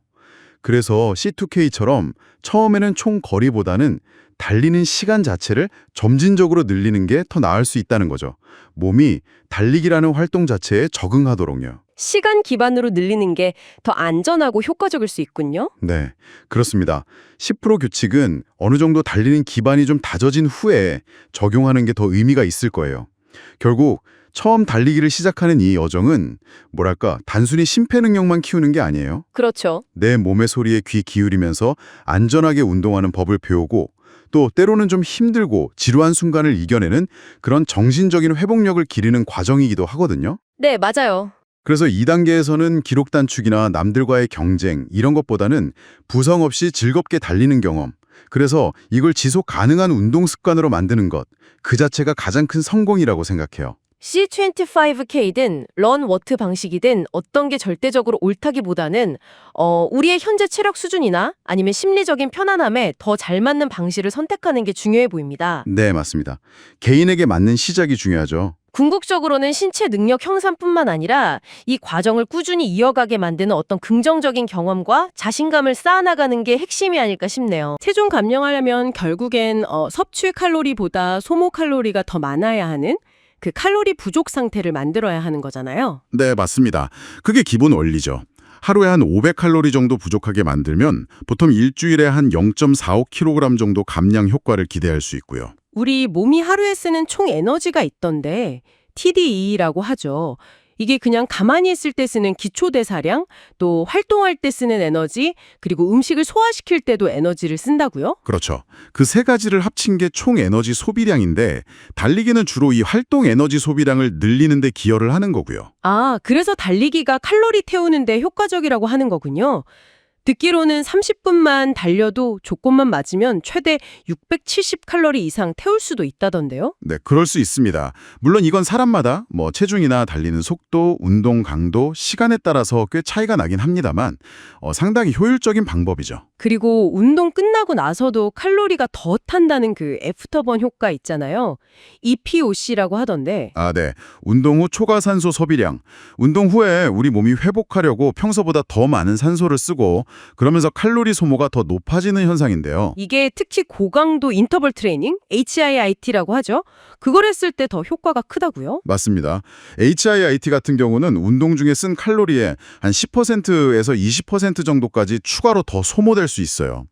[SPEAKER 5] 그래서 C2K처럼 처음에는 총 거리보다는 달리는 시간 자체를 점진적으로 늘리는 게 더 나을 수 있다는 거죠. 몸이 달리기라는 활동 자체에 적응하도록요.
[SPEAKER 2] 시간 기반으로 늘리는 게 더 안전하고 효과적일 수 있군요.
[SPEAKER 5] 네, 그렇습니다. 10% 규칙은 어느 정도 달리는 기반이 좀 다져진 후에 적용하는 게 더 의미가 있을 거예요. 결국 처음 달리기를 시작하는 이 여정은 뭐랄까 단순히 심폐 능력만 키우는 게 아니에요.
[SPEAKER 2] 그렇죠.
[SPEAKER 5] 내 몸의 소리에 귀 기울이면서 안전하게 운동하는 법을 배우고 또 때로는 좀 힘들고 지루한 순간을 이겨내는 그런 정신적인 회복력을 기르는 과정이기도 하거든요.
[SPEAKER 2] 네, 맞아요.
[SPEAKER 5] 그래서 2단계에서는 기록 단축이나 남들과의 경쟁 이런 것보다는 부상 없이 즐겁게 달리는 경험, 그래서 이걸 지속 가능한 운동 습관으로 만드는 것, 그 자체가 가장 큰 성공이라고 생각해요.
[SPEAKER 2] C25K든 런워트 방식이든 어떤 게 절대적으로 옳다기보다는 우리의 현재 체력 수준이나 아니면 심리적인 편안함에 더 잘 맞는 방식을 선택하는 게 중요해 보입니다.
[SPEAKER 5] 네, 맞습니다. 개인에게 맞는 시작이 중요하죠.
[SPEAKER 2] 궁극적으로는 신체 능력 향상뿐만 아니라 이 과정을 꾸준히 이어가게 만드는 어떤 긍정적인 경험과 자신감을 쌓아나가는 게 핵심이 아닐까 싶네요.
[SPEAKER 4] 체중 감량하려면 결국엔 섭취 칼로리보다 소모 칼로리가 더 많아야 하는 그 칼로리 부족 상태를 만들어야 하는 거잖아요.
[SPEAKER 5] 네, 맞습니다. 그게 기본 원리죠. 하루에 한 500칼로리 정도 부족하게 만들면 보통 일주일에 한 0.45kg 정도 감량 효과를 기대할 수 있고요.
[SPEAKER 4] 우리 몸이 하루에 쓰는 총 에너지가 있던데 TDE라고 하죠. 이게 그냥 가만히 있을 때 쓰는 기초대사량, 또 활동할 때 쓰는 에너지, 그리고 음식을 소화시킬 때도 에너지를 쓴다고요?
[SPEAKER 5] 그렇죠. 그 세 가지를 합친 게 총 에너지 소비량인데 달리기는 주로 이 활동 에너지 소비량을 늘리는 데 기여를 하는 거고요.
[SPEAKER 4] 아, 그래서 달리기가 칼로리 태우는데 효과적이라고 하는 거군요. 듣기로는 30분만 달려도 조건만 맞으면 최대 670칼로리 이상 태울 수도 있다던데요?
[SPEAKER 5] 네, 그럴 수 있습니다. 물론 이건 사람마다 체중이나 달리는 속도, 운동 강도, 시간에 따라서 꽤 차이가 나긴 합니다만 상당히 효율적인 방법이죠.
[SPEAKER 2] 그리고 운동 끝나고 나서도 칼로리가 더 탄다는 그 애프터번 효과 있잖아요. EPOC라고 하던데.
[SPEAKER 5] 아, 네. 운동 후 초과 산소 소비량. 운동 후에 우리 몸이 회복하려고 평소보다 더 많은 산소를 쓰고 그러면서 칼로리 소모가 더 높아지는 현상인데요.
[SPEAKER 2] 이게 특히 고강도 인터벌 트레이닝, HIIT라고 하죠. 그걸 했을 때 더 효과가 크다고요?
[SPEAKER 5] 맞습니다. HIIT 같은 경우는 운동 중에 쓴 칼로리의 한 10%에서 20% 정도까지 추가로 더 소모될 수 있어요.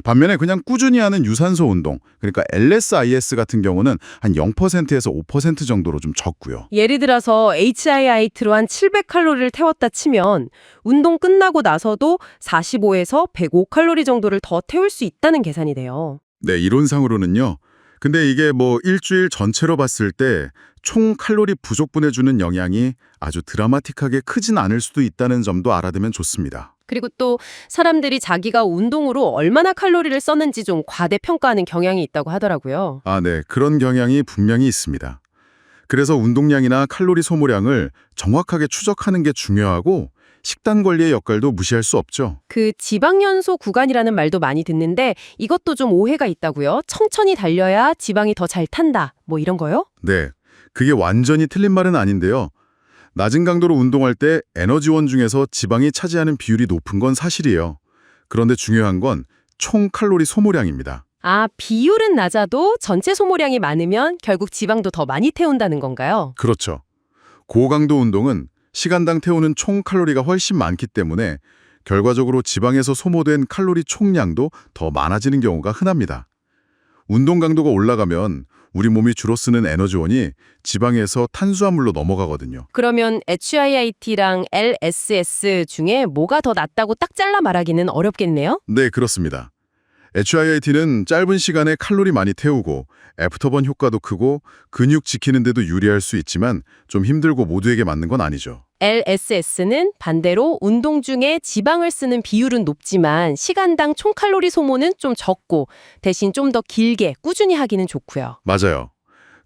[SPEAKER 5] 반면에 그냥 꾸준히 하는 유산소 운동, 그러니까 LSIS 같은 경우는 한 0%에서 5% 정도로 좀 적고요.
[SPEAKER 2] 예를 들어서 HIIT로 한 700칼로리를 태웠다 치면 운동 끝나고 나서도 45에서 105칼로리 정도를 더 태울 수 있다는 계산이 돼요.
[SPEAKER 5] 네, 이론상으로는요. 근데 이게 뭐 일주일 전체로 봤을 때 총 칼로리 부족분에 주는 영향이 아주 드라마틱하게 크진 않을 수도 있다는 점도 알아두면 좋습니다.
[SPEAKER 2] 그리고 또 사람들이 자기가 운동으로 얼마나 칼로리를 썼는지 좀 과대평가하는 경향이 있다고 하더라고요.
[SPEAKER 5] 아, 네. 그런 경향이 분명히 있습니다. 그래서 운동량이나 칼로리 소모량을 정확하게 추적하는 게 중요하고 식단 관리의 역할도 무시할 수 없죠.
[SPEAKER 2] 그 지방연소 구간이라는 말도 많이 듣는데 이것도 좀 오해가 있다고요? 천천히 달려야 지방이 더 잘 탄다. 뭐 이런 거요?
[SPEAKER 5] 네. 그게 완전히 틀린 말은 아닌데요. 낮은 강도로 운동할 때 에너지원 중에서 지방이 차지하는 비율이 높은 건 사실이에요. 그런데 중요한 건 총 칼로리 소모량입니다.
[SPEAKER 2] 아, 비율은 낮아도 전체 소모량이 많으면 결국 지방도 더 많이 태운다는 건가요?
[SPEAKER 5] 그렇죠. 고강도 운동은 시간당 태우는 총 칼로리가 훨씬 많기 때문에 결과적으로 지방에서 소모된 칼로리 총량도 더 많아지는 경우가 흔합니다. 운동 강도가 올라가면 우리 몸이 주로 쓰는 에너지원이 지방에서 탄수화물로 넘어가거든요.
[SPEAKER 2] 그러면 HIIT랑 LSS 중에 뭐가 더 낫다고 딱 잘라 말하기는 어렵겠네요?
[SPEAKER 5] 네, 그렇습니다. HIIT는 짧은 시간에 칼로리 많이 태우고 애프터번 효과도 크고 근육 지키는 데도 유리할 수 있지만 좀 힘들고 모두에게 맞는 건 아니죠.
[SPEAKER 2] LSS는 반대로 운동 중에 지방을 쓰는 비율은 높지만 시간당 총칼로리 소모는 좀 적고 대신 좀 더 길게 꾸준히 하기는 좋고요.
[SPEAKER 5] 맞아요.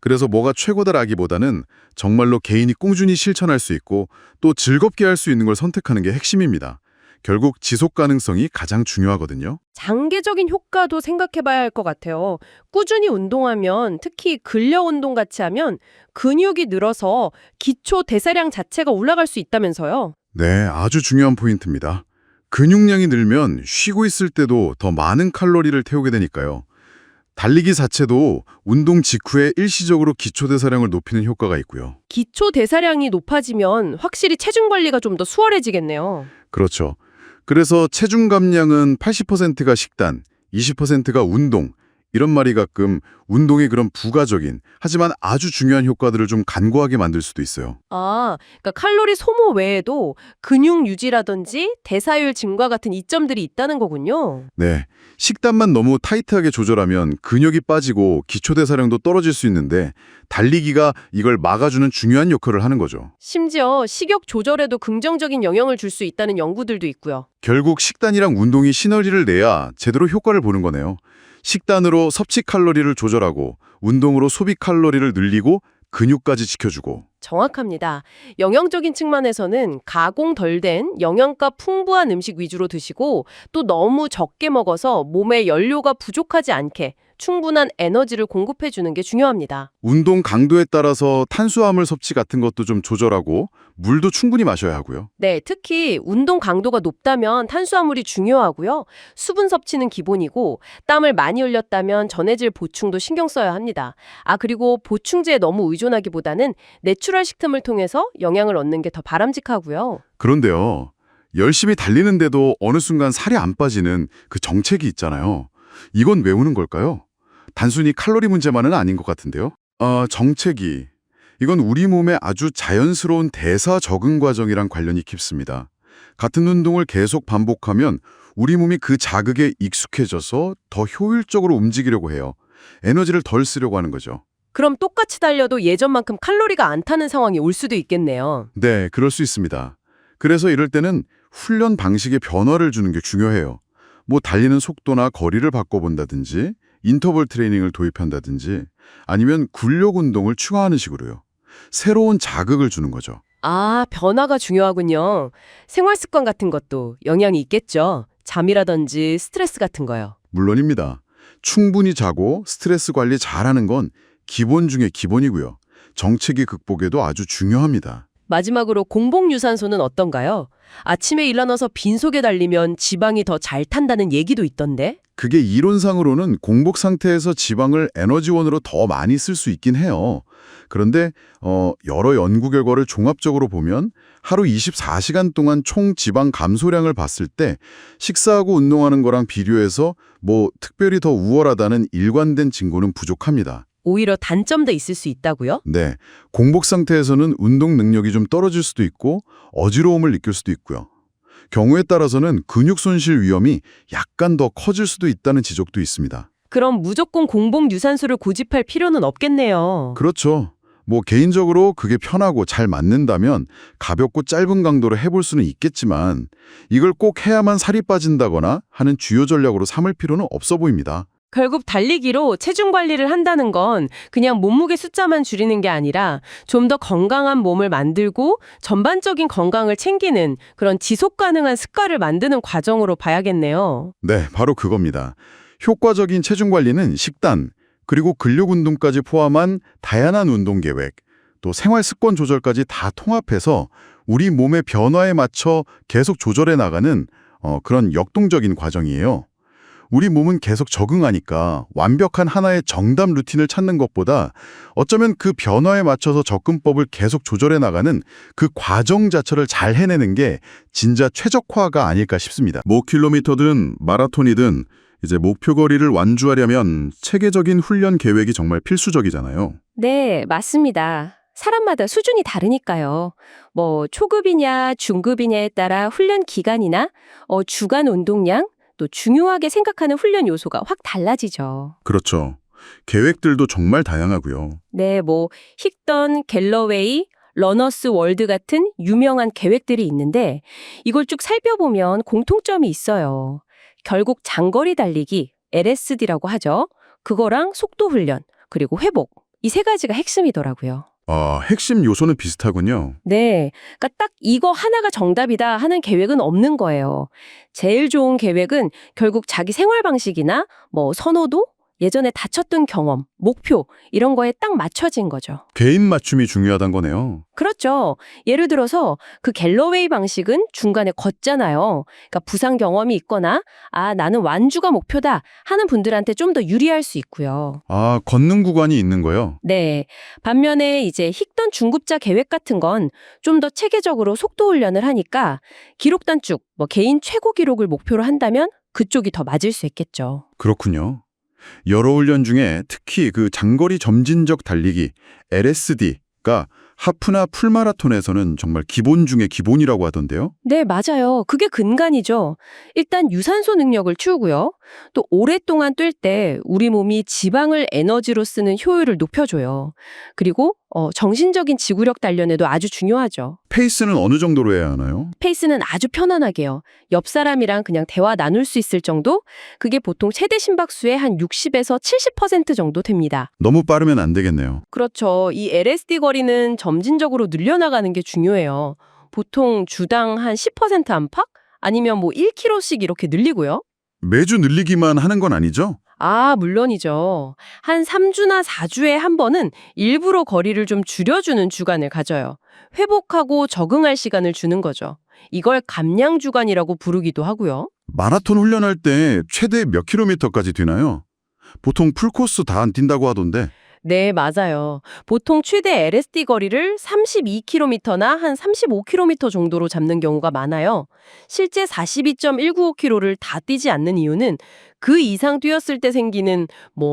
[SPEAKER 5] 그래서 뭐가 최고다라기보다는 정말로 개인이 꾸준히 실천할 수 있고 또 즐겁게 할 수 있는 걸 선택하는 게 핵심입니다. 결국 지속 가능성이 가장 중요하거든요.
[SPEAKER 2] 장기적인 효과도 생각해 봐야 할 것 같아요. 꾸준히 운동하면 특히 근력 운동 같이 하면 근육이 늘어서 기초 대사량 자체가 올라갈 수 있다면서요.
[SPEAKER 5] 네, 아주 중요한 포인트입니다. 근육량이 늘면 쉬고 있을 때도 더 많은 칼로리를 태우게 되니까요. 달리기 자체도 운동 직후에 일시적으로 기초 대사량을 높이는 효과가 있고요.
[SPEAKER 2] 기초 대사량이 높아지면 확실히 체중 관리가 좀 더 수월해지겠네요.
[SPEAKER 5] 그렇죠. 그래서 체중 감량은 80%가 식단, 20%가 운동, 이런 말이 가끔 운동의 그런 부가적인 하지만 아주 중요한 효과들을 좀 간과하게 만들 수도 있어요.
[SPEAKER 2] 아, 그러니까 칼로리 소모 외에도 근육 유지라든지 대사율 증가 같은 이점들이 있다는 거군요.
[SPEAKER 5] 네, 식단만 너무 타이트하게 조절하면 근육이 빠지고 기초 대사량도 떨어질 수 있는데 달리기가 이걸 막아주는 중요한 역할을 하는 거죠.
[SPEAKER 2] 심지어 식욕 조절에도 긍정적인 영향을 줄 수 있다는 연구들도 있고요.
[SPEAKER 5] 결국 식단이랑 운동이 시너지를 내야 제대로 효과를 보는 거네요. 식단으로 섭취 칼로리를 조절하고 운동으로 소비 칼로리를 늘리고 근육까지 지켜주고.
[SPEAKER 2] 정확합니다. 영양적인 측면에서는 가공 덜 된 영양가 풍부한 음식 위주로 드시고 또 너무 적게 먹어서 몸에 연료가 부족하지 않게 충분한 에너지를 공급해 주는 게 중요합니다.
[SPEAKER 5] 운동 강도에 따라서 탄수화물 섭취 같은 것도 좀 조절하고 물도 충분히 마셔야 하고요.
[SPEAKER 2] 네, 특히 운동 강도가 높다면 탄수화물이 중요하고요. 수분 섭취는 기본이고 땀을 많이 흘렸다면 전해질 보충도 신경 써야 합니다. 아, 그리고 보충제에 너무 의존하기보다는 내추럴 식품을 통해서 영양을 얻는 게 더 바람직하고요.
[SPEAKER 5] 그런데요. 열심히 달리는데도 어느 순간 살이 안 빠지는 그 정체기 있잖아요. 이건 왜 오는 걸까요? 단순히 칼로리 문제만은 아닌 것 같은데요. 정체기. 이건 우리 몸의 아주 자연스러운 대사 적응 과정이랑 관련이 깊습니다. 같은 운동을 계속 반복하면 우리 몸이 그 자극에 익숙해져서 더 효율적으로 움직이려고 해요. 에너지를 덜 쓰려고 하는 거죠.
[SPEAKER 2] 그럼 똑같이 달려도 예전만큼 칼로리가 안 타는 상황이 올 수도 있겠네요.
[SPEAKER 5] 네, 그럴 수 있습니다. 그래서 이럴 때는 훈련 방식에 변화를 주는 게 중요해요. 뭐 달리는 속도나 거리를 바꿔본다든지 인터벌 트레이닝을 도입한다든지 아니면 근력 운동을 추가하는 식으로요. 새로운 자극을 주는 거죠.
[SPEAKER 2] 아, 변화가 중요하군요. 생활 습관 같은 것도 영향이 있겠죠.
[SPEAKER 3] 잠이라든지 스트레스 같은 거요.
[SPEAKER 5] 물론입니다. 충분히 자고 스트레스 관리 잘하는 건 기본 중에 기본이고요. 정체기 극복에도 아주 중요합니다.
[SPEAKER 3] 마지막으로 공복 유산소는 어떤가요? 아침에 일어나서 빈속에 달리면 지방이 더 잘 탄다는 얘기도 있던데.
[SPEAKER 5] 그게 이론상으로는 공복 상태에서 지방을 에너지원으로 더 많이 쓸 수 있긴 해요. 그런데 여러 연구 결과를 종합적으로 보면 하루 24시간 동안 총 지방 감소량을 봤을 때 식사하고 운동하는 거랑 비교해서 특별히 더 우월하다는 일관된 증거는 부족합니다.
[SPEAKER 3] 오히려 단점도 있을 수 있다고요?
[SPEAKER 5] 네, 공복 상태에서는 운동 능력이 좀 떨어질 수도 있고 어지러움을 느낄 수도 있고요. 경우에 따라서는 근육 손실 위험이 약간 더 커질 수도 있다는 지적도 있습니다.
[SPEAKER 3] 그럼 무조건 공복 유산소를 고집할 필요는 없겠네요.
[SPEAKER 5] 그렇죠. 개인적으로 그게 편하고 잘 맞는다면 가볍고 짧은 강도로 해볼 수는 있겠지만 이걸 꼭 해야만 살이 빠진다거나 하는 주요 전략으로 삼을 필요는 없어 보입니다.
[SPEAKER 3] 결국 달리기로 체중 관리를 한다는 건 그냥 몸무게 숫자만 줄이는 게 아니라 좀 더 건강한 몸을 만들고 전반적인 건강을 챙기는 그런 지속 가능한 습관을 만드는 과정으로 봐야겠네요.
[SPEAKER 5] 네, 바로 그겁니다. 효과적인 체중 관리는 식단, 그리고 근력 운동까지 포함한 다양한 운동 계획, 또 생활 습관 조절까지 다 통합해서 우리 몸의 변화에 맞춰 계속 조절해 나가는 그런 역동적인 과정이에요. 우리 몸은 계속 적응하니까 완벽한 하나의 정답 루틴을 찾는 것보다 어쩌면 그 변화에 맞춰서 접근법을 계속 조절해 나가는 그 과정 자체를 잘 해내는 게 진짜 최적화가 아닐까 싶습니다. 5km든 마라톤이든 이제 목표 거리를 완주하려면 체계적인 훈련 계획이 정말 필수적이잖아요.
[SPEAKER 4] 네, 맞습니다. 사람마다 수준이 다르니까요. 초급이냐 중급이냐에 따라 훈련 기간이나 주간 운동량, 또 중요하게 생각하는 훈련 요소가 확 달라지죠.
[SPEAKER 5] 그렇죠. 계획들도 정말 다양하고요.
[SPEAKER 4] 네, 힉던, 갤러웨이, 러너스 월드 같은 유명한 계획들이 있는데 이걸 쭉 살펴보면 공통점이 있어요. 결국 장거리 달리기, LSD라고 하죠. 그거랑 속도 훈련, 그리고 회복. 이 세 가지가 핵심이더라고요.
[SPEAKER 5] 핵심 요소는 비슷하군요.
[SPEAKER 4] 네, 그러니까 딱 이거 하나가 정답이다 하는 계획은 없는 거예요. 제일 좋은 계획은 결국 자기 생활 방식이나 선호도, 예전에 다쳤던 경험, 목표 이런 거에 딱 맞춰진 거죠.
[SPEAKER 5] 개인 맞춤이 중요하단 거네요.
[SPEAKER 4] 그렇죠. 예를 들어서 그 갤러웨이 방식은 중간에 걷잖아요. 그러니까 부상 경험이 있거나 나는 완주가 목표다 하는 분들한테 좀 더 유리할 수 있고요.
[SPEAKER 5] 걷는 구간이 있는 거요?
[SPEAKER 4] 네. 반면에 이제 힉던 중급자 계획 같은 건 좀 더 체계적으로 속도 훈련을 하니까 기록 단축, 개인 최고 기록을 목표로 한다면 그쪽이 더 맞을 수 있겠죠.
[SPEAKER 5] 그렇군요. 여러 훈련 중에 특히 그 장거리 점진적 달리기, LSD가 하프나 풀마라톤에서는 정말 기본 중에 기본이라고 하던데요.
[SPEAKER 4] 네, 맞아요. 그게 근간이죠. 일단 유산소 능력을 키우고요. 또 오랫동안 뛸 때 우리 몸이 지방을 에너지로 쓰는 효율을 높여줘요. 그리고 정신적인 지구력 단련에도 아주 중요하죠.
[SPEAKER 5] 페이스는 어느 정도로 해야 하나요?
[SPEAKER 4] 페이스는 아주 편안하게요. 옆 사람이랑 그냥 대화 나눌 수 있을 정도? 그게 보통 최대 심박수의 한 60에서 70% 정도 됩니다.
[SPEAKER 5] 너무 빠르면 안 되겠네요.
[SPEAKER 3] 그렇죠. 이 LSD 거리는 점진적으로 늘려나가는 게 중요해요. 보통 주당 한 10% 안팎? 아니면 1km씩 이렇게 늘리고요.
[SPEAKER 5] 매주 늘리기만 하는 건 아니죠?
[SPEAKER 3] 물론이죠. 한 3주나 4주에 한 번은 일부러 거리를 좀 줄여주는 주간을 가져요. 회복하고 적응할 시간을 주는 거죠. 이걸 감량 주간이라고 부르기도 하고요.
[SPEAKER 5] 마라톤 훈련할 때 최대 몇 킬로미터까지 뛰나요? 보통 풀코스 다 안 뛴다고 하던데.
[SPEAKER 3] 네, 맞아요. 보통 최대 LSD 거리를 32km나 한 35km 정도로 잡는 경우가 많아요. 실제 42.195km를 다 뛰지 않는 이유는 그 이상 뛰었을 때 생기는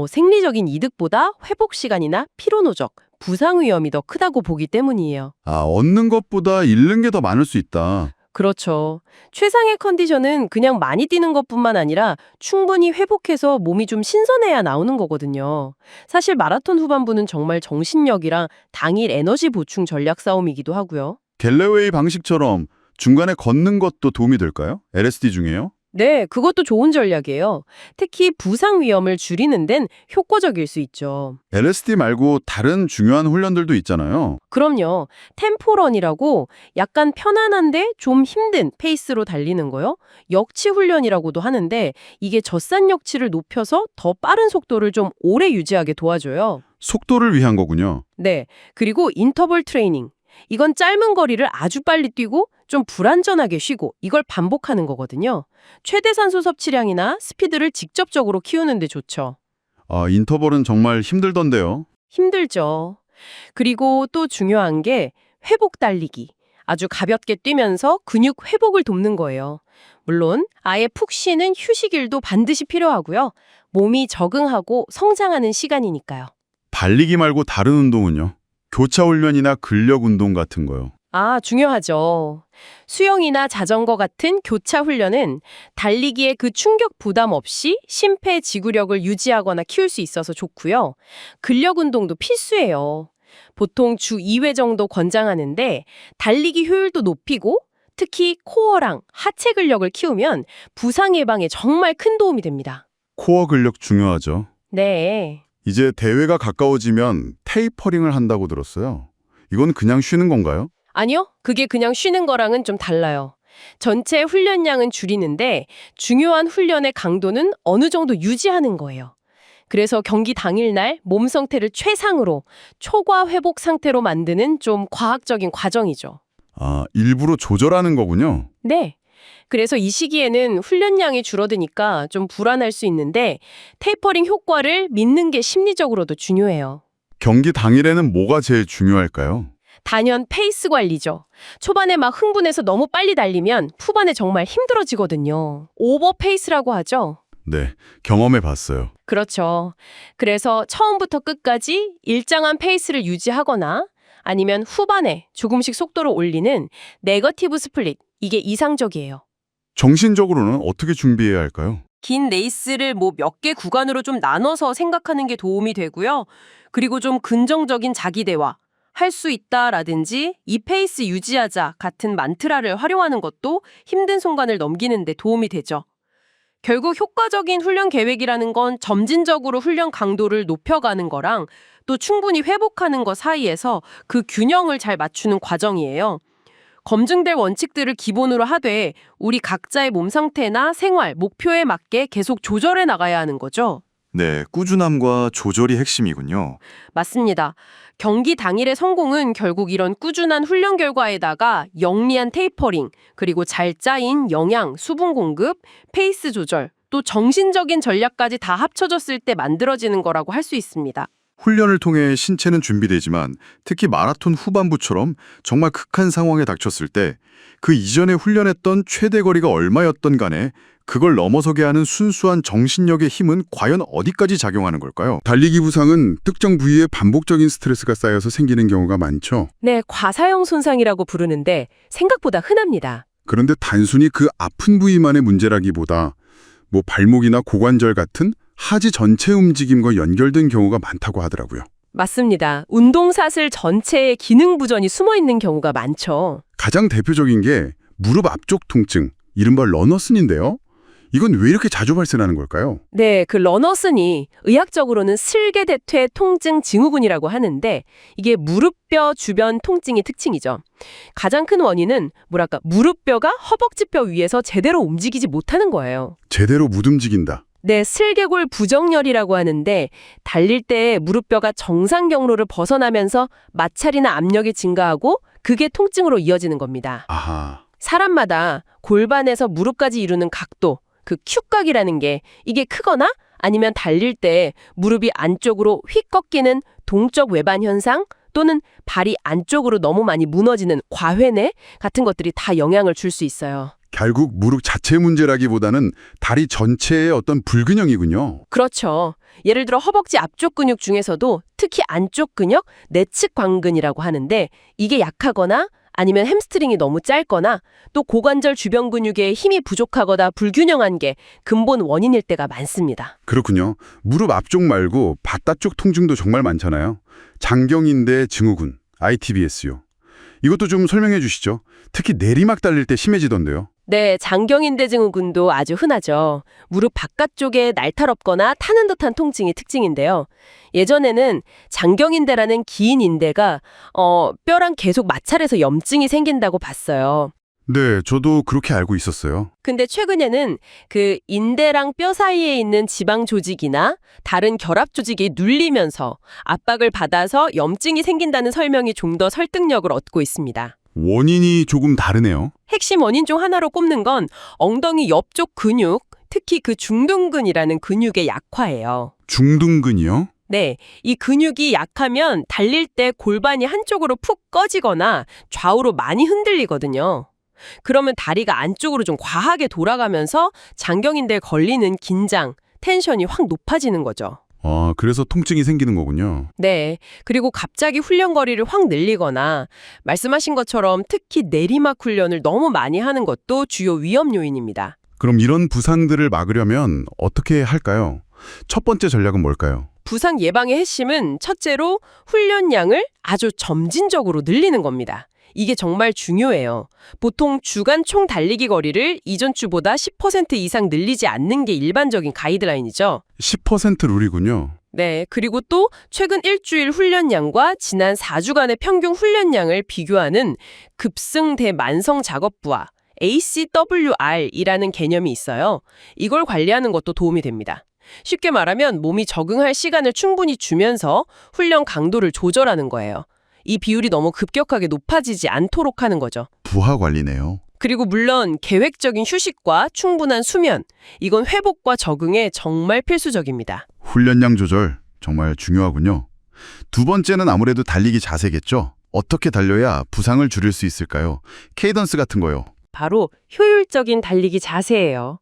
[SPEAKER 3] 생리적인 이득보다 회복 시간이나 피로 누적, 부상 위험이 더 크다고 보기 때문이에요.
[SPEAKER 5] 얻는 것보다 잃는 게 더 많을 수 있다.
[SPEAKER 3] 그렇죠. 최상의 컨디션은 그냥 많이 뛰는 것뿐만 아니라 충분히 회복해서 몸이 좀 신선해야 나오는 거거든요. 사실 마라톤 후반부는 정말 정신력이랑 당일 에너지 보충 전략 싸움이기도 하고요.
[SPEAKER 5] 갤러웨이 방식처럼 중간에 걷는 것도 도움이 될까요? LSD 중에요?
[SPEAKER 2] 네, 그것도 좋은 전략이에요. 특히 부상 위험을 줄이는 데는 효과적일 수 있죠.
[SPEAKER 5] LSD 말고 다른 중요한 훈련들도 있잖아요.
[SPEAKER 2] 그럼요. 템포런이라고 약간 편안한데 좀 힘든 페이스로 달리는 거요. 역치 훈련이라고도 하는데 이게 젖산 역치를 높여서 더 빠른 속도를 좀 오래 유지하게 도와줘요.
[SPEAKER 5] 속도를 위한 거군요.
[SPEAKER 2] 네. 그리고 인터벌 트레이닝. 이건 짧은 거리를 아주 빨리 뛰고 좀 불안전하게 쉬고 이걸 반복하는 거거든요. 최대 산소 섭취량이나 스피드를 직접적으로 키우는 데 좋죠.
[SPEAKER 5] 아, 인터벌은 정말 힘들던데요.
[SPEAKER 2] 힘들죠. 그리고 또 중요한 게 회복 달리기. 아주 가볍게 뛰면서 근육 회복을 돕는 거예요. 물론 아예 푹 쉬는 휴식일도 반드시 필요하고요. 몸이 적응하고 성장하는 시간이니까요.
[SPEAKER 5] 달리기 말고 다른 운동은요? 교차 훈련이나 근력 운동 같은 거요.
[SPEAKER 2] 아, 중요하죠. 수영이나 자전거 같은 교차 훈련은 달리기에 그 충격 부담 없이 심폐지구력을 유지하거나 키울 수 있어서 좋고요. 근력 운동도 필수예요. 보통 주 2회 정도 권장하는데 달리기 효율도 높이고 특히 코어랑 하체 근력을 키우면 부상 예방에 정말 큰 도움이 됩니다.
[SPEAKER 5] 코어 근력 중요하죠.
[SPEAKER 2] 네.
[SPEAKER 5] 이제 대회가 가까워지면 테이퍼링을 한다고 들었어요. 이건 그냥 쉬는 건가요?
[SPEAKER 2] 아니요, 그게 그냥 쉬는 거랑은 좀 달라요. 전체 훈련량은 줄이는데 중요한 훈련의 강도는 어느 정도 유지하는 거예요. 그래서 경기 당일날 몸 상태를 최상으로 초과 회복 상태로 만드는 좀 과학적인 과정이죠.
[SPEAKER 5] 아, 일부러 조절하는 거군요.
[SPEAKER 2] 네. 그래서 이 시기에는 훈련량이 줄어드니까 좀 불안할 수 있는데 테이퍼링 효과를 믿는 게 심리적으로도 중요해요.
[SPEAKER 5] 경기 당일에는 뭐가 제일 중요할까요?
[SPEAKER 2] 단연 페이스 관리죠. 초반에 막 흥분해서 너무 빨리 달리면 후반에 정말 힘들어지거든요. 오버 페이스라고 하죠.
[SPEAKER 5] 네, 경험해 봤어요.
[SPEAKER 2] 그렇죠. 그래서 처음부터 끝까지 일정한 페이스를 유지하거나 아니면 후반에 조금씩 속도를 올리는 네거티브 스플릿, 이게 이상적이에요.
[SPEAKER 5] 정신적으로는 어떻게 준비해야 할까요?
[SPEAKER 3] 긴 레이스를 뭐 몇 개 구간으로 좀 나눠서 생각하는 게 도움이 되고요. 그리고 좀 긍정적인 자기 대화, 할 수 있다라든지 이 페이스 유지하자 같은 만트라를 활용하는 것도 힘든 순간을 넘기는 데 도움이 되죠. 결국 효과적인 훈련 계획이라는 건 점진적으로 훈련 강도를 높여가는 거랑 또 충분히 회복하는 것 사이에서 그 균형을 잘 맞추는 과정이에요. 검증될 원칙들을 기본으로 하되 우리 각자의 몸 상태나 생활, 목표에 맞게 계속 조절해 나가야 하는 거죠.
[SPEAKER 7] 네, 꾸준함과 조절이 핵심이군요.
[SPEAKER 3] 맞습니다. 경기 당일의 성공은 결국 이런 꾸준한 훈련 결과에다가 영리한 테이퍼링, 그리고 잘 짜인 영양, 수분 공급, 페이스 조절, 또 정신적인 전략까지 다 합쳐졌을 때 만들어지는 거라고 할 수 있습니다.
[SPEAKER 5] 훈련을 통해 신체는 준비되지만 특히 마라톤 후반부처럼 정말 극한 상황에 닥쳤을 때 그 이전에 훈련했던 최대 거리가 얼마였던 간에 그걸 넘어서게 하는 순수한 정신력의 힘은 과연 어디까지 작용하는 걸까요? 달리기 부상은 특정 부위에 반복적인 스트레스가 쌓여서 생기는 경우가 많죠.
[SPEAKER 3] 네, 과사형 손상이라고 부르는데 생각보다 흔합니다.
[SPEAKER 5] 그런데 단순히 그 아픈 부위만의 문제라기보다 뭐 발목이나 고관절 같은 하지 전체 움직임과 연결된 경우가 많다고 하더라고요.
[SPEAKER 3] 맞습니다. 운동사슬 전체에 기능 부전이 숨어 있는 경우가 많죠.
[SPEAKER 5] 가장 대표적인 게 무릎 앞쪽 통증, 이른바 러너슨인데요. 이건 왜 이렇게 자주 발생하는 걸까요?
[SPEAKER 3] 네, 그 러너슨이 의학적으로는 슬개대퇴 통증 증후군이라고 하는데 이게 무릎뼈 주변 통증이 특징이죠. 가장 큰 원인은 뭐랄까 무릎뼈가 허벅지뼈 위에서 제대로 움직이지 못하는 거예요.
[SPEAKER 5] 제대로 못 움직인다.
[SPEAKER 3] 네, 슬개골 부정렬이라고 하는데 달릴 때 무릎뼈가 정상 경로를 벗어나면서 마찰이나 압력이 증가하고 그게 통증으로 이어지는 겁니다.
[SPEAKER 5] 아하.
[SPEAKER 3] 사람마다 골반에서 무릎까지 이루는 각도, 그 큐각이라는 게 이게 크거나 아니면 달릴 때 무릎이 안쪽으로 휙 꺾이는 동적 외반 현상 또는 발이 안쪽으로 너무 많이 무너지는 과회내 같은 것들이 다 영향을 줄 수 있어요.
[SPEAKER 5] 결국 무릎 자체 문제라기보다는 다리 전체의 어떤 불균형이군요.
[SPEAKER 3] 그렇죠. 예를 들어 허벅지 앞쪽 근육 중에서도 특히 안쪽 근육, 내측 광근이라고 하는데 이게 약하거나 아니면 햄스트링이 너무 짧거나 또 고관절 주변 근육에 힘이 부족하거나 불균형한 게 근본 원인일 때가 많습니다.
[SPEAKER 5] 그렇군요. 무릎 앞쪽 말고 바깥쪽 통증도 정말 많잖아요. 장경인대 증후군, ITBS요. 이것도 좀 설명해 주시죠. 특히 내리막 달릴 때 심해지던데요.
[SPEAKER 3] 네, 장경인대 증후군도 아주 흔하죠. 무릎 바깥쪽에 날카롭거나 타는 듯한 통증이 특징인데요. 예전에는 장경인대라는 긴 인대가 뼈랑 계속 마찰해서 염증이 생긴다고 봤어요.
[SPEAKER 5] 네, 저도 그렇게 알고 있었어요.
[SPEAKER 3] 근데 최근에는 그 인대랑 뼈 사이에 있는 지방 조직이나 다른 결합 조직이 눌리면서 압박을 받아서 염증이 생긴다는 설명이 좀 더 설득력을 얻고 있습니다.
[SPEAKER 5] 원인이 조금 다르네요.
[SPEAKER 3] 핵심 원인 중 하나로 꼽는 건 엉덩이 옆쪽 근육, 특히 그 중둔근이라는 근육의 약화예요.
[SPEAKER 5] 중둔근이요?
[SPEAKER 3] 네, 이 근육이 약하면 달릴 때 골반이 한쪽으로 푹 꺼지거나 좌우로 많이 흔들리거든요. 그러면 다리가 안쪽으로 좀 과하게 돌아가면서 장경인대에 걸리는 긴장, 텐션이 확 높아지는 거죠.
[SPEAKER 5] 아, 그래서 통증이 생기는 거군요.
[SPEAKER 3] 네, 그리고 갑자기 훈련 거리를 확 늘리거나 말씀하신 것처럼 특히 내리막 훈련을 너무 많이 하는 것도 주요 위험 요인입니다.
[SPEAKER 5] 그럼 이런 부상들을 막으려면 어떻게 할까요? 첫 번째 전략은 뭘까요?
[SPEAKER 3] 부상 예방의 핵심은 첫째로 훈련량을 아주 점진적으로 늘리는 겁니다. 이게 정말 중요해요. 보통 주간 총 달리기 거리를 이전 주보다 10% 이상 늘리지 않는 게 일반적인 가이드라인이죠.
[SPEAKER 5] 10% 룰이군요.
[SPEAKER 3] 네, 그리고 또 최근 일주일 훈련량과 지난 4주간의 평균 훈련량을 비교하는 급승 대만성 작업부하 ACWR이라는 개념이 있어요. 이걸 관리하는 것도 도움이 됩니다. 쉽게 말하면 몸이 적응할 시간을 충분히 주면서 훈련 강도를 조절하는 거예요. 이 비율이 너무 급격하게 높아지지 않도록 하는 거죠.
[SPEAKER 5] 부하 관리네요.
[SPEAKER 3] 그리고 물론 계획적인 휴식과 충분한 수면, 이건 회복과 적응에 정말 필수적입니다.
[SPEAKER 5] 훈련량 조절 정말 중요하군요. 두 번째는 아무래도 달리기 자세겠죠? 어떻게 달려야 부상을 줄일 수 있을까요? 케이던스 같은 거요.
[SPEAKER 3] 바로 효율적인 달리기 자세예요.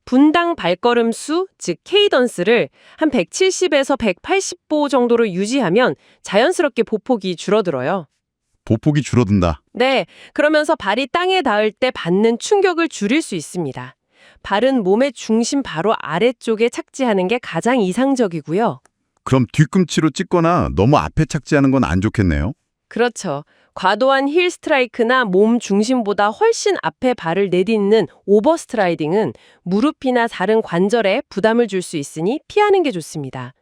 [SPEAKER 3] 분당 발걸음 수, 즉 케이던스를 한 170에서 180보 정도로 유지하면 자연스럽게 보폭이 줄어들어요.
[SPEAKER 5] 보폭이 줄어든다.
[SPEAKER 3] 네, 그러면서 발이 땅에 닿을 때 받는 충격을 줄일 수 있습니다. 발은 몸의 중심 바로 아래쪽에 착지하는 게 가장 이상적이고요.
[SPEAKER 5] 그럼 뒤꿈치로 찍거나 너무 앞에 착지하는 건 안 좋겠네요.
[SPEAKER 3] 그렇죠. 과도한 힐 스트라이크나 몸 중심보다 훨씬 앞에 발을 내딛는 오버 스트라이딩은 무릎이나 다른 관절에 부담을 줄 수 있으니 피하는 게 좋습니다.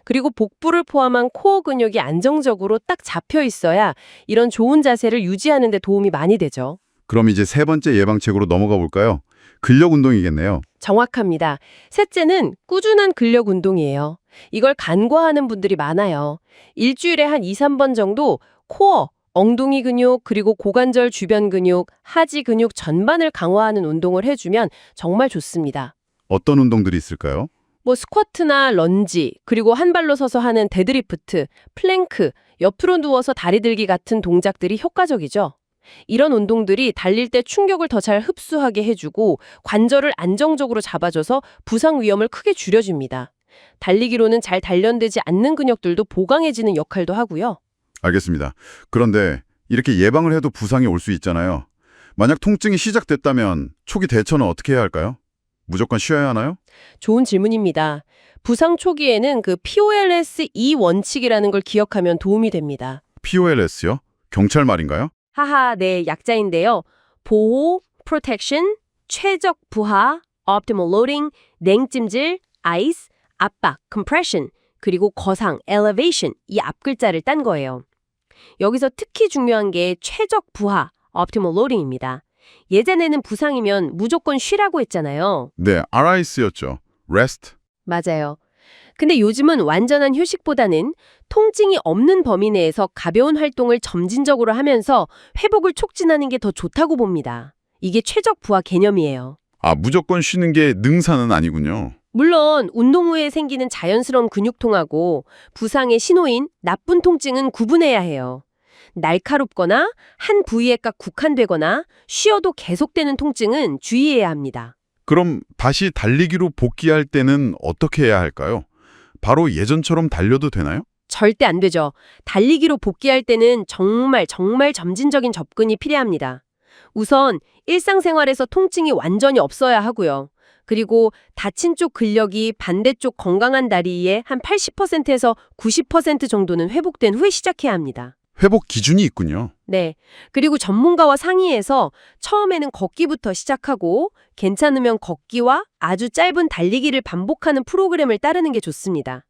[SPEAKER 3] 그리고 복부를 포함한 코어 근육이 안정적으로 딱 잡혀 있어야 이런 좋은 자세를 유지하는 데 도움이 많이 되죠.
[SPEAKER 5] 그럼 이제 세 번째 예방책으로 넘어가 볼까요? 근력 운동이겠네요.
[SPEAKER 3] 정확합니다. 셋째는 꾸준한 근력 운동이에요. 이걸 간과하는 분들이 많아요. 일주일에 한 2, 3번 정도 코어, 엉덩이 근육, 그리고 고관절 주변 근육, 하지 근육 전반을 강화하는 운동을 해주면 정말 좋습니다.
[SPEAKER 5] 어떤 운동들이 있을까요?
[SPEAKER 3] 스쿼트나 런지, 그리고 한 발로 서서 하는 데드리프트, 플랭크, 옆으로 누워서 다리 들기 같은 동작들이 효과적이죠. 이런 운동들이 달릴 때 충격을 더 잘 흡수하게 해주고 관절을 안정적으로 잡아줘서 부상 위험을 크게 줄여줍니다. 달리기로는 잘 단련되지 않는 근육들도 보강해지는 역할도 하고요.
[SPEAKER 5] 알겠습니다. 그런데 이렇게 예방을 해도 부상이 올 수 있잖아요. 만약 통증이 시작됐다면 초기 대처는 어떻게 해야 할까요? 무조건 쉬어야 하나요?
[SPEAKER 3] 좋은 질문입니다. 부상 초기에는 그 POLS 2 원칙이라는 걸 기억하면 도움이 됩니다.
[SPEAKER 5] POLS요? 경찰 말인가요?
[SPEAKER 3] 하하, 네, 약자인데요. 보호, protection, 최적 부하, optimal loading, 냉찜질, ice, 압박, compression, 그리고 거상, elevation, 이 앞글자를 딴 거예요. 여기서 특히 중요한 게 최적 부하, optimal loading입니다. 예전에는 부상이면 무조건 쉬라고 했잖아요.
[SPEAKER 5] 네, RIC였죠. Rest.
[SPEAKER 3] 맞아요. 근데 요즘은 완전한 휴식보다는 통증이 없는 범위 내에서 가벼운 활동을 점진적으로 하면서 회복을 촉진하는 게 더 좋다고 봅니다. 이게 최적 부하 개념이에요.
[SPEAKER 5] 아, 무조건 쉬는 게 능사는 아니군요.
[SPEAKER 3] 물론 운동 후에 생기는 자연스러운 근육통하고 부상의 신호인 나쁜 통증은 구분해야 해요. 날카롭거나 한 부위에 딱 국한되거나 쉬어도 계속되는 통증은 주의해야 합니다.
[SPEAKER 5] 그럼 다시 달리기로 복귀할 때는 어떻게 해야 할까요? 바로 예전처럼 달려도 되나요?
[SPEAKER 3] 절대 안 되죠. 달리기로 복귀할 때는 정말 점진적인 접근이 필요합니다. 우선 일상생활에서 통증이 완전히 없어야 하고요. 그리고 다친 쪽 근력이 반대쪽 건강한 다리에 한 80%에서 90% 정도는 회복된 후에 시작해야 합니다.
[SPEAKER 5] 회복 기준이 있군요.
[SPEAKER 2] 네. 그리고 전문가와 상의해서 처음에는 걷기부터 시작하고 괜찮으면 걷기와 아주 짧은 달리기를 반복하는 프로그램을 따르는 게 좋습니다.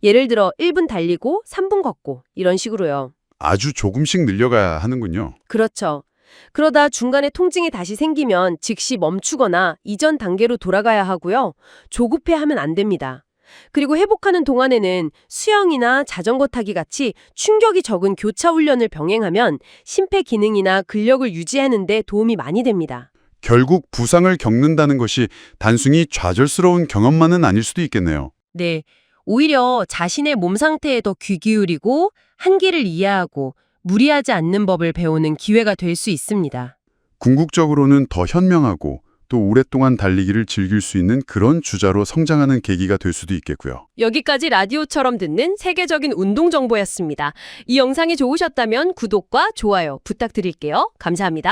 [SPEAKER 2] 예를 들어 1분 달리고 3분 걷고 이런 식으로요.
[SPEAKER 5] 아주 조금씩 늘려가야 하는군요.
[SPEAKER 2] 그렇죠. 그러다 중간에 통증이 다시 생기면 즉시 멈추거나 이전 단계로 돌아가야 하고요. 조급해하면 안 됩니다. 그리고 회복하는 동안에는 수영이나 자전거 타기 같이 충격이 적은 교차 훈련을 병행하면 심폐 기능이나 근력을 유지하는 데 도움이 많이 됩니다.
[SPEAKER 5] 결국 부상을 겪는다는 것이 단순히 좌절스러운 경험만은 아닐 수도 있겠네요.
[SPEAKER 2] 네. 오히려 자신의 몸 상태에 더 귀 기울이고 한계를 이해하고 무리하지 않는 법을 배우는 기회가 될 수 있습니다.
[SPEAKER 5] 궁극적으로는 더 현명하고 또 오랫동안 달리기를 즐길 수 있는 그런 주자로 성장하는 계기가 될 수도 있겠고요.
[SPEAKER 2] 여기까지 라디오처럼 듣는 세계적인 운동 정보였습니다. 이 영상이 좋으셨다면 구독과 좋아요 부탁드릴게요. 감사합니다.